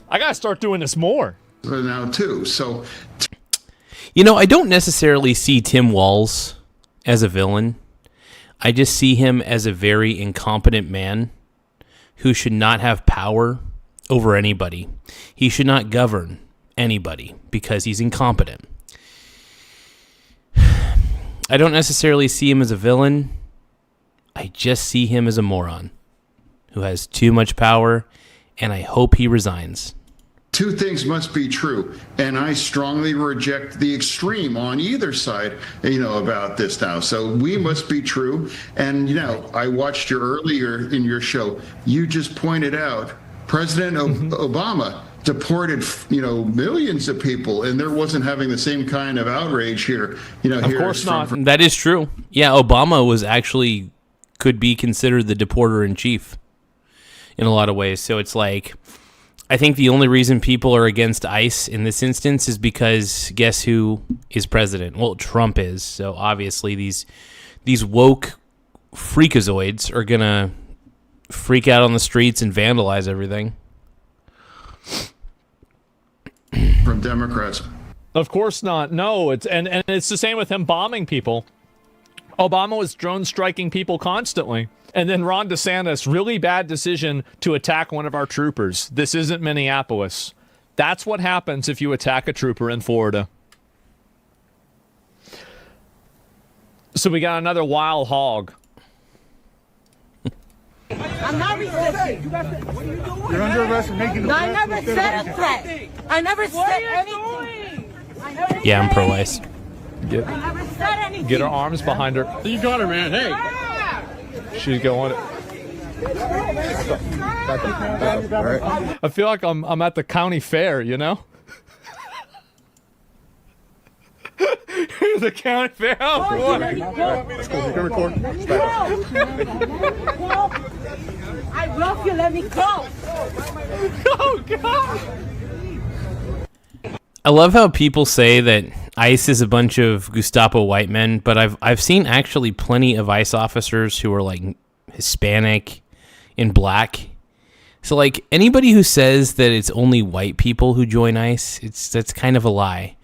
I gotta start doing this more. Now, too, so... You know, I don't necessarily see Tim Walz as a villain. I just see him as a very incompetent man who should not have power over anybody. He should not govern anybody because he's incompetent. I don't necessarily see him as a villain. I just see him as a moron who has too much power, and I hope he resigns. Two things must be true, and I strongly reject the extreme on either side, about this now. So we must be true. And, I watched you earlier in your show. You just pointed out President Obama deported, millions of people, and there wasn't having the same kind of outrage here. Of course not. That is true. Yeah, Obama was actually could be considered the deporter in chief in a lot of ways. So it's like... I think the only reason people are against ICE in this instance is because guess who is president? Well, Trump is. So obviously these woke freakazoids are going to freak out on the streets and vandalize everything. From Democrats. Of course not. No, it's the same with him bombing people. Obama was drone striking people constantly. And then Ron DeSantis, really bad decision to attack one of our troopers. This isn't Minneapolis. That's what happens if you attack a trooper in Florida. So we got another wild hog. I'm not resisting. What are you doing? You're under arrest for making... No, I never said a threat. I never said anything. Yeah, I'm pro-ICE. Get her arms behind her. You got her, man. Hey. She's going. I feel like I'm at the county fair, The county fair. Oh, boy. Let's go. You can record. I love you. Let me go. Oh, God. I love how people say that ICE is a bunch of Gestapo white men, but I've seen actually plenty of ICE officers who are like Hispanic and black. So like anybody who says that it's only white people who join ICE, that's kind of a lie.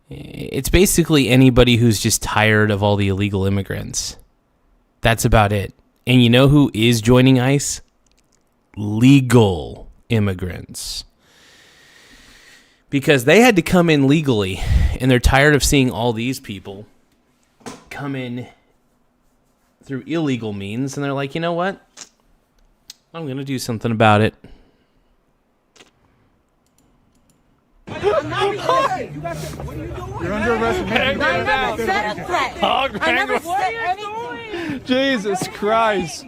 It's basically anybody who's just tired of all the illegal immigrants. That's about it. And you know who is joining ICE? Legal immigrants. Because they had to come in legally, and they're tired of seeing all these people come in through illegal means, and they're like, you know what? I'm going to do something about it. You're under arrest. I never said a threat. I never said anything. Jesus Christ.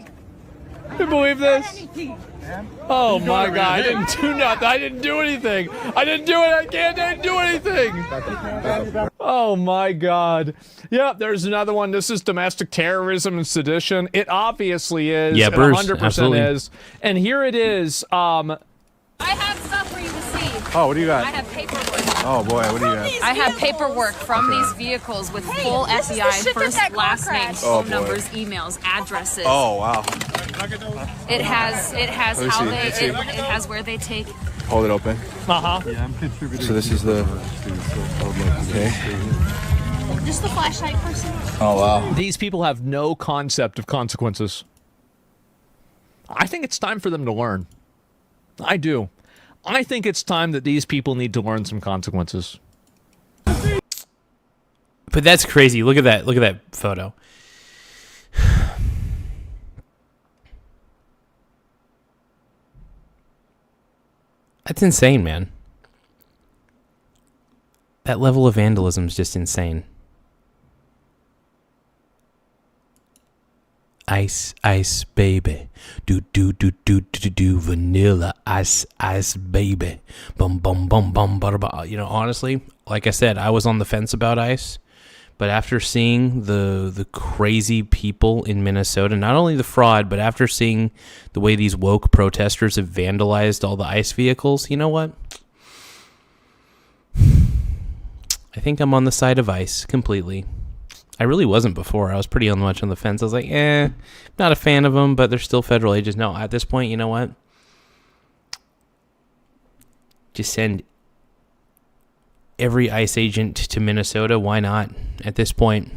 You believe this? Oh my God, I didn't do nothing. I didn't do anything. I didn't do it. I didn't do anything. Oh my God. Yep, there's another one. This is domestic terrorism and sedition. It obviously is. Yeah, it Bruce, 100% absolutely. is. And here it is. I have stuff for you to see. Oh, what do you got? I have paperwork. Oh boy, what do you got? I have paperwork from these vehicles with full FBI first, last names, Oh, phone boy. numbers, emails, addresses. Oh wow. It has Let me how see, they let's see. it has where they take. Hold it open. Uh-huh. Yeah, I'm contributing. So this is the. Okay. Just the flashlight person. Oh wow. These people have no concept of consequences. I think it's time for them to learn. I do. I think it's time that these people need to learn some consequences. But that's crazy. Look at that. Look at that photo. That's insane, man. That level of vandalism is just insane. Ice, ice, baby. Do, do, do, do, do, do, vanilla. Ice, ice, baby. Bum, bum, bum, bum, bum, bum. You know, honestly, like I said, I was on the fence about ICE. But after seeing the crazy people in Minnesota, not only the fraud, but after seeing the way these woke protesters have vandalized all the ICE vehicles, you know what? I think I'm on the side of ICE completely. I really wasn't before. I was pretty much on the fence. I was like, not a fan of them, but they're still federal agents. No, at this point, you know what? Just send every ICE agent to Minnesota. Why not? At this point.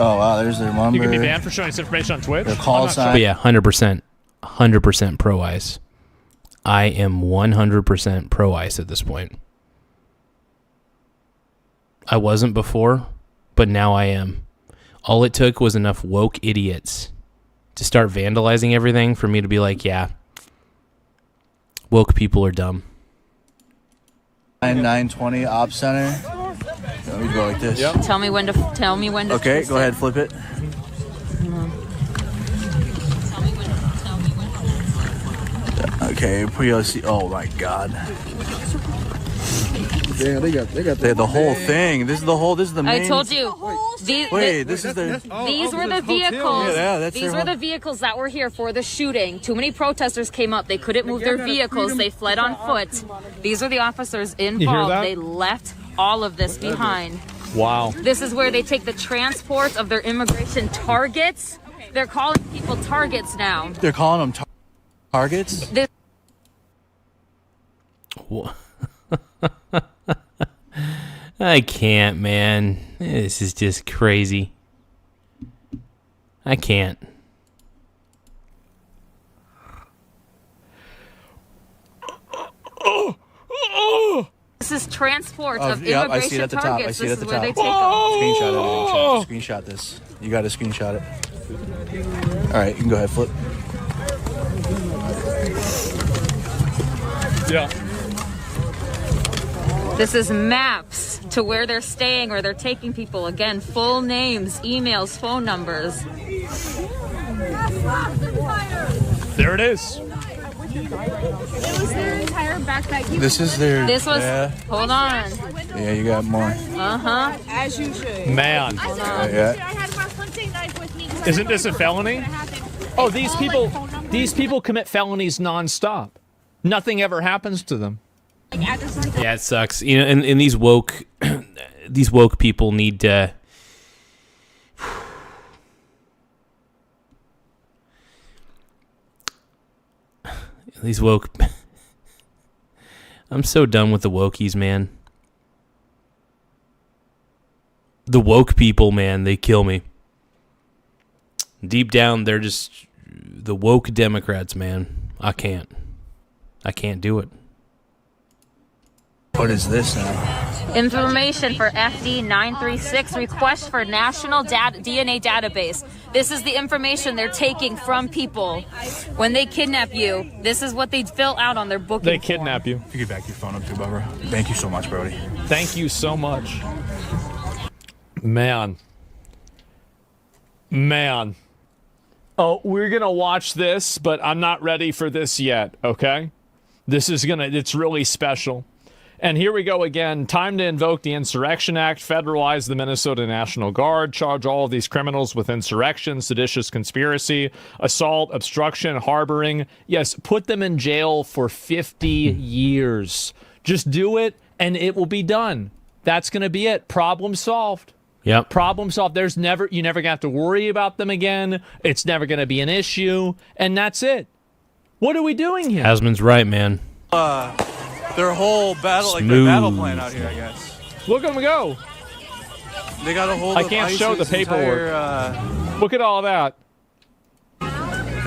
Oh wow, there's their number. You can be banned for showing this information on Twitch. Their call sign. But yeah, 100% pro ICE. I am 100% pro ICE at this point. I wasn't before, but now I am. All it took was enough woke idiots to start vandalizing everything for me to be like, yeah, woke people are dumb. 920 Op Center. Let me go like this. Yep. Tell me when to. Okay, go ahead, flip it. Okay, let's see. Oh my God. Yeah, they got the whole thing. This is the main. I told you. These were the vehicles. Yeah, these were the vehicles that were here for the shooting. Too many protesters came up. They couldn't move their vehicles. They fled on foot. These are the officers involved. They left all of this behind. Wow. This is where they take the transport of their immigration targets. They're calling people targets now. They're calling them targets? I can't, man. This is just crazy. I can't. This is transport of immigration I see it at the top. targets. I see it This at the is where top. they take them. Screenshot it. Screenshot this. You got to screenshot it. All right, you can go ahead, flip. Yeah. This is maps to where they're staying, where they're taking people. Again, full names, emails, phone numbers. There it is. It was their entire backpack. This is their. This was. Yeah, Hold on. yeah, you got more. As you should. Man. I Yeah. had my hunting knife with me. Isn't this a felony? Oh, these people commit felonies nonstop. Nothing ever happens to them. Yeah, it sucks. You know, and these woke people need to. These woke. I'm so done with the wokies, man. The woke people, man, they kill me. Deep down, they're just the woke Democrats, man. I can't do it. What is this now? Information for FD 936, request for national DNA database. This is the information they're taking from people. When they kidnap you, this is what they fill out on their booking They kidnap you. If you could back your phone up too, Barbara. Thank you so much, Brody. Thank you so much. Man. Oh, we're going to watch this, but I'm not ready for this yet, okay? It's really special. And here we go again. Time to invoke the Insurrection Act, federalize the Minnesota National Guard, charge all of these criminals with insurrection, seditious conspiracy, assault, obstruction, harboring. Yes, put them in jail for 50 years. Just do it, and it will be done. That's going to be it. Problem solved. Yep. Problem solved. You're never going to have to worry about them again. It's never going to be an issue. And that's it. What are we doing here? Asmon's right, man. Their whole battle, like their battle plan out here, I guess. Look at them go. They got a hold I of can't show the ISIS paperwork. Look at all that.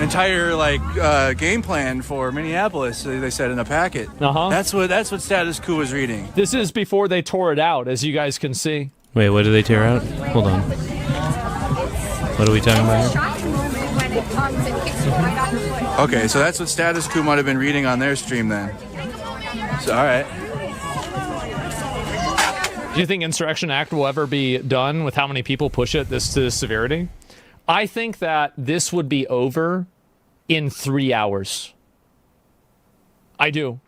Entire game plan for Minneapolis. They said in a packet. That's what Status Quo was reading. This is before they tore it out, as you guys can see. Wait, what did they tear out? Hold on. What are we talking about here? Okay, so that's what Status Quo might have been reading on their stream then. So, all right. Do you think Insurrection Act will ever be done with how many people push it to this severity? I think that this would be over in 3 hours. I do.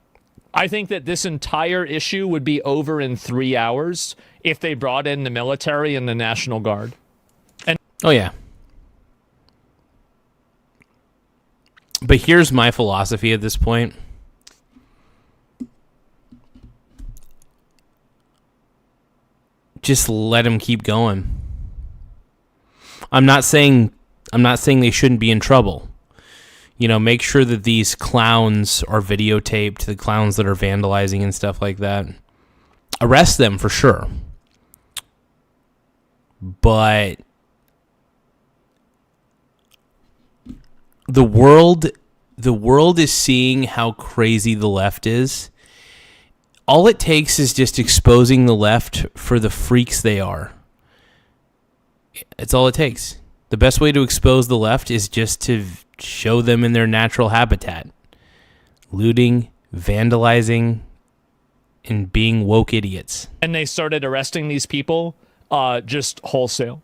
I think that this entire issue would be over in 3 hours if they brought in the military and the National Guard. And oh, yeah. But here's my philosophy at this point. Just let them keep going. I'm not saying they shouldn't be in trouble. You know, make sure that these clowns are videotaped, the clowns that are vandalizing and stuff like that. Arrest them for sure. But the world is seeing how crazy the left is. All it takes is just exposing the left for the freaks they are. It's all it takes. The best way to expose the left is just to show them in their natural habitat. Looting, vandalizing, and being woke idiots. And they started arresting these people just wholesale.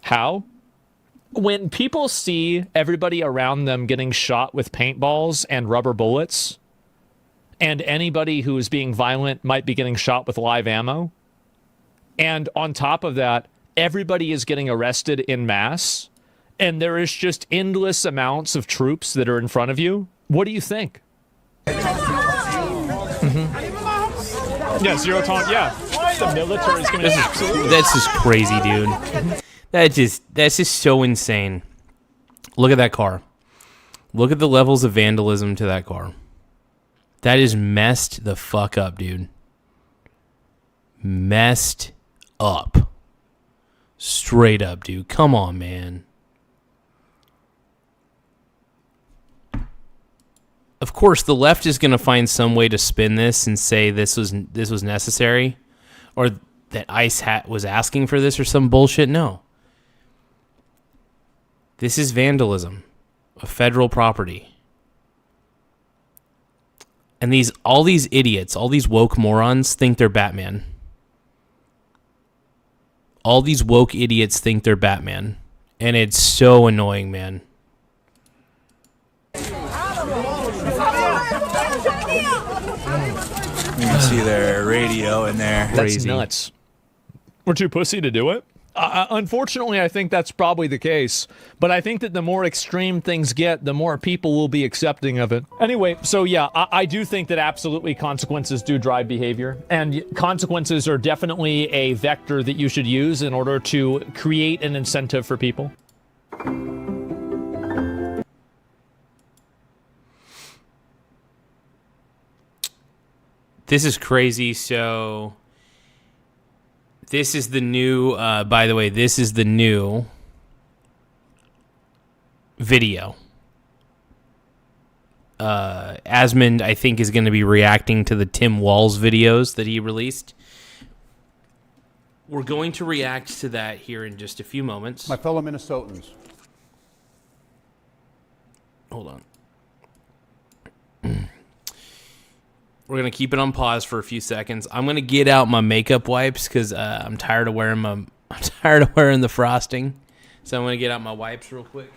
How? When people see everybody around them getting shot with paintballs and rubber bullets, and anybody who is being violent might be getting shot with live ammo, and on top of that, everybody is getting arrested in mass, and there is just endless amounts of troops that are in front of you, what do you think? Yeah, zero tolerance. Yeah, the military is going to absolutely. That's just crazy, dude. That's just so insane. Look at that car. Look at the levels of vandalism to that car. That is messed the fuck up, dude. Messed up. Straight up, dude. Come on, man. Of course, the left is going to find some way to spin this and say this was necessary, or that ICE was asking for this or some bullshit. No. This is vandalism of federal property. And all these idiots, all these woke morons think they're Batman. All these woke idiots think they're Batman. And it's so annoying, man. You can see their radio in there. That's nuts. We're too pussy to do it? Unfortunately, I think that's probably the case. But I think that the more extreme things get, the more people will be accepting of it. Anyway, so yeah, I do think that absolutely consequences do drive behavior. And consequences are definitely a vector that you should use in order to create an incentive for people. This is crazy. So this is the new, by the way, this is the new video. Asmond, I think, is going to be reacting to the Tim Walz videos that he released. We're going to react to that here in just a few moments. My fellow Minnesotans. Hold on. We're going to keep it on pause for a few seconds. I'm going to get out my makeup wipes because I'm tired of wearing the frosting. So I'm going to get out my wipes real quick.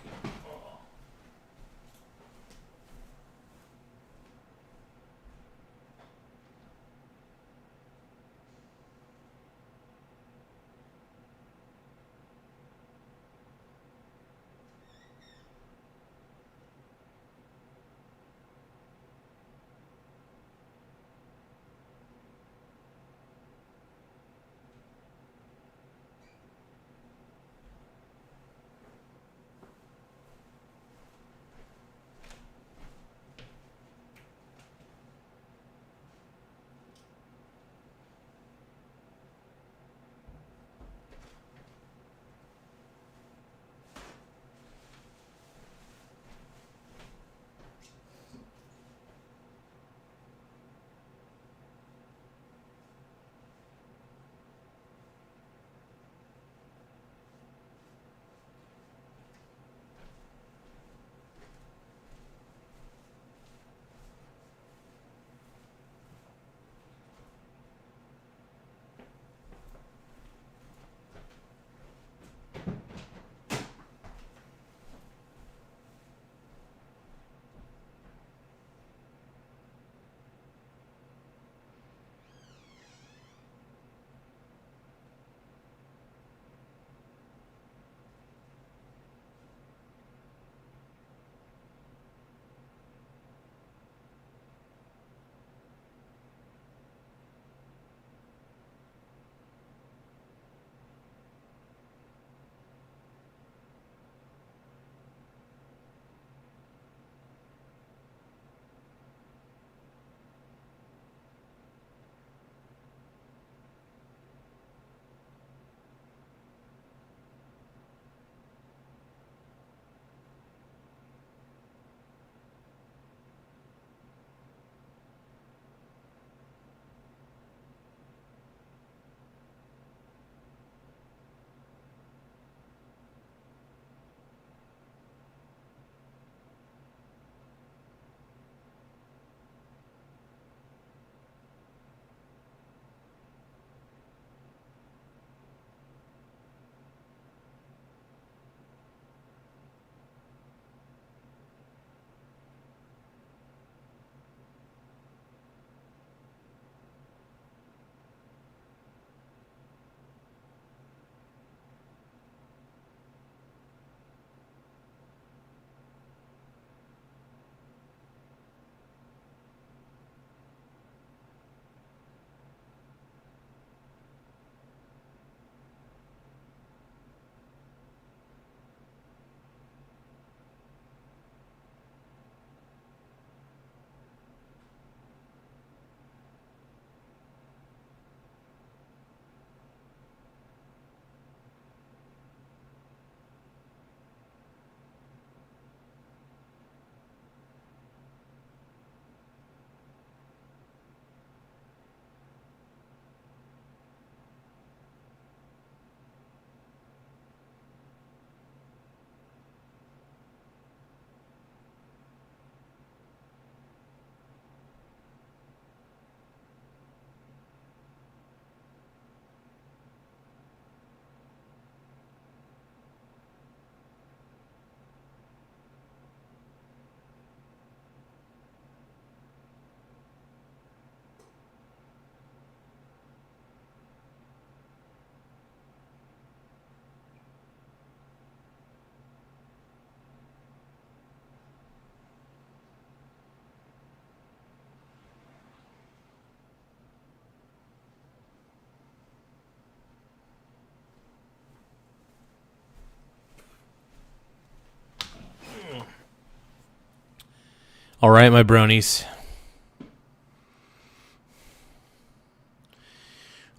All right, my bronies.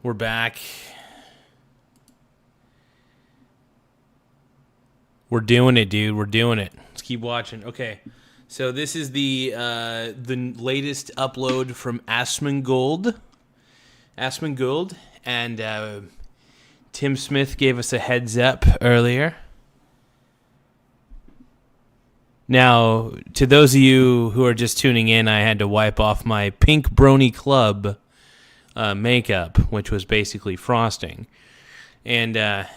We're back. We're doing it, dude. We're doing it. Let's keep watching. Okay. So this is the latest upload from Asmongold. And Tim Smith gave us a heads up earlier. Now, to those of you who are just tuning in, I had to wipe off my Pink Brony Club makeup, which was basically frosting. And, yeah,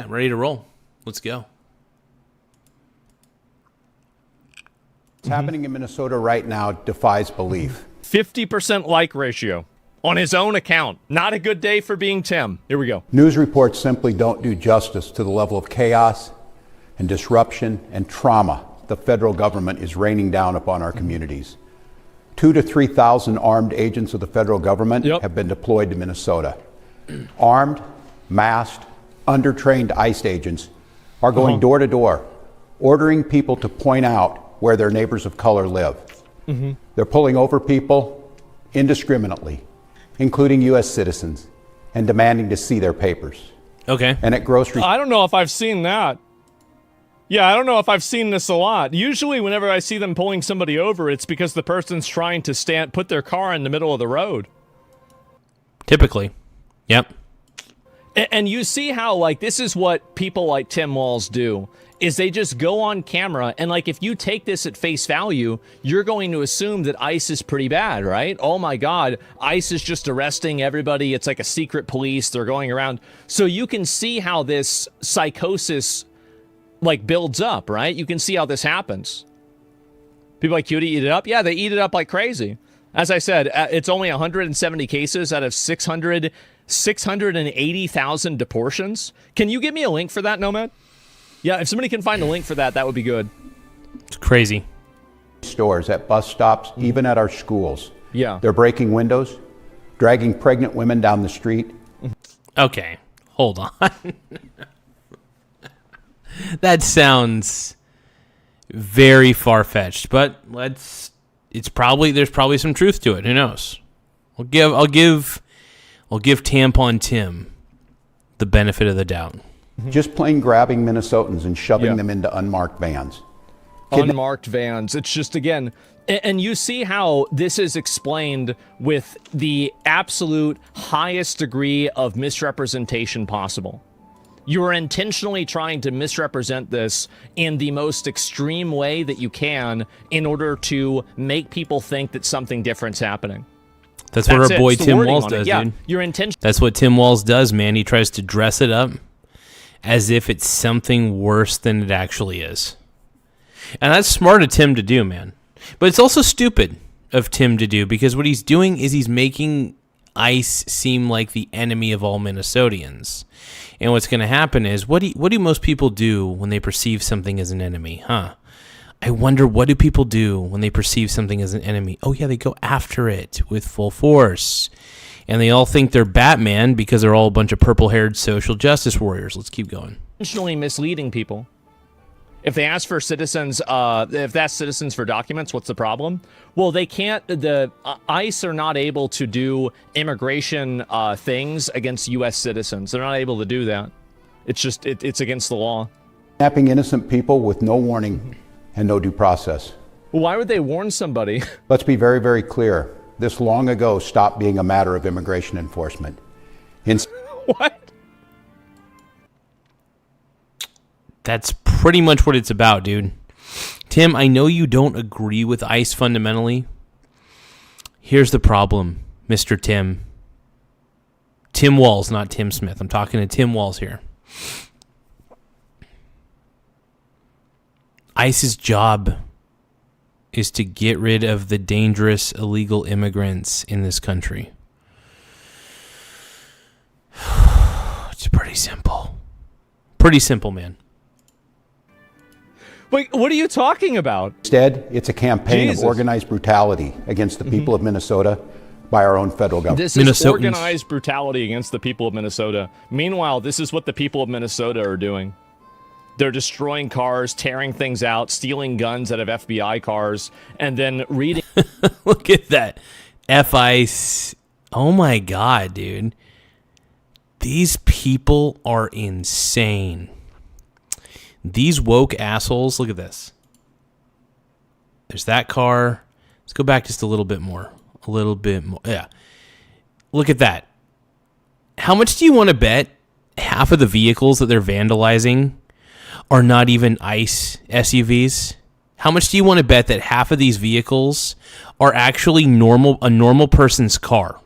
ready to roll. Let's go. What's happening in Minnesota right now defies belief. 50% like ratio on his own account. Not a good day for being Tim. Here we go. News reports simply don't do justice to the level of chaos and disruption and trauma the federal government is raining down upon our communities. 2,000 to 3,000 armed agents of the federal government have been deployed to Minnesota. Armed, masked, undertrained ICE agents are going door to door, ordering people to point out where their neighbors of color live. They're pulling over people indiscriminately, including U.S. citizens, and demanding to see their papers. Okay. And at grocery... I don't know if I've seen that. Yeah, I don't know if I've seen this a lot. Usually whenever I see them pulling somebody over, it's because the person's trying to put their car in the middle of the road. Typically. Yep. And you see how, like, this is what people like Tim Walz do, is they just go on camera, and, like, if you take this at face value, you're going to assume that ICE is pretty bad, right? Oh, my God, ICE is just arresting everybody. It's like a secret police. They're going around. So you can see how this psychosis, like, builds up, right? You can see how this happens. People like Cutie eat it up. Yeah, they eat it up like crazy. As I said, it's only 170 cases out of 680,000 deportations. Can you give me a link for that, Nomad? Yeah, if somebody can find a link for that, that would be good. It's crazy. Stores, at bus stops, even at our schools. Yeah. They're breaking windows, dragging pregnant women down the street. Okay, hold on. That sounds very far-fetched, but there's probably some truth to it. Who knows? I'll give Tampon Tim the benefit of the doubt. Just plain grabbing Minnesotans and shoving them into unmarked vans. Unmarked vans. It's just, again, and you see how this is explained with the absolute highest degree of misrepresentation possible. You are intentionally trying to misrepresent this in the most extreme way that you can in order to make people think that something different's happening. That's what our boy Tim Walz does, dude. Your intention. That's what Tim Walz does, man. He tries to dress it up as if it's something worse than it actually is. And that's smart of Tim to do, man. But it's also stupid of Tim to do, because what he's doing is he's making ICE seem like the enemy of all Minnesotans. And what's going to happen is, what do most people do when they perceive something as an enemy, huh? I wonder, what do people do when they perceive something as an enemy? Oh, yeah, they go after it with full force. And they all think they're Batman because they're all a bunch of purple-haired social justice warriors. Let's keep going. Intentionally misleading people. If they ask for citizens, if that's citizens for documents, what's the problem? Well, they can't, ICE are not able to do immigration things against U.S. citizens. They're not able to do that. It's just, it's against the law. Kidnapping innocent people with no warning and no due process. Well, why would they warn somebody? Let's be very, very clear. This long ago stopped being a matter of immigration enforcement. What? That's pretty much what it's about, dude. Tim, I know you don't agree with ICE fundamentally. Here's the problem, Mr. Tim. Tim Walz, not Tim Smith. I'm talking to Tim Walz here. ICE's job is to get rid of the dangerous illegal immigrants in this country. It's pretty simple. Pretty simple, man. Wait, what are you talking about? Instead, it's a campaign of organized brutality against the people of Minnesota by our own federal government. This is organized brutality against the people of Minnesota. Meanwhile, this is what the people of Minnesota are doing. They're destroying cars, tearing things out, stealing guns out of FBI cars, and then reading. Look at that. FIC. Oh my God, dude. These people are insane. These woke assholes. Look at this. There's that car. Let's go back just a little bit more. A little bit more. Yeah. Look at that. How much do you want to bet half of the vehicles that they're vandalizing are not even ICE SUVs? How much do you want to bet that half of these vehicles are actually a normal person's car?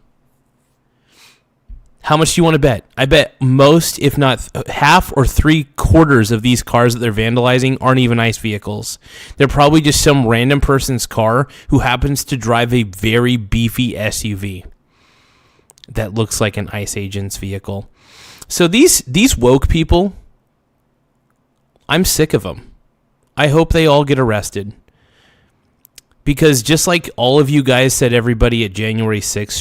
How much do you want to bet? I bet most, if not half or 3/4 of these cars that they're vandalizing aren't even ICE vehicles. They're probably just some random person's car who happens to drive a very beefy SUV that looks like an ICE agent's vehicle. So these woke people, I'm sick of them. I hope they all get arrested. Because just like all of you guys said everybody at January 6th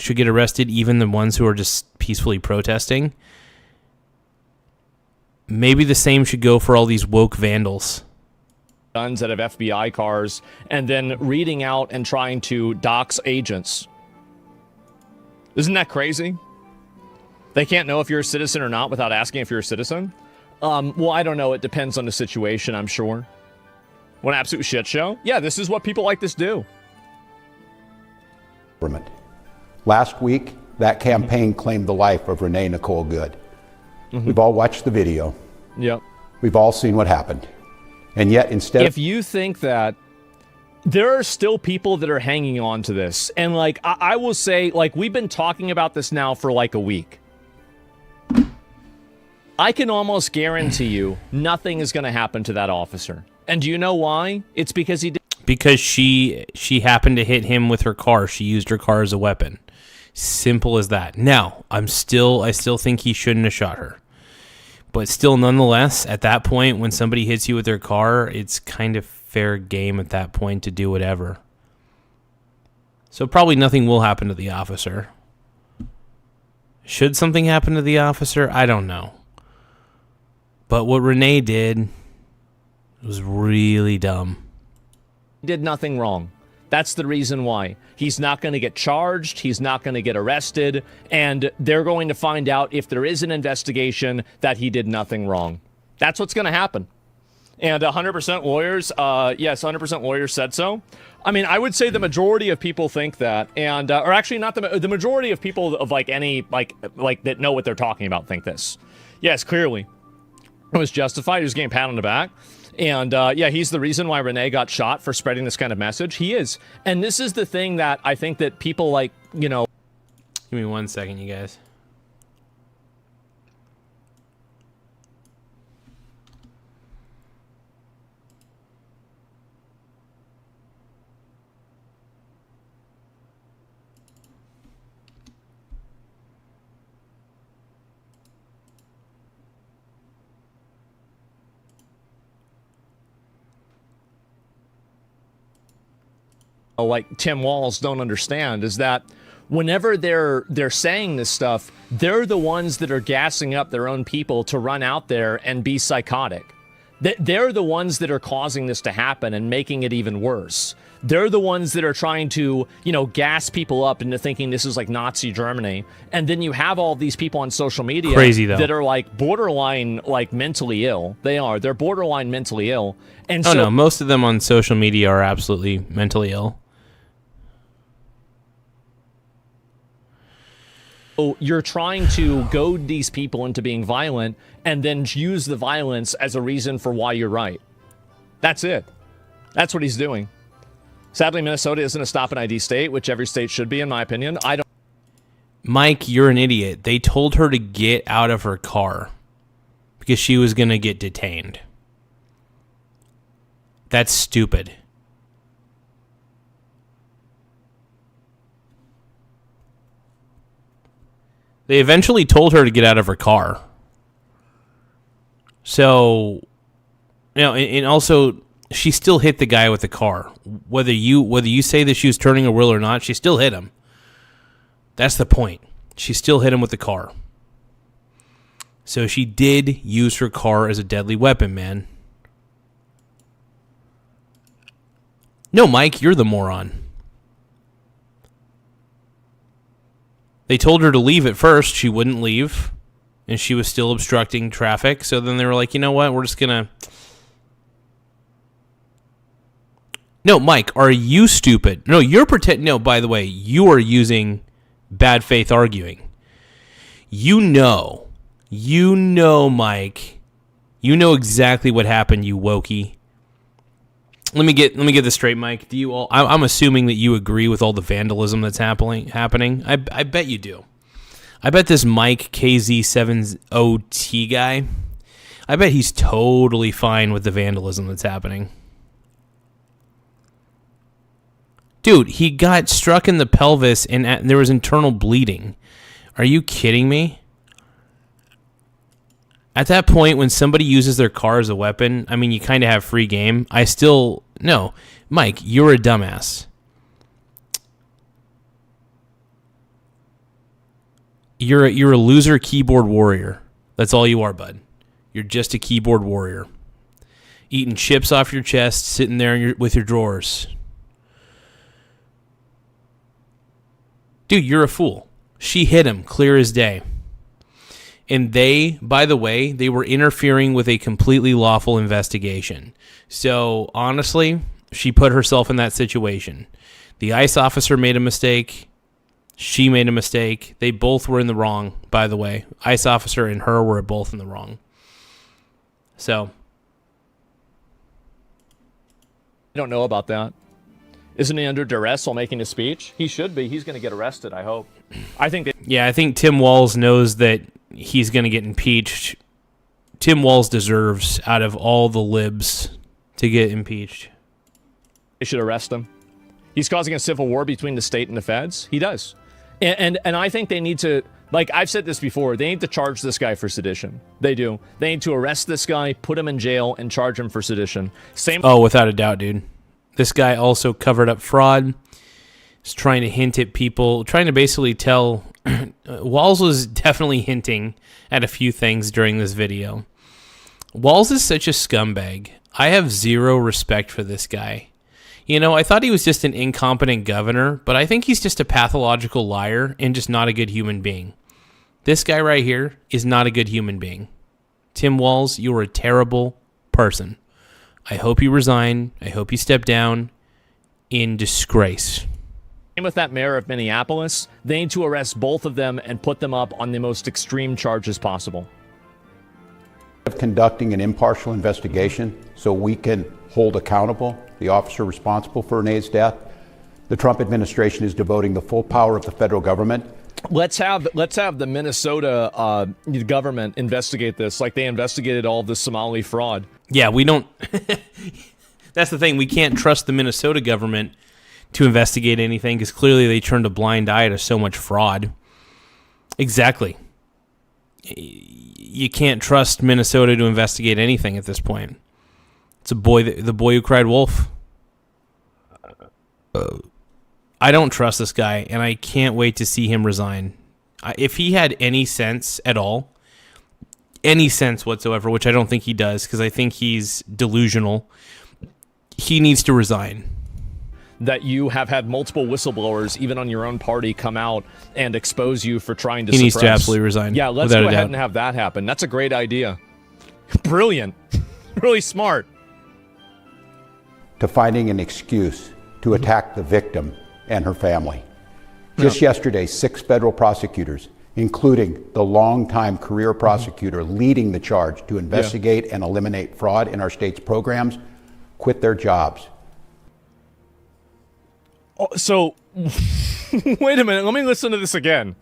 should get arrested, even the ones who are just peacefully protesting, maybe the same should go for all these woke vandals. Guns out of FBI cars, and then reading out and trying to dox agents. Isn't that crazy? They can't know if you're a citizen or not without asking if you're a citizen? Well, I don't know. It depends on the situation, I'm sure. What an absolute shit show. Yeah, this is what people like this do. Last week, that campaign claimed the life of Renee Nicole Good. We've all watched the video. Yep. We've all seen what happened. And yet, instead if you think that, there are still people that are hanging on to this. And, like, I will say, like, we've been talking about this now for, like, a week. I can almost guarantee you nothing is going to happen to that officer. And do you know why? It's because he did. Because she happened to hit him with her car. She used her car as a weapon. Simple as that. Now, I still think he shouldn't have shot her. But still, nonetheless, at that point, when somebody hits you with their car, it's kind of fair game at that point to do whatever. So probably nothing will happen to the officer. Should something happen to the officer? I don't know. But what Renee did was really dumb. He did nothing wrong. That's the reason why. He's not going to get charged. He's not going to get arrested. And they're going to find out, if there is an investigation, that he did nothing wrong. That's what's going to happen. And 100% lawyers, yes, 100% lawyers said so. I mean, I would say the majority of people think that, and or actually not the majority of people of like any like that know what they're talking about think this. Yes, clearly. It was justified. He was getting a pat on the back. And, yeah, he's the reason why Renee got shot for spreading this kind of message. He is. And this is the thing that I think that people, like, you know... Give me 1 second, you guys. like Tim Walz don't understand is that whenever they're saying this stuff, they're the ones that are gassing up their own people to run out there and be psychotic. They're the ones that are causing this to happen and making it even worse. They're the ones that are trying to, you know, gas people up into thinking this is like Nazi Germany. And then you have all these people on social media that are like borderline like mentally ill. They're borderline mentally ill. And no, most of them on social media are absolutely mentally ill. You're trying to goad these people into being violent and then use the violence as a reason for why you're right. That's it. That's what he's doing. Sadly, Minnesota isn't a stop and ID state, which every state should be, in my opinion. Mike, you're an idiot. They told her to get out of her car because she was going to get detained. That's stupid. They eventually told her to get out of her car. So, you know, and also she still hit the guy with the car. Whether you say that she was turning a wheel or not, she still hit him. That's the point. She still hit him with the car. So she did use her car as a deadly weapon, man. No, Mike, you're the moron. They told her to leave at first. She wouldn't leave. And she was still obstructing traffic. So then they were like, you know what? We're just going to... No, Mike, are you stupid? No, you're No, by the way, you are using bad faith arguing. You know, Mike. You know exactly what happened, you wokey. Let me get this straight, Mike. Do you all? I'm assuming that you agree with all the vandalism that's happening. I bet you do. I bet this Mike KZ70T guy, I bet he's totally fine with the vandalism that's happening. Dude, he got struck in the pelvis and there was internal bleeding. Are you kidding me? At that point, when somebody uses their car as a weapon, I mean, you kind of have free game. No, Mike, you're a dumbass. You're a loser keyboard warrior. That's all you are, bud. You're just a keyboard warrior. Eating chips off your chest, sitting there with your drawers. Dude, you're a fool. She hit him, clear as day. And they, by the way, they were interfering with a completely lawful investigation. So, honestly, she put herself in that situation. The ICE officer made a mistake. She made a mistake. They both were in the wrong, by the way. ICE officer and her were both in the wrong. So. I don't know about that. Isn't he under duress while making a speech? He should be. He's going to get arrested, I hope. I think Tim Walz knows that he's going to get impeached. Tim Walz deserves, out of all the libs, to get impeached. They should arrest him. He's causing a civil war between the state and the feds. He does. And I think they need to, like I've said this before, they need to charge this guy for sedition. They do. They need to arrest this guy, put him in jail, and charge him for sedition. Oh, without a doubt, dude. This guy also covered up fraud. He's trying to hint at people, trying to basically tell... Walz was definitely hinting at a few things during this video. Walz is such a scumbag. I have zero respect for this guy. You know, I thought he was just an incompetent governor, but I think he's just a pathological liar and just not a good human being. This guy right here is not a good human being. Tim Walz, you are a terrible person. I hope you resign. I hope you step down in disgrace. Same with that mayor of Minneapolis. They need to arrest both of them and put them up on the most extreme charges possible. Of conducting an impartial investigation so we can hold accountable the officer responsible for Renee's death. The Trump administration is devoting the full power of the federal government. Let's have the Minnesota government investigate this like they investigated all of the Somali fraud. Yeah, we don't... That's the thing. We can't trust the Minnesota government to investigate anything because clearly they turned a blind eye to so much fraud. Exactly. You can't trust Minnesota to investigate anything at this point. It's the boy who cried wolf. I don't trust this guy, and I can't wait to see him resign. If he had any sense at all, any sense whatsoever, which I don't think he does because I think he's delusional, he needs to resign. That you have had multiple whistleblowers, even on your own party, come out and expose you for trying to suppress. He needs to suppress. absolutely resign. Yeah, let's go ahead and have that happen. That's a great idea. Brilliant. Really smart. To finding an excuse to attack the victim and her family. Just yesterday, 6 federal prosecutors, including the longtime career prosecutor leading the charge to investigate and eliminate fraud in our state's programs, quit their jobs. So, wait a minute. Let me listen to this again.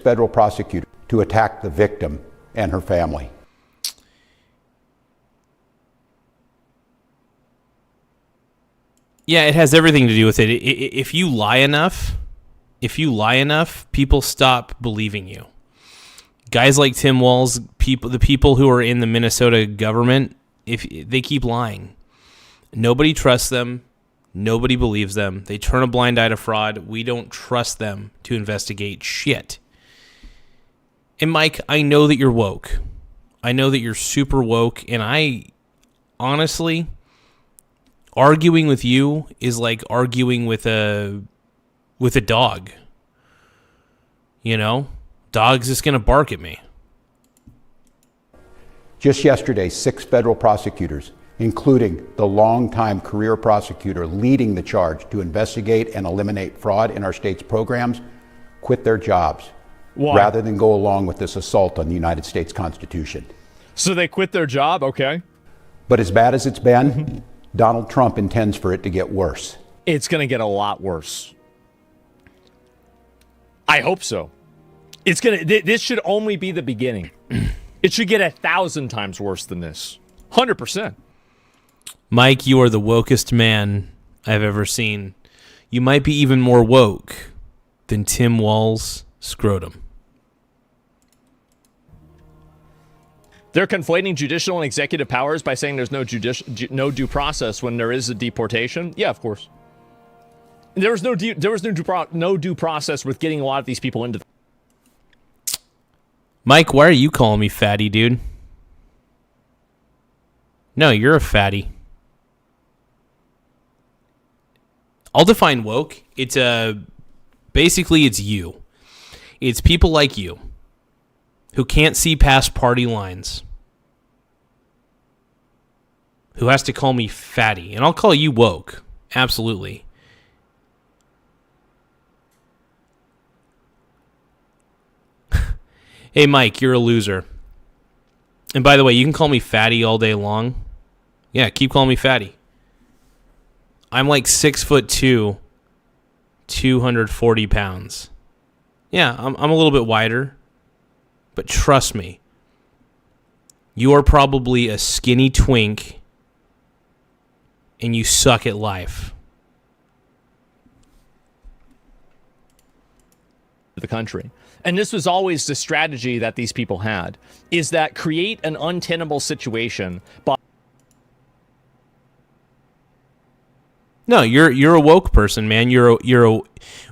Federal prosecutor to attack the victim and her family. Yeah, it has everything to do with it. If you lie enough, people stop believing you. Guys like Tim Walz, the people who are in the Minnesota government, if they keep lying, nobody trusts them. Nobody believes them. They turn a blind eye to fraud. We don't trust them to investigate shit. And Mike, I know that you're woke. I know that you're super woke, and I honestly, arguing with you is like arguing with a dog. You know? Dog's just going to bark at me. Just yesterday, 6 federal prosecutors, including the longtime career prosecutor leading the charge to investigate and eliminate fraud in our state's programs, quit their jobs. Why? Rather than go along with this assault on the United States Constitution. So they quit their job? Okay. But as bad as it's been, Donald Trump intends for it to get worse. It's going to get a lot worse. I hope so. It's going to. This should only be the beginning. It should get 1,000 times worse than this. 100%. Mike, you are the wokest man I've ever seen. You might be even more woke than Tim Walz scrotum. They're conflating judicial and executive powers by saying there's no due process when there is a deportation. Yeah, of course. There was no due process with getting a lot of these people into. Mike, why are you calling me fatty, dude? No, you're a fatty. I'll define woke. It's basically it's you. It's people like you who can't see past party lines, who has to call me fatty. And I'll call you woke. Absolutely. Hey, Mike, you're a loser. And by the way, you can call me fatty all day long. Yeah, keep calling me fatty. I'm like 6'2", 240 pounds. Yeah, I'm a little bit wider. But trust me, you are probably a skinny twink and you suck at life. The country. And this was always the strategy that these people had, is that create an untenable situation by... No, you're a woke person, man.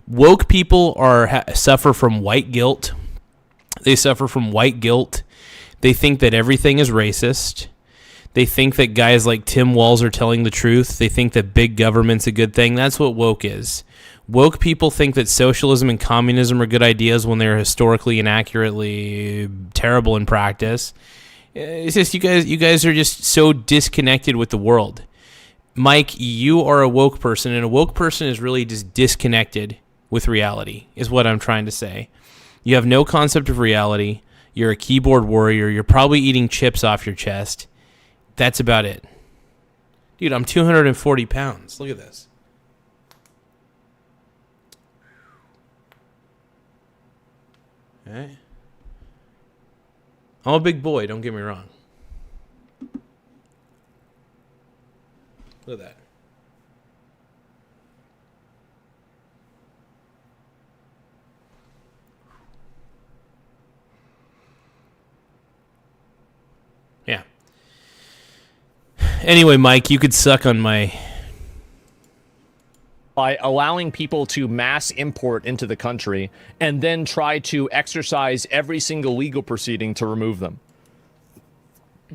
Woke people suffer from white guilt. They suffer from white guilt. They think that everything is racist. They think that guys like Tim Walz are telling the truth. They think that big government's a good thing. That's what woke is. Woke people think that socialism and communism are good ideas when they're historically and accurately terrible in practice. It's just you guys are just so disconnected with the world. Mike, you are a woke person, and a woke person is really just disconnected with reality, is what I'm trying to say. You have no concept of reality. You're a keyboard warrior. You're probably eating chips off your chest. That's about it. Dude, I'm 240 pounds. Look at this. Okay. I'm a big boy, don't get me wrong. Look at that. Yeah. Anyway, Mike, you could suck on my... By allowing people to mass import into the country and then try to exercise every single legal proceeding to remove them.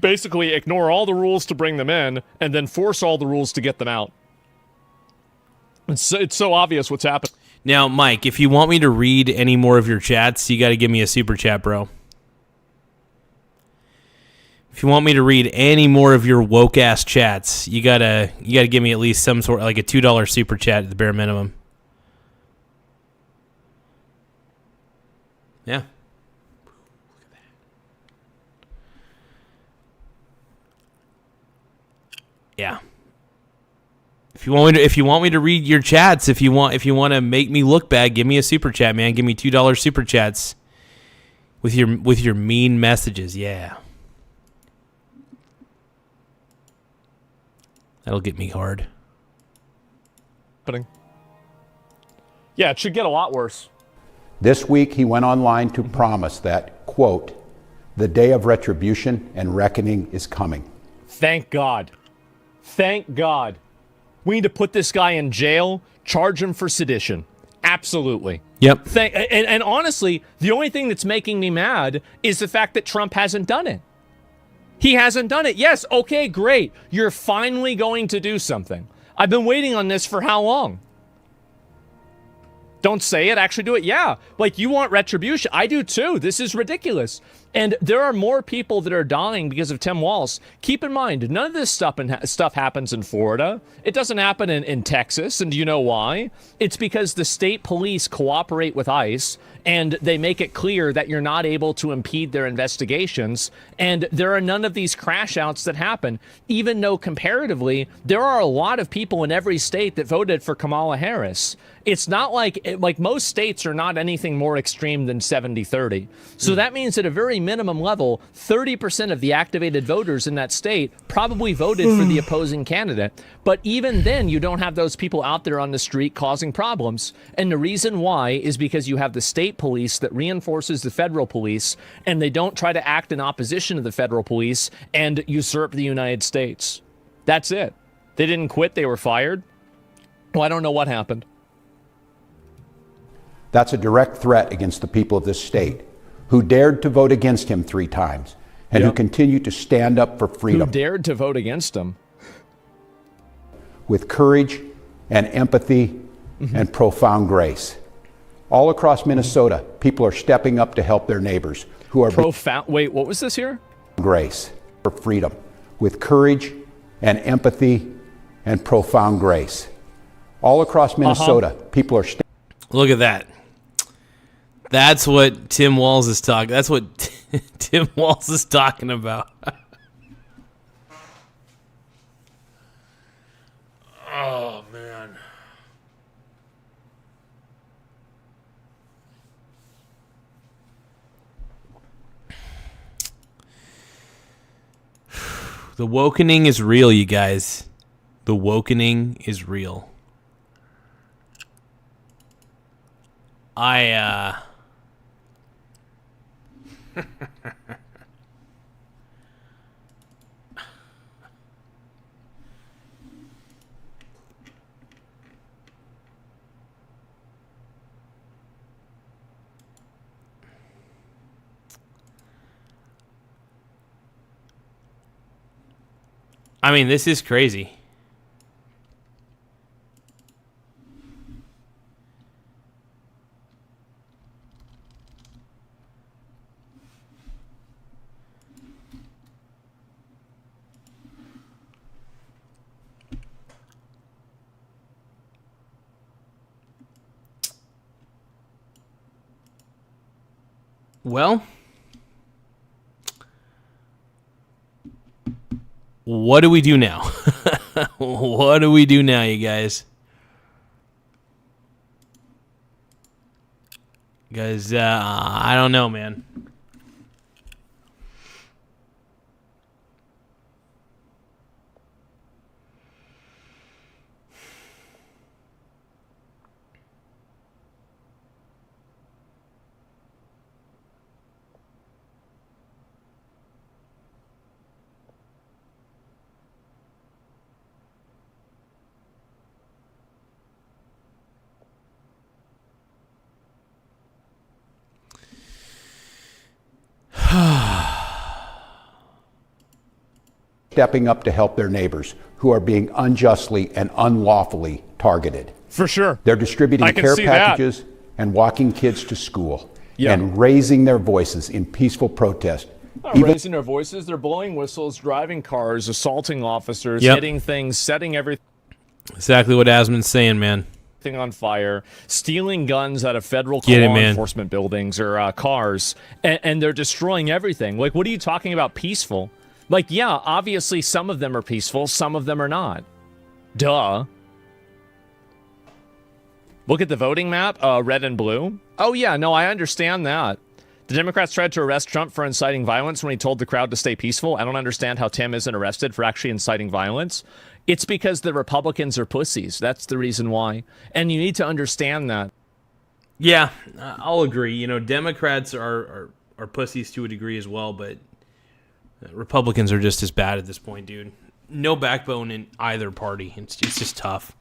Basically, ignore all the rules to bring them in and then force all the rules to get them out. It's so obvious what's happening. Now, Mike, if you want me to read any more of your chats, you got to give me a super chat, bro. If you want me to read any more of your woke ass chats, you gotta give me at least some sort, like a $2 super chat at the bare minimum. Yeah. Look at that. Yeah. If you want me to read your chats, if you want to make me look bad, give me a super chat, man. Give me $2 super chats with your mean messages. Yeah. That'll get me hard. Yeah, it should get a lot worse. This week, he went online to promise that, quote, the day of retribution and reckoning is coming. Thank God. Thank God. We need to put this guy in jail, charge him for sedition. Absolutely. Yep. And honestly, the only thing that's making me mad is the fact that Trump hasn't done it. He hasn't done it. Yes, okay, great. You're finally going to do something. I've been waiting on this for how long? Don't say it, actually do it. Yeah, like you want retribution. I do too. This is ridiculous. And there are more people that are dying because of Tim Walz. Keep in mind, none of this stuff happens in Florida. It doesn't happen in Texas. And do you know why? It's because the state police cooperate with ICE and they make it clear that you're not able to impede their investigations. And there are none of these crash outs that happen, even though comparatively, there are a lot of people in every state that voted for Kamala Harris. It's not like most states are not anything more extreme than 70-30. So that means at a very minimum level, 30% of the activated voters in that state probably voted for the opposing candidate. But even then, you don't have those people out there on the street causing problems. And the reason why is because you have the state police that reinforces the federal police, and they don't try to act in opposition to the federal police and usurp the United States. That's it. They didn't quit. They were fired. Well, I don't know what happened. That's a direct threat against the people of this state who dared to vote against him 3 times and who continue to stand up for freedom. Who dared to vote against him? With courage and empathy and profound grace. All across Minnesota, people are stepping up to help their neighbors who are profound. Wait, what was this here? Grace for freedom. With courage and empathy and profound grace. All across Minnesota, people are Look at that. That's what Tim Walz is talking. That's what Tim Walz is talking about. Oh man. The wokening is real, you guys. The wokening is real. I mean, this is crazy. Well, what do we do now? What do we do now, you guys? Guys, I don't know, man. stepping up to help their neighbors who are being unjustly and unlawfully targeted. For sure. They're distributing care packages and walking kids to school and raising their voices in peaceful protest. Raising their voices, they're blowing whistles, driving cars, assaulting officers, hitting things, setting everything. Exactly what Asmon's saying, man. On fire, stealing guns out of federal law enforcement buildings or cars, and they're destroying everything. Like, what are you talking about peaceful? Like, yeah, obviously some of them are peaceful, some of them are not. Duh. Look at the voting map, red and blue. Oh yeah, no, I understand that. The Democrats tried to arrest Trump for inciting violence when he told the crowd to stay peaceful. I don't understand how Tim isn't arrested for actually inciting violence. It's because the Republicans are pussies. That's the reason why. And you need to understand that. Yeah, I'll agree. You know, Democrats are pussies to a degree as well, but Republicans are just as bad at this point, dude. No backbone in either party. It's just tough.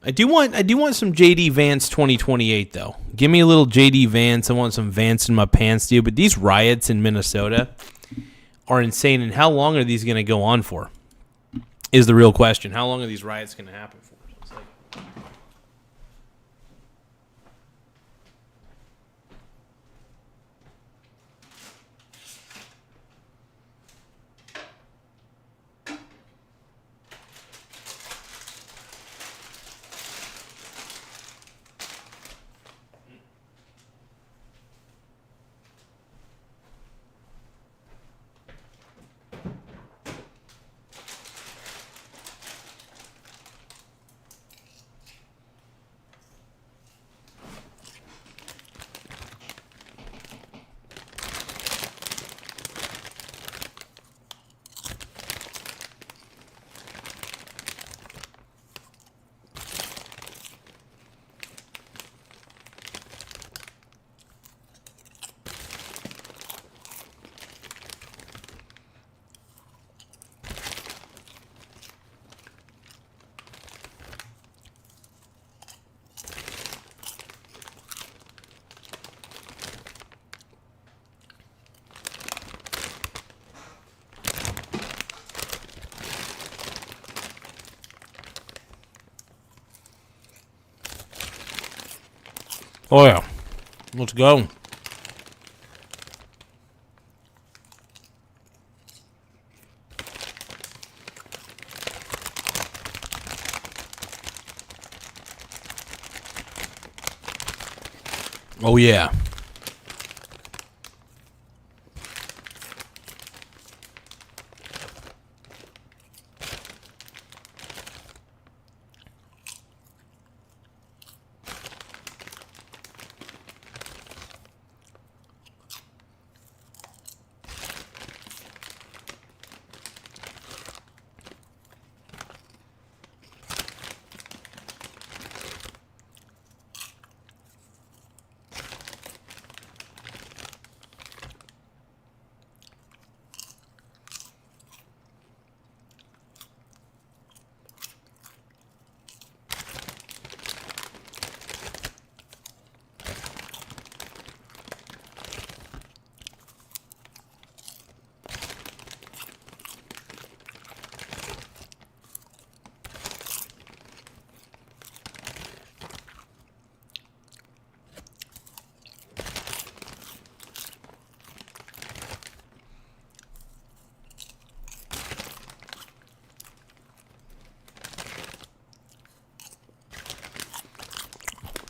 I do want some JD Vance 2028 though. Give me a little JD Vance. I want some Vance in my pants, dude. But these riots in Minnesota are insane. And how long are these going to go on for? Is the real question. How long are these riots going to happen for? It's like, oh yeah, let's go. Oh yeah.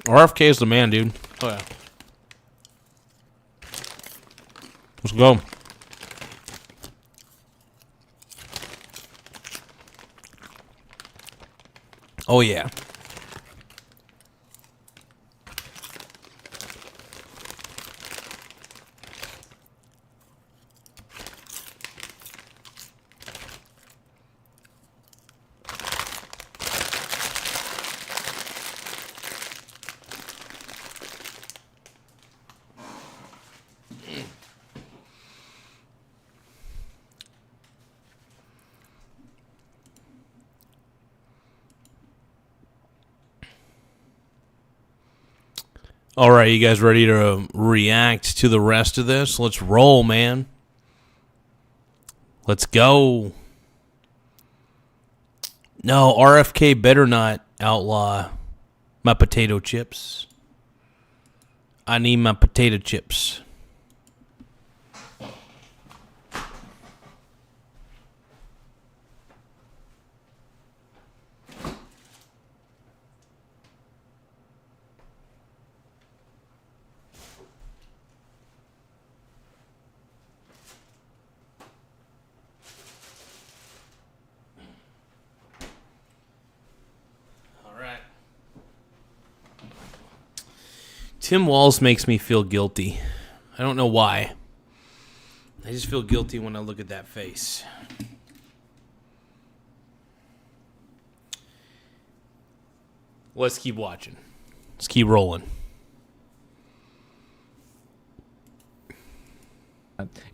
RFK is the man, dude. Oh yeah. Let's go. Oh yeah. All right, you guys ready to react to the rest of this? Let's roll, man. Let's go. No, RFK better not outlaw my potato chips. I need my potato chips. Tim Walz makes me feel guilty. I don't know why. I just feel guilty when I look at that face. Let's keep watching. Let's keep rolling.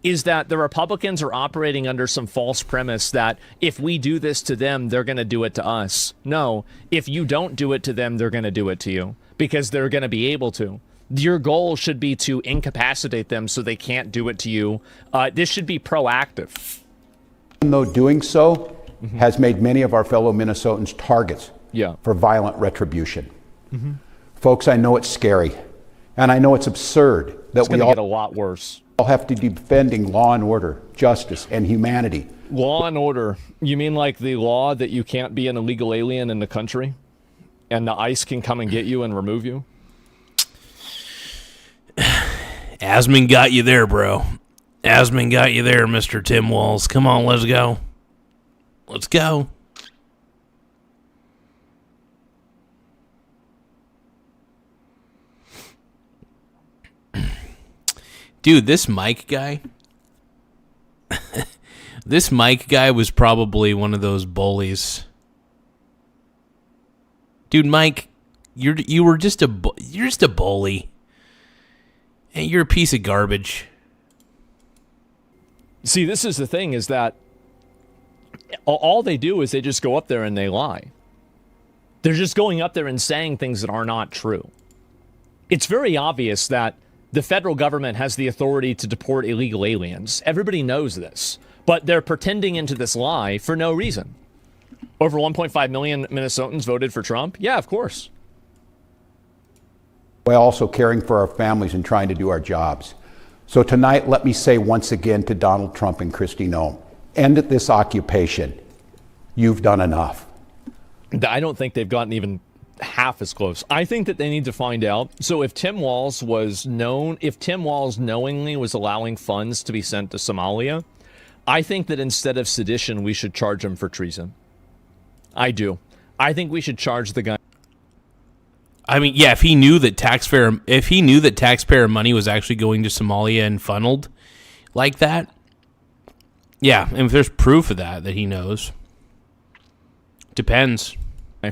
is that the Republicans are operating under some false premise that if we do this to them, they're going to do it to us. No, if you don't do it to them, they're going to do it to you because they're going to be able to. Your goal should be to incapacitate them so they can't do it to you. This should be proactive. Even though doing so has made many of our fellow Minnesotans targets for violent retribution. Folks, I know it's scary, and I know it's absurd that we all get a lot worse. All have to be defending law and order, justice, and humanity. Law and order. You mean like the law that you can't be an illegal alien in the country, and the ICE can come and get you and remove you? Asmon got you there, bro. Asmon got you there, Mr. Tim Walz. Come on, let's go. Let's go. Dude, this Mike guy... this Mike guy was probably one of those bullies. Dude, Mike, you're just a bully. And you're a piece of garbage. See, this is the thing, is that all they do is they just go up there and they lie. They're just going up there and saying things that are not true. It's very obvious that the federal government has the authority to deport illegal aliens. Everybody knows this. But they're pretending into this lie for no reason. Over 1.5 million Minnesotans voted for Trump? Yeah, of course. While also caring for our families and trying to do our jobs. So tonight, let me say once again to Donald Trump and Kristi Noem, end this occupation. You've done enough. I don't think they've gotten even half as close. I think that they need to find out. So if Tim Walz knowingly was allowing funds to be sent to Somalia, I think that instead of sedition, we should charge him for treason. I do. I think we should charge the guy. I mean, yeah, if he knew that taxpayer money was actually going to Somalia and funneled like that, yeah, and if there's proof of that he knows, depends.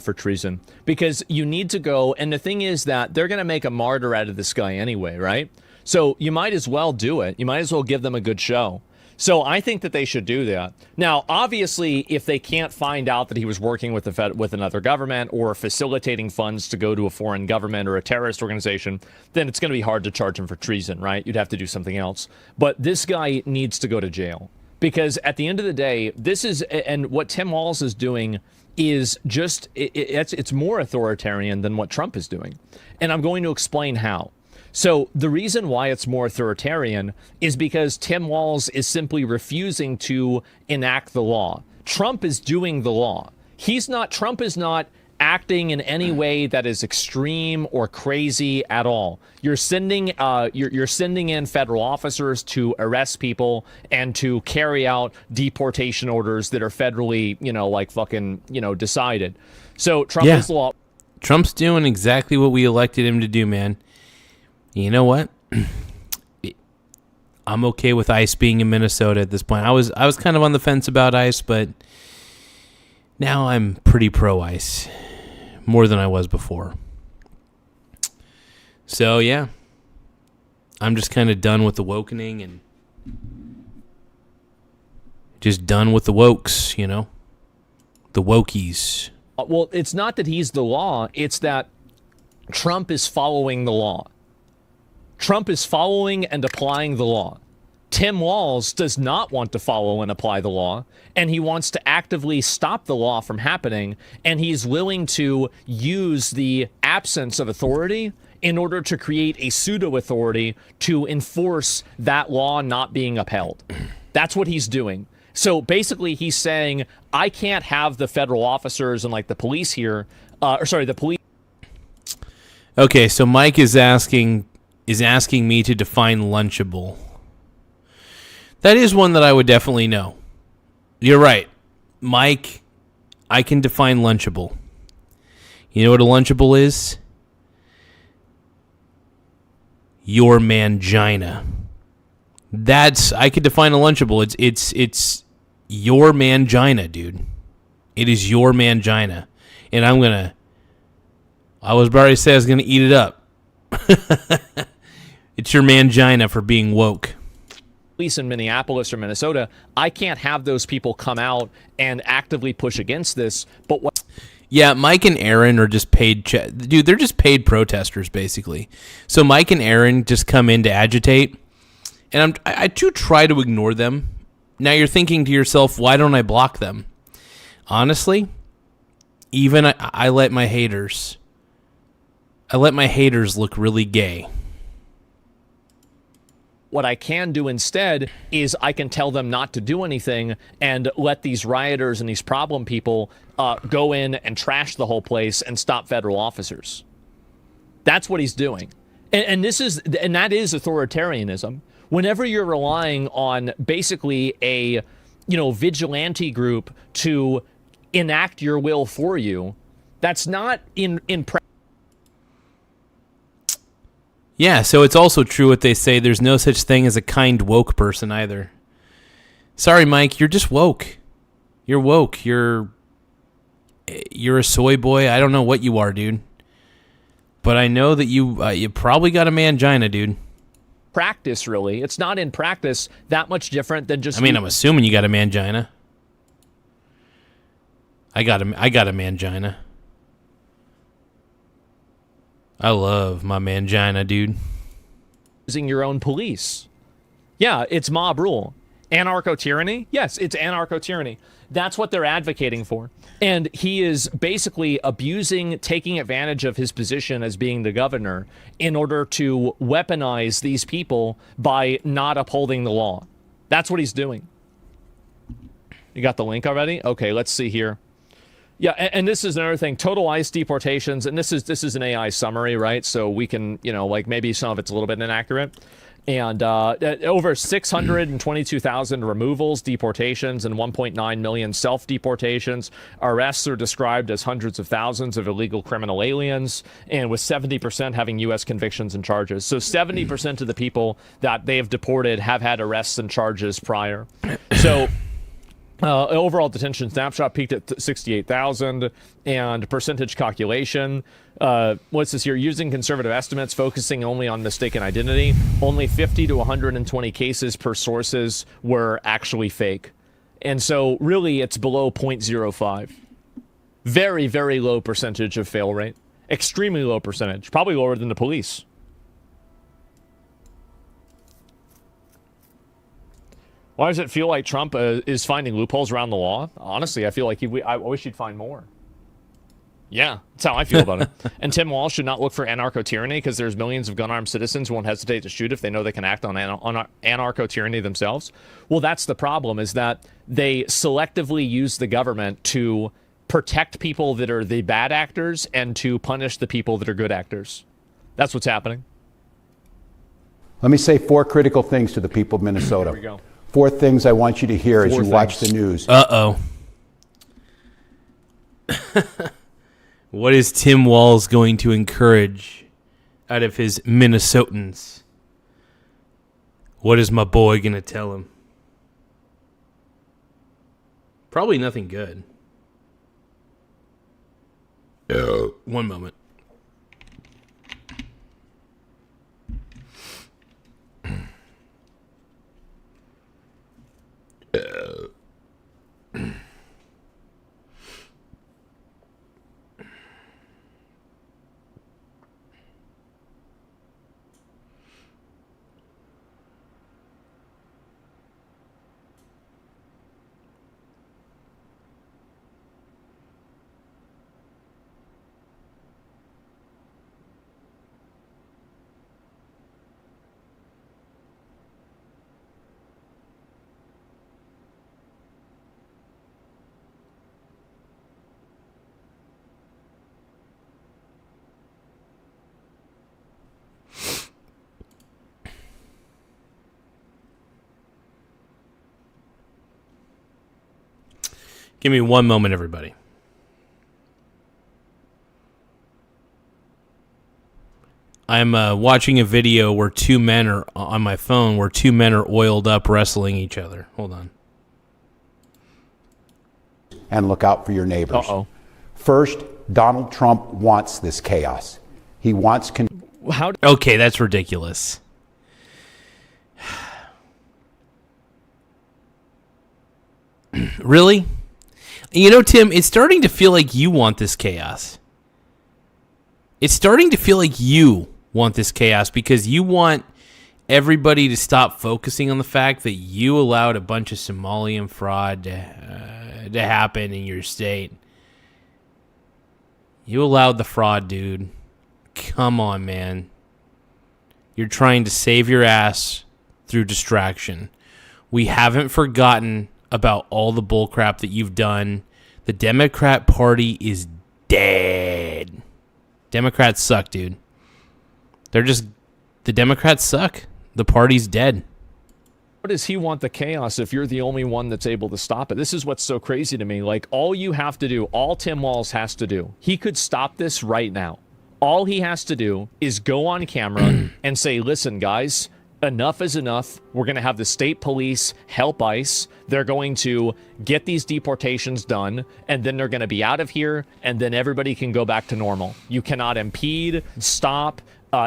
For treason, because you need to go, and the thing is that they're going to make a martyr out of this guy anyway, right? So you might as well do it. You might as well give them a good show. So I think that they should do that. Now, obviously, if they can't find out that he was working with with another government or facilitating funds to go to a foreign government or a terrorist organization, then it's going to be hard to charge him for treason, right? You'd have to do something else. But this guy needs to go to jail, because at the end of the day, this is, and what Tim Walz is doing is just, it's more authoritarian than what Trump is doing. And I'm going to explain how. So the reason why it's more authoritarian is because Tim Walz is simply refusing to enact the law. Trump is doing the law. Trump is not acting in any way that is extreme or crazy at all. You're sending in federal officers to arrest people and to carry out deportation orders that are federally, decided. So Trump is the law. Trump's doing exactly what we elected him to do, man. You know what? I'm okay with ICE being in Minnesota at this point. I was kind of on the fence about ICE, but now I'm pretty pro-ICE. More than I was before. So, yeah. I'm just kind of done with the wokening and just done with the wokes, the wokies. Well, it's not that he's the law. It's that Trump is following the law. Trump is following and applying the law. Tim Walz does not want to follow and apply the law, and he wants to actively stop the law from happening, and he's willing to use the absence of authority in order to create a pseudo-authority to enforce that law not being upheld. That's what he's doing. So basically he's saying, I can't have the federal officers and the police here, the police. Okay, so Mike is asking me to define lunchable. That is one that I would definitely know. You're right. Mike, I can define lunchable. You know what a lunchable is? Your mangina. I could define a lunchable. It's your mangina, dude. It is your mangina. And I was about to say I was going to eat it up. It's your mangina for being woke. police in Minneapolis or Minnesota, I can't have those people come out and actively push against this. But what? Yeah, Mike and Aaron are just paid. Dude, they're just paid protesters, basically. So Mike and Aaron just come in to agitate, and I do try to ignore them. Now you're thinking to yourself, why don't I block them? Honestly, even I let my haters look really gay. What I can do instead is I can tell them not to do anything and let these rioters and these problem people go in and trash the whole place and stop federal officers. That's what he's doing. And that is authoritarianism. Whenever you're relying on basically a, vigilante group to enact your will for you, that's not in practice. Yeah, so it's also true what they say. There's no such thing as a kind woke person either. Sorry, Mike, you're just woke. You're woke. You're a soy boy. I don't know what you are, dude. But I know that you probably got a mangina, dude. Practice, really. It's not in practice that much different than just... I mean, I'm assuming you got a mangina. I got a mangina. I love my mangina, dude. Using your own police. Yeah, it's mob rule. Anarcho-tyranny? Yes, it's anarcho-tyranny. That's what they're advocating for. And he is basically taking advantage of his position as being the governor in order to weaponize these people by not upholding the law. That's what he's doing. You got the link already? Okay, let's see here. Yeah, and this is another thing. Total ICE deportations, and this is an AI summary, right? So we can, maybe some of it's a little bit inaccurate. And over 622,000 removals, deportations, and 1.9 million self-deportations. Arrests are described as hundreds of thousands of illegal criminal aliens, and with 70% having U.S. convictions and charges. So 70% of the people that they have deported have had arrests and charges prior. So... overall detention snapshot peaked at 68,000, and percentage calculation. What's this here? Using conservative estimates, focusing only on mistaken identity, only 50 to 120 cases per sources were actually fake. And so really it's below 0.05. Very, very low percentage of fail rate. Extremely low percentage. Probably lower than the police. Why does it feel like Trump is finding loopholes around the law? Honestly, I feel like I wish he'd find more. Yeah, that's how I feel about it. And Tim Walz should not look for anarcho-tyranny because there's millions of gun-armed citizens who won't hesitate to shoot if they know they can act on anarcho-tyranny themselves. Well, that's the problem, is that they selectively use the government to protect people that are the bad actors and to punish the people that are good actors. That's what's happening. Let me say 4 critical things to the people of Minnesota. Here we go. 4 things I want you to hear as you watch the news. Uh-oh. What is Tim Walz going to encourage out of his Minnesotans? What is my boy going to tell him? Probably nothing good. One moment. Give me one moment, everybody. I'm watching a video where 2 men are on my phone, where 2 men are oiled up wrestling each other. Hold on. And look out for your neighbors. Uh-oh. First, Donald Trump wants this chaos. He wants... Okay, that's ridiculous. Really? You know, Tim, it's starting to feel like you want this chaos. It's starting to feel like you want this chaos because you want everybody to stop focusing on the fact that you allowed a bunch of Somalian fraud to happen in your state. You allowed the fraud, dude. Come on, man. You're trying to save your ass through distraction. We haven't forgotten about all the bullcrap that you've done. The Democrat Party is dead. Democrats suck, dude. The Democrats suck. The party's dead. How does he want the chaos if you're the only one that's able to stop it? This is what's so crazy to me. Like, all you have to do, all Tim Walz has to do, he could stop this right now. All he has to do is go on camera and say, listen, guys, enough is enough. We're going to have the state police help ICE. They're going to get these deportations done, and then they're going to be out of here, and then everybody can go back to normal. You cannot impede, stop,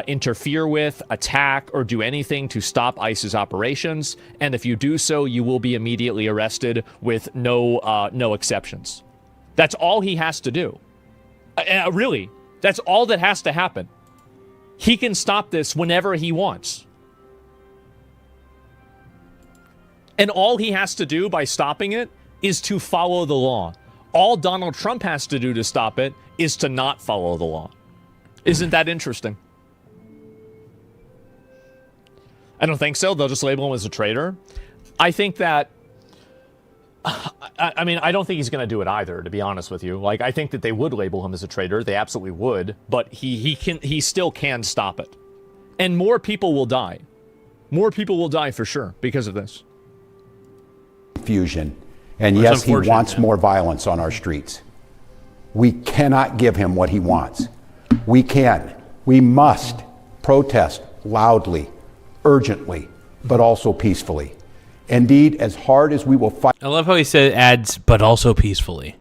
interfere with, attack, or do anything to stop ICE's operations. And if you do so, you will be immediately arrested with no exceptions. That's all he has to do. Really, that's all that has to happen. He can stop this whenever he wants. And all he has to do by stopping it is to follow the law. All Donald Trump has to do to stop it is to not follow the law. Isn't that interesting? I don't think so. They'll just label him as a traitor. I think that... I mean, I don't think he's going to do it either, to be honest with you. Like, I think that they would label him as a traitor. They absolutely would. But he still can stop it. And more people will die. More people will die for sure because of this. Fusion. And yes, he wants more violence on our streets. We cannot give him what he wants. We must protest loudly, urgently, but also peacefully. Indeed, as hard as we will fight. I love how he adds, but also peacefully.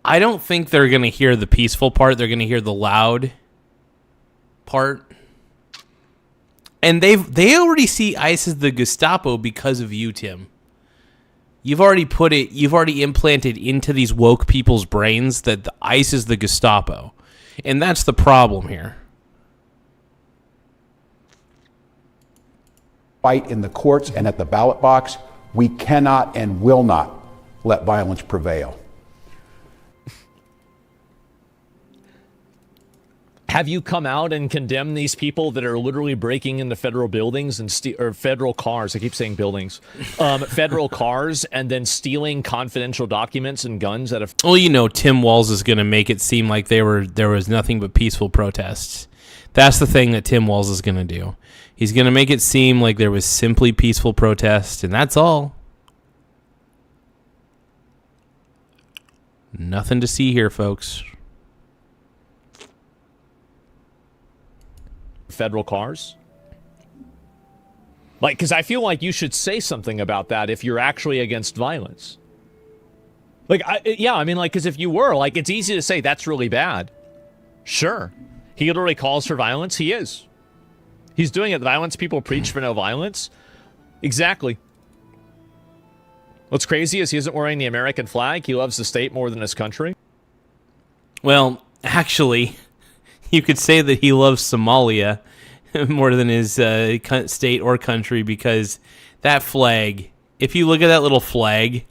I don't think they're going to hear the peaceful part. They're going to hear the loud part. And they already see ICE as the Gestapo because of you, Tim. You've already implanted into these woke people's brains that the ICE is the Gestapo. And that's the problem here. Fight in the courts and at the ballot box. We cannot and will not let violence prevail. Have you come out and condemned these people that are literally breaking into federal buildings and or federal cars? I keep saying buildings, federal cars, and then stealing confidential documents and guns out of. Well, you know, Tim Walz is going to make it seem like there was nothing but peaceful protests. That's the thing that Tim Walz is going to do. He's going to make it seem like there was simply peaceful protest, and that's all. Nothing to see here, folks. Federal cars? Like, because I feel like you should say something about that if you're actually against violence. Like, I mean, like, because if you were, like, it's easy to say that's really bad. Sure. He literally calls for violence. He is. He's doing it. Violence people preach for no violence. Exactly. What's crazy is he isn't wearing the American flag. He loves the state more than his country. Well, actually, you could say that he loves Somalia more than his state or country, because that flag, if you look at that little flag,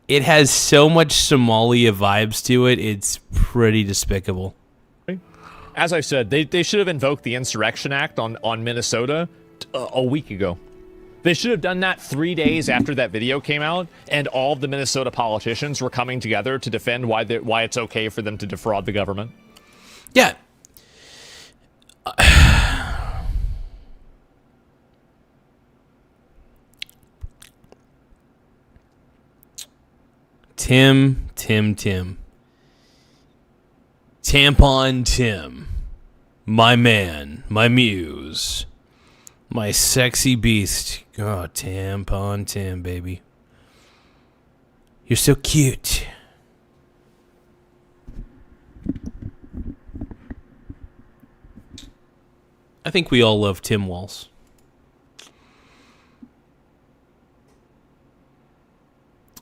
it has so much Somalia vibes to it. It's pretty despicable. As I said, they should have invoked the Insurrection Act on Minnesota a week ago. They should have done that 3 days after that video came out, and all of the Minnesota politicians were coming together to defend why it's okay for them to defraud the government. Yeah. Tim. Tampon Tim. My man. My muse. My sexy beast. Oh, Tampon Tim, baby. You're so cute. I think we all love Tim Walz.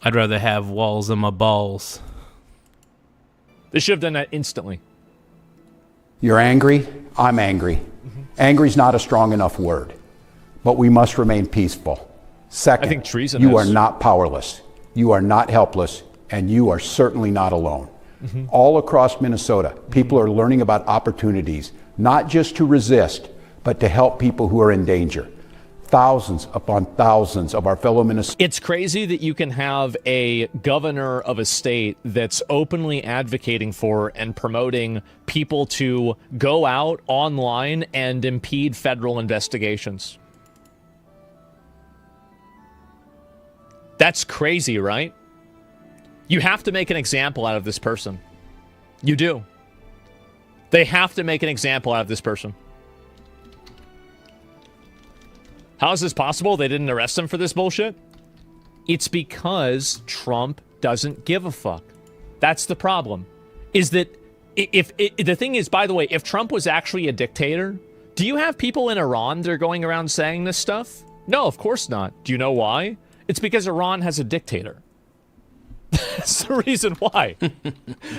I'd rather have walls on my balls. They should have done that instantly. You're angry, I'm angry. Angry's not a strong enough word, but we must remain peaceful. Second, I think treason you are is. not powerless, you are not helpless, and you are certainly not alone. All across Minnesota, people are learning about opportunities, not just to resist, but to help people who are in danger. Thousands upon thousands of our fellow Minnesotans. It's crazy that you can have a governor of a state that's openly advocating for and promoting people to go out online and impede federal investigations. That's crazy, right? You have to make an example out of this person. You do. They have to make an example out of this person. How is this possible? They didn't arrest him for this bullshit? It's because Trump doesn't give a fuck. That's the problem. Is that if the thing is, by the way, if Trump was actually a dictator, do you have people in Iran that are going around saying this stuff? No, of course not. Do you know why? It's because Iran has a dictator. That's the reason why.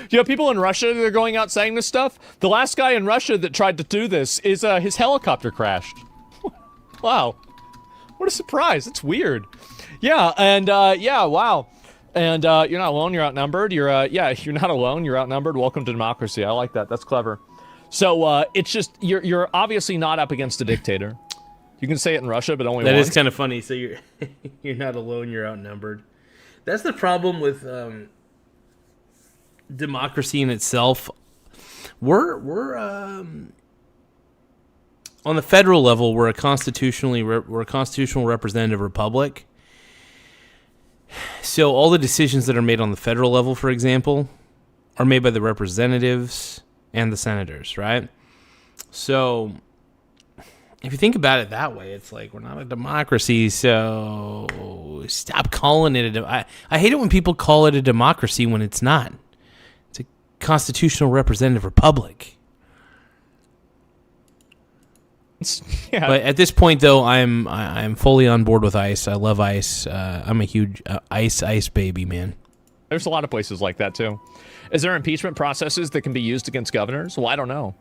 You have people in Russia that are going out saying this stuff? The last guy in Russia that tried to do this is his helicopter crashed. Wow. What a surprise. That's weird. Yeah, and yeah, wow. And you're not alone, you're outnumbered. You're not alone, you're outnumbered. Welcome to democracy. I like that. That's clever. So it's just you're obviously not up against a dictator. You can say it in Russia, but only That once. is kind of funny. So you're not alone, you're outnumbered. That's the problem with democracy in itself. We're on the federal level, we're a constitutional representative republic. So all the decisions that are made on the federal level, for example, are made by the representatives and the senators, right? So if you think about it that way, it's like we're not a democracy, so stop calling it I hate it when people call it a democracy when it's not. It's a constitutional representative republic. Yeah. But at this point, though, I'm fully on board with ICE. I love ICE. I'm a huge ICE baby, man. There's a lot of places like that, too. Is there impeachment processes that can be used against governors? Well, I don't know.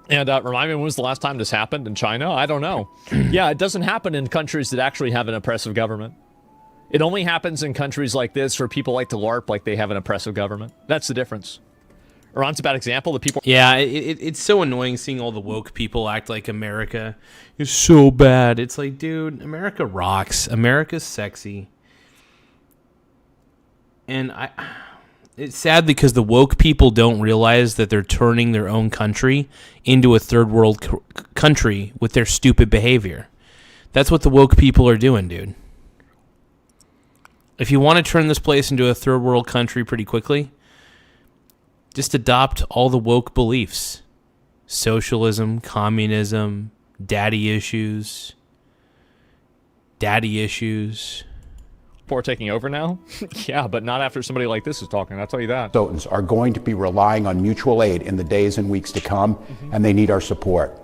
And remind me, when was the last time this happened in China? I don't know. Yeah, it doesn't happen in countries that actually have an oppressive government. It only happens in countries like this where people like to LARP like they have an oppressive government. That's the difference. Iran's a bad example. The people. Yeah, it's so annoying seeing all the woke people act like America is so bad. It's like, dude, America rocks. America's sexy. And it's sad because the woke people don't realize that they're turning their own country into a third world country with their stupid behavior. That's what the woke people are doing, dude. If you want to turn this place into a third world country pretty quickly, just adopt all the woke beliefs. Socialism, communism, daddy issues. People are taking over now? Yeah, but not after somebody like this is talking, I'll tell you that. Minnesotans are going to be relying on mutual aid in the days and weeks to come, and they need our support.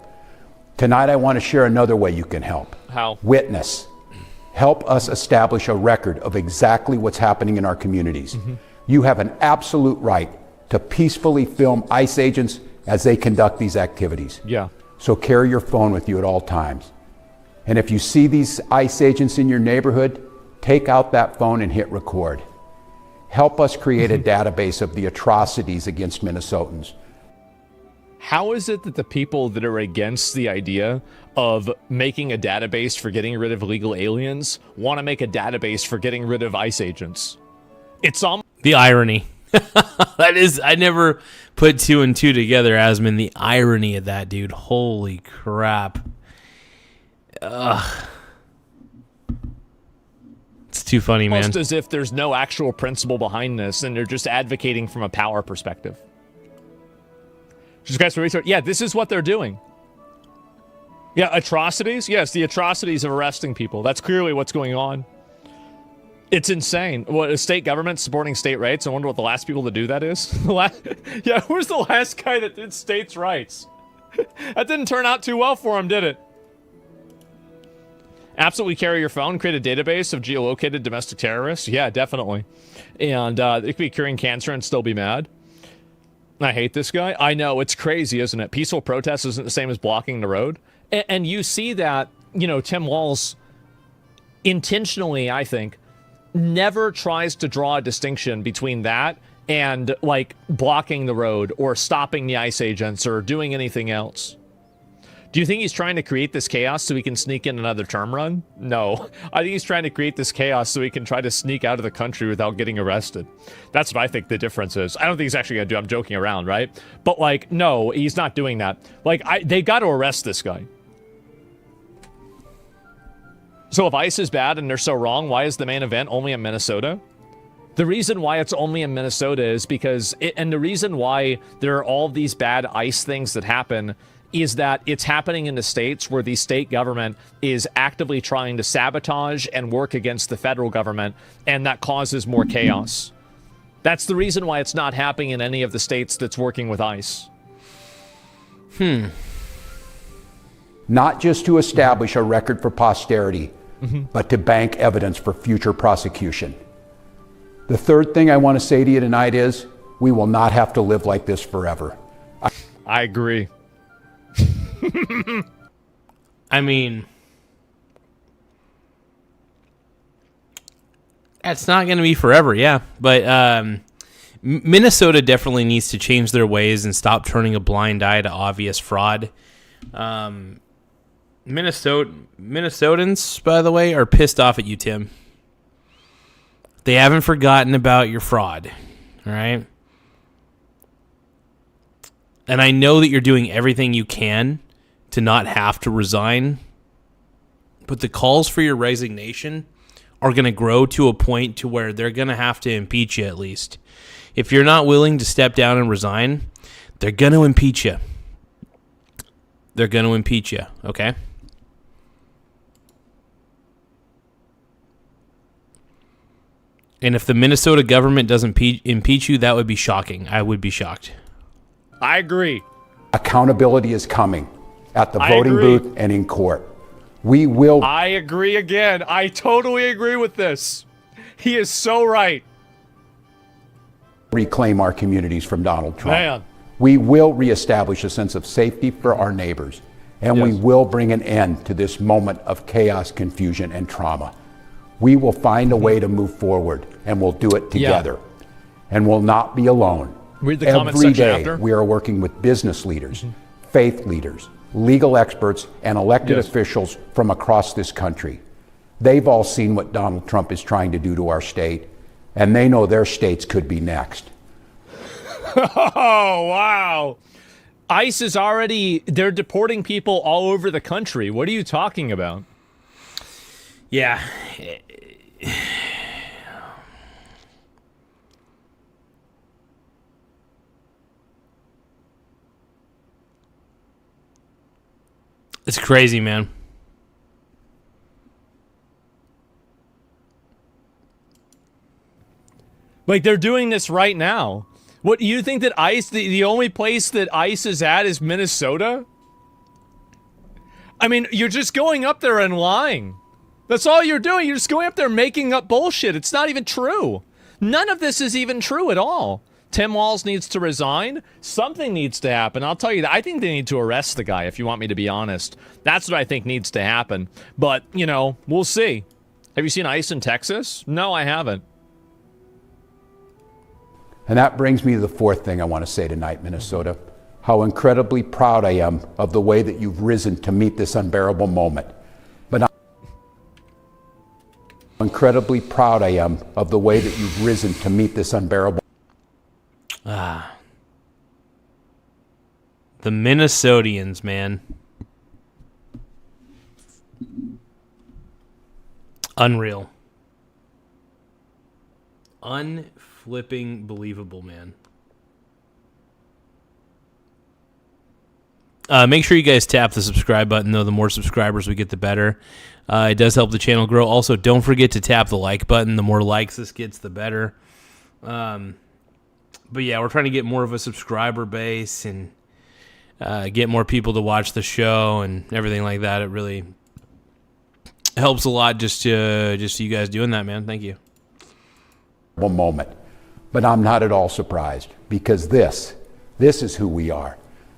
Tonight, I want to share another way you can help. How? Witness. Help us establish a record of exactly what's happening in our communities. You have an absolute right to peacefully film ICE agents as they conduct these activities. Yeah. So carry your phone with you at all times. And if you see these ICE agents in your neighborhood, take out that phone and hit record. Help us create a database of the atrocities against Minnesotans. How is it that the people that are against the idea of making a database for getting rid of illegal aliens want to make a database for getting rid of ICE agents? It's the irony. That is, I never put two and two together, Asmon. The irony of that, dude. Holy crap. Ugh. It's too funny, man. Almost as if there's no actual principle behind this, and they're just advocating from a power perspective. Just guys for research. Yeah, this is what they're doing. Yeah, atrocities? Yes, the atrocities of arresting people. That's clearly what's going on. It's insane. What, a state government supporting state rights? I wonder what the last people to do that is. Yeah, who's the last guy that did states' rights? That didn't turn out too well for him, did it? Absolutely carry your phone, create a database of geolocated domestic terrorists. Yeah, definitely. And it could be curing cancer and still be mad. I hate this guy. I know, it's crazy, isn't it? Peaceful protest isn't the same as blocking the road. And you see that, you know, Tim Walz intentionally, I think, never tries to draw a distinction between that and, like, blocking the road or stopping the ICE agents or doing anything else. Do you think he's trying to create this chaos so he can sneak in another term run? No. I think he's trying to create this chaos so he can try to sneak out of the country without getting arrested. That's what I think the difference is. I don't think he's actually going to do it. I'm joking around, right? But, like, no, he's not doing that. Like, they got to arrest this guy. So if ICE is bad and they're so wrong, why is the main event only in Minnesota? The reason why it's only in Minnesota is because... and the reason why there are all these bad ICE things that happen is that it's happening in the states where the state government is actively trying to sabotage and work against the federal government, and that causes more chaos. That's the reason why it's not happening in any of the states that's working with ICE. Not just to establish a record for posterity, but to bank evidence for future prosecution. The third thing I want to say to you tonight is, we will not have to live like this forever. I agree. I mean, it's not going to be forever, yeah. But Minnesota definitely needs to change their ways and stop turning a blind eye to obvious fraud. Minnesotans, by the way, are pissed off at you, Tim. They haven't forgotten about your fraud, all right? And I know that you're doing everything you can to not have to resign, but the calls for your resignation are going to grow to a point to where they're going to have to impeach you at least. If you're not willing to step down and resign, they're going to impeach you. They're going to impeach you, okay? And if the Minnesota government doesn't impeach you, that would be shocking. I would be shocked. I agree. Accountability is coming at the voting booth and in court. We will... I agree again. I totally agree with this. He is so right. ...reclaim our communities from Donald Trump. Man. We will reestablish a sense of safety for our neighbors. And we will bring an end to this moment of chaos, confusion, and trauma. We will find a way to move forward, and we'll do it together. And we'll not be alone. Read the comments Every section day, after. we are working with business leaders, faith leaders, legal experts, and elected officials from across this country. They've all seen what Donald Trump is trying to do to our state, and they know their states could be next. Oh, wow. ICE is already, they're deporting people all over the country. What are you talking about? Yeah. It's crazy, man. Like, they're doing this right now. What, you think that ICE, the only place that ICE is at is Minnesota? I mean, you're just going up there and lying. That's all you're doing. You're just going up there making up bullshit. It's not even true. None of this is even true at all. Tim Walz needs to resign. Something needs to happen. I'll tell you that. I think they need to arrest the guy, if you want me to be honest. That's what I think needs to happen. But, you know, we'll see. Have you seen ICE in Texas? No, I haven't. And that brings me to the fourth thing I want to say tonight, Minnesota. How incredibly proud I am of the way that you've risen to meet this unbearable moment. But I'm incredibly proud I am of the way that you've risen to meet this unbearable. The Minnesotians, man. Unreal. Unflipping believable, man. Make sure you guys tap the subscribe button, though. The more subscribers we get, the better. It does help the channel grow. Also, don't forget to tap the like button. The more likes this gets, the better. But yeah, we're trying to get more of a subscriber base and get more people to watch the show and everything like that. It helps a lot just you guys doing that, man. Thank you. One moment. But I'm not at all surprised, because this is who we are.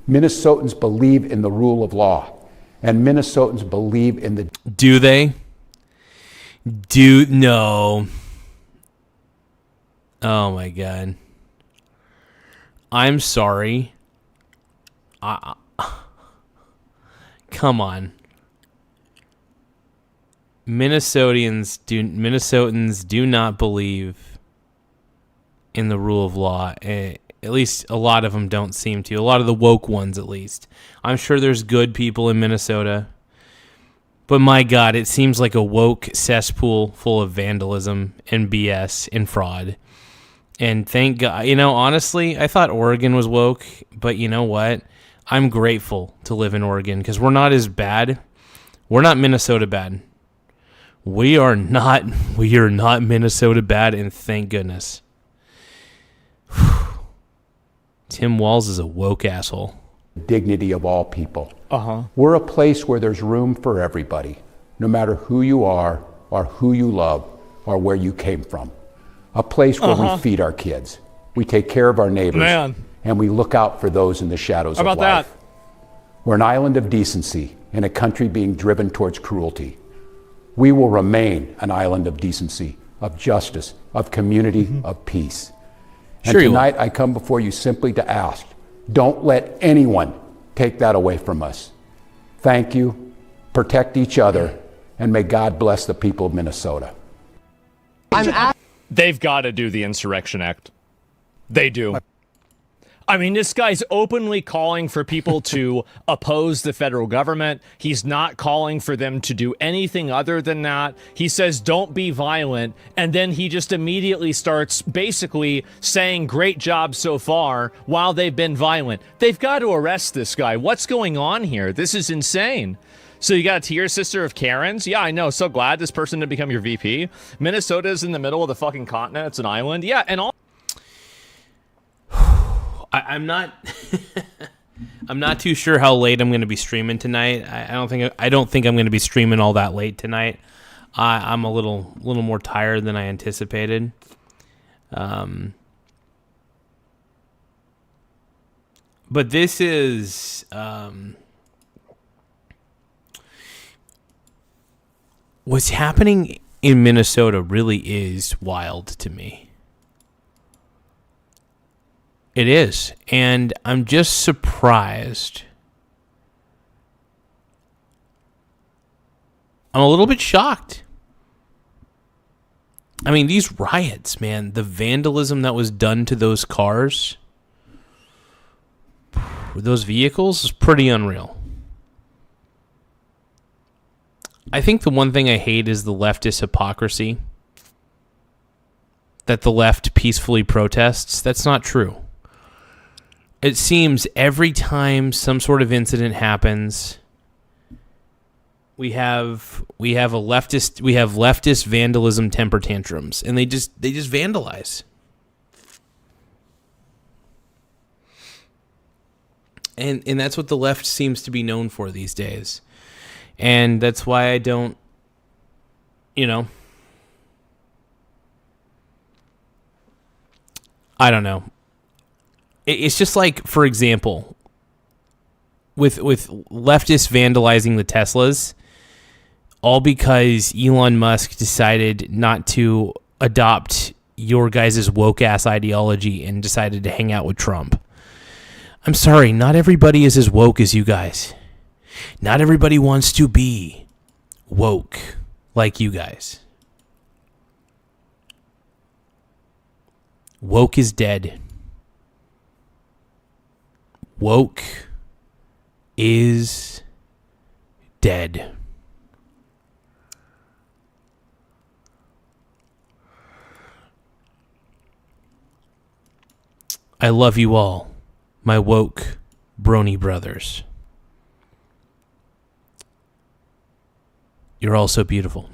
Minnesotans believe in the rule of law, and Minnesotans believe in the... Do they? No. Oh my God. I'm sorry. Come on. Minnesotans do not believe in the rule of law. At least a lot of them don't seem to. A lot of the woke ones, at least. I'm sure there's good people in Minnesota. But my God, it seems like a woke cesspool full of vandalism and BS and fraud. And thank God, honestly, I thought Oregon was woke, but you know what? I'm grateful to live in Oregon because we're not as bad. We're not Minnesota bad. We are not Minnesota bad, and thank goodness. Tim Walz is a woke asshole. Dignity of all people. We're a place where there's room for everybody, no matter who you are or who you love or where you came from. A place where we feed our kids, we take care of our neighbors, and we look out for those in the shadows of life. How about that? We're an island of decency in a country being driven towards cruelty. We will remain an island of decency, of justice, of community, of peace. And tonight I come before you simply to ask, don't let anyone take that away from us. Thank you, protect each other, and may God bless the people of Minnesota. They've got to do the Insurrection Act. They do. I mean, this guy's openly calling for people to oppose the federal government. He's not calling for them to do anything other than that. He says, don't be violent. And then he just immediately starts basically saying, great job so far, while they've been violent. They've got to arrest this guy. What's going on here? This is insane. So you got a tier sister of Karens? Yeah, I know. So glad this person didn't become your VP. Minnesota's in the middle of the fucking continent. It's an island. Yeah, and all... I'm not I'm not too sure how late I'm going to be streaming tonight. I don't think I'm going to be streaming all that late tonight. I'm a little more tired than I anticipated. But this is what's happening in Minnesota really is wild to me. It is. And I'm just surprised. I'm a little bit shocked. I mean, these riots, man, the vandalism that was done to those cars, those vehicles, is pretty unreal. I think the one thing I hate is the leftist hypocrisy. That the left peacefully protests. That's not true. It seems every time some sort of incident happens, we have leftist vandalism temper tantrums, and they just vandalize. And that's what the left seems to be known for these days. And that's why I don't, I don't know. It's just like, for example, with leftists vandalizing the Teslas, all because Elon Musk decided not to adopt your guys' woke-ass ideology and decided to hang out with Trump. I'm sorry, not everybody is as woke as you guys. Not everybody wants to be woke like you guys. Woke is dead. Woke is dead. I love you all, my woke brony brothers. You're all so beautiful.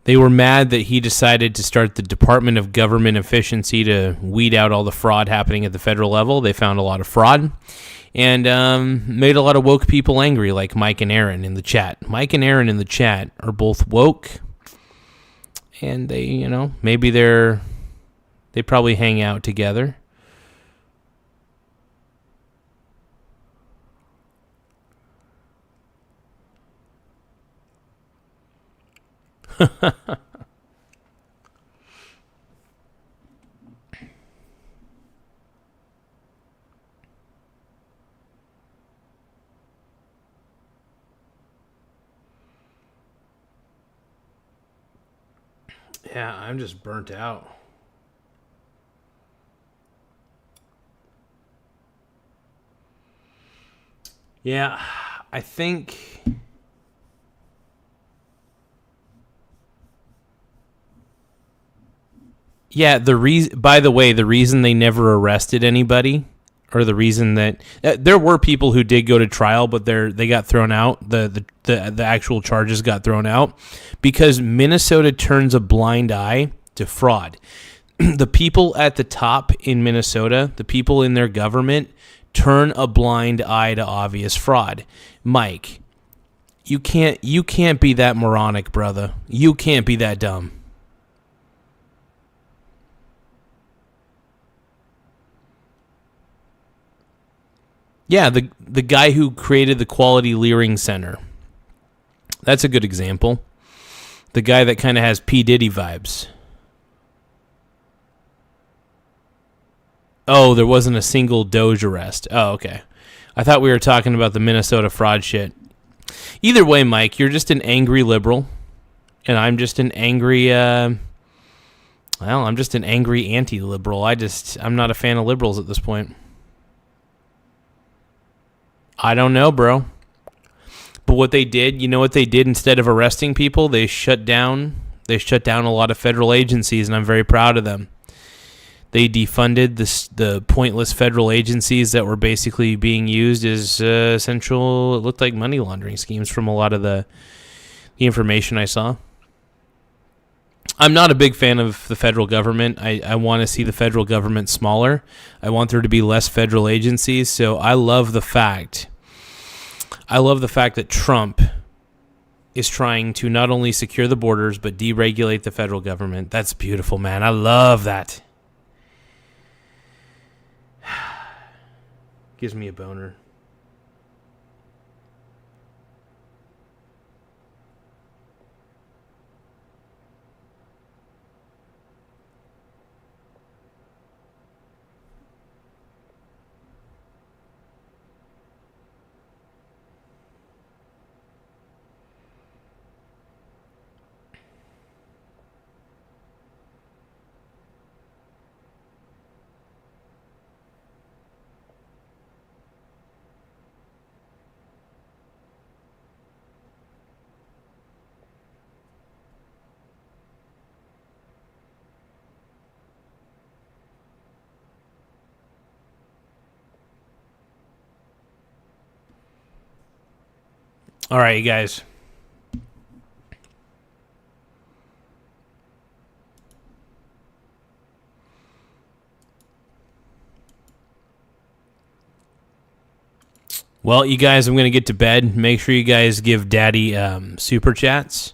They were mad that he decided to start the Department of Government Efficiency to weed out all the fraud happening at the federal level. They found a lot of fraud and made a lot of woke people angry, like Mike and Aaron in the chat. Mike and Aaron in the chat are both woke, and they, you know, maybe they probably hang out together. Yeah, I'm just burnt out. Yeah, I think... Yeah, by the way, the reason they never arrested anybody, or the reason that there were people who did go to trial, but they got thrown out. The actual charges got thrown out because Minnesota turns a blind eye to fraud. The people at the top in Minnesota, the people in their government, turn a blind eye to obvious fraud. Mike, you can't be that moronic, brother. You can't be that dumb. Yeah, the guy who created the Quality Leering Center. That's a good example. The guy that kind of has P. Diddy vibes. Oh, there wasn't a single Doge arrest. Oh, okay. I thought we were talking about the Minnesota fraud shit. Either way, Mike, you're just an angry liberal, and I'm just an angry, I'm just an angry anti-liberal. I'm not a fan of liberals at this point. I don't know, bro. But what they did, you know what they did instead of arresting people? They shut down a lot of federal agencies, and I'm very proud of them. They defunded the pointless federal agencies that were basically being used as essential, it looked like money laundering schemes from a lot of the information I saw. I'm not a big fan of the federal government. I want to see the federal government smaller. I want there to be less federal agencies. So I love the fact that Trump is trying to not only secure the borders, but deregulate the federal government. That's beautiful, man. I love that. Gives me a boner. All right, you guys. Well, you guys, I'm going to get to bed. Make sure you guys give Daddy super chats.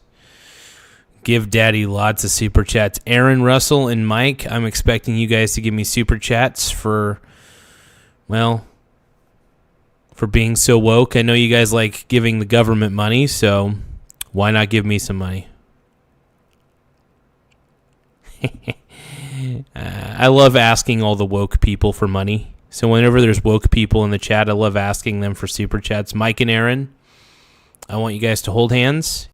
Give Daddy lots of super chats. Aaron, Russell, and Mike, I'm expecting you guys to give me super chats for being so woke. I know you guys like giving the government money, so why not give me some money? I love asking all the woke people for money. So whenever there's woke people in the chat, I love asking them for super chats. Mike and Aaron, I want you guys to hold hands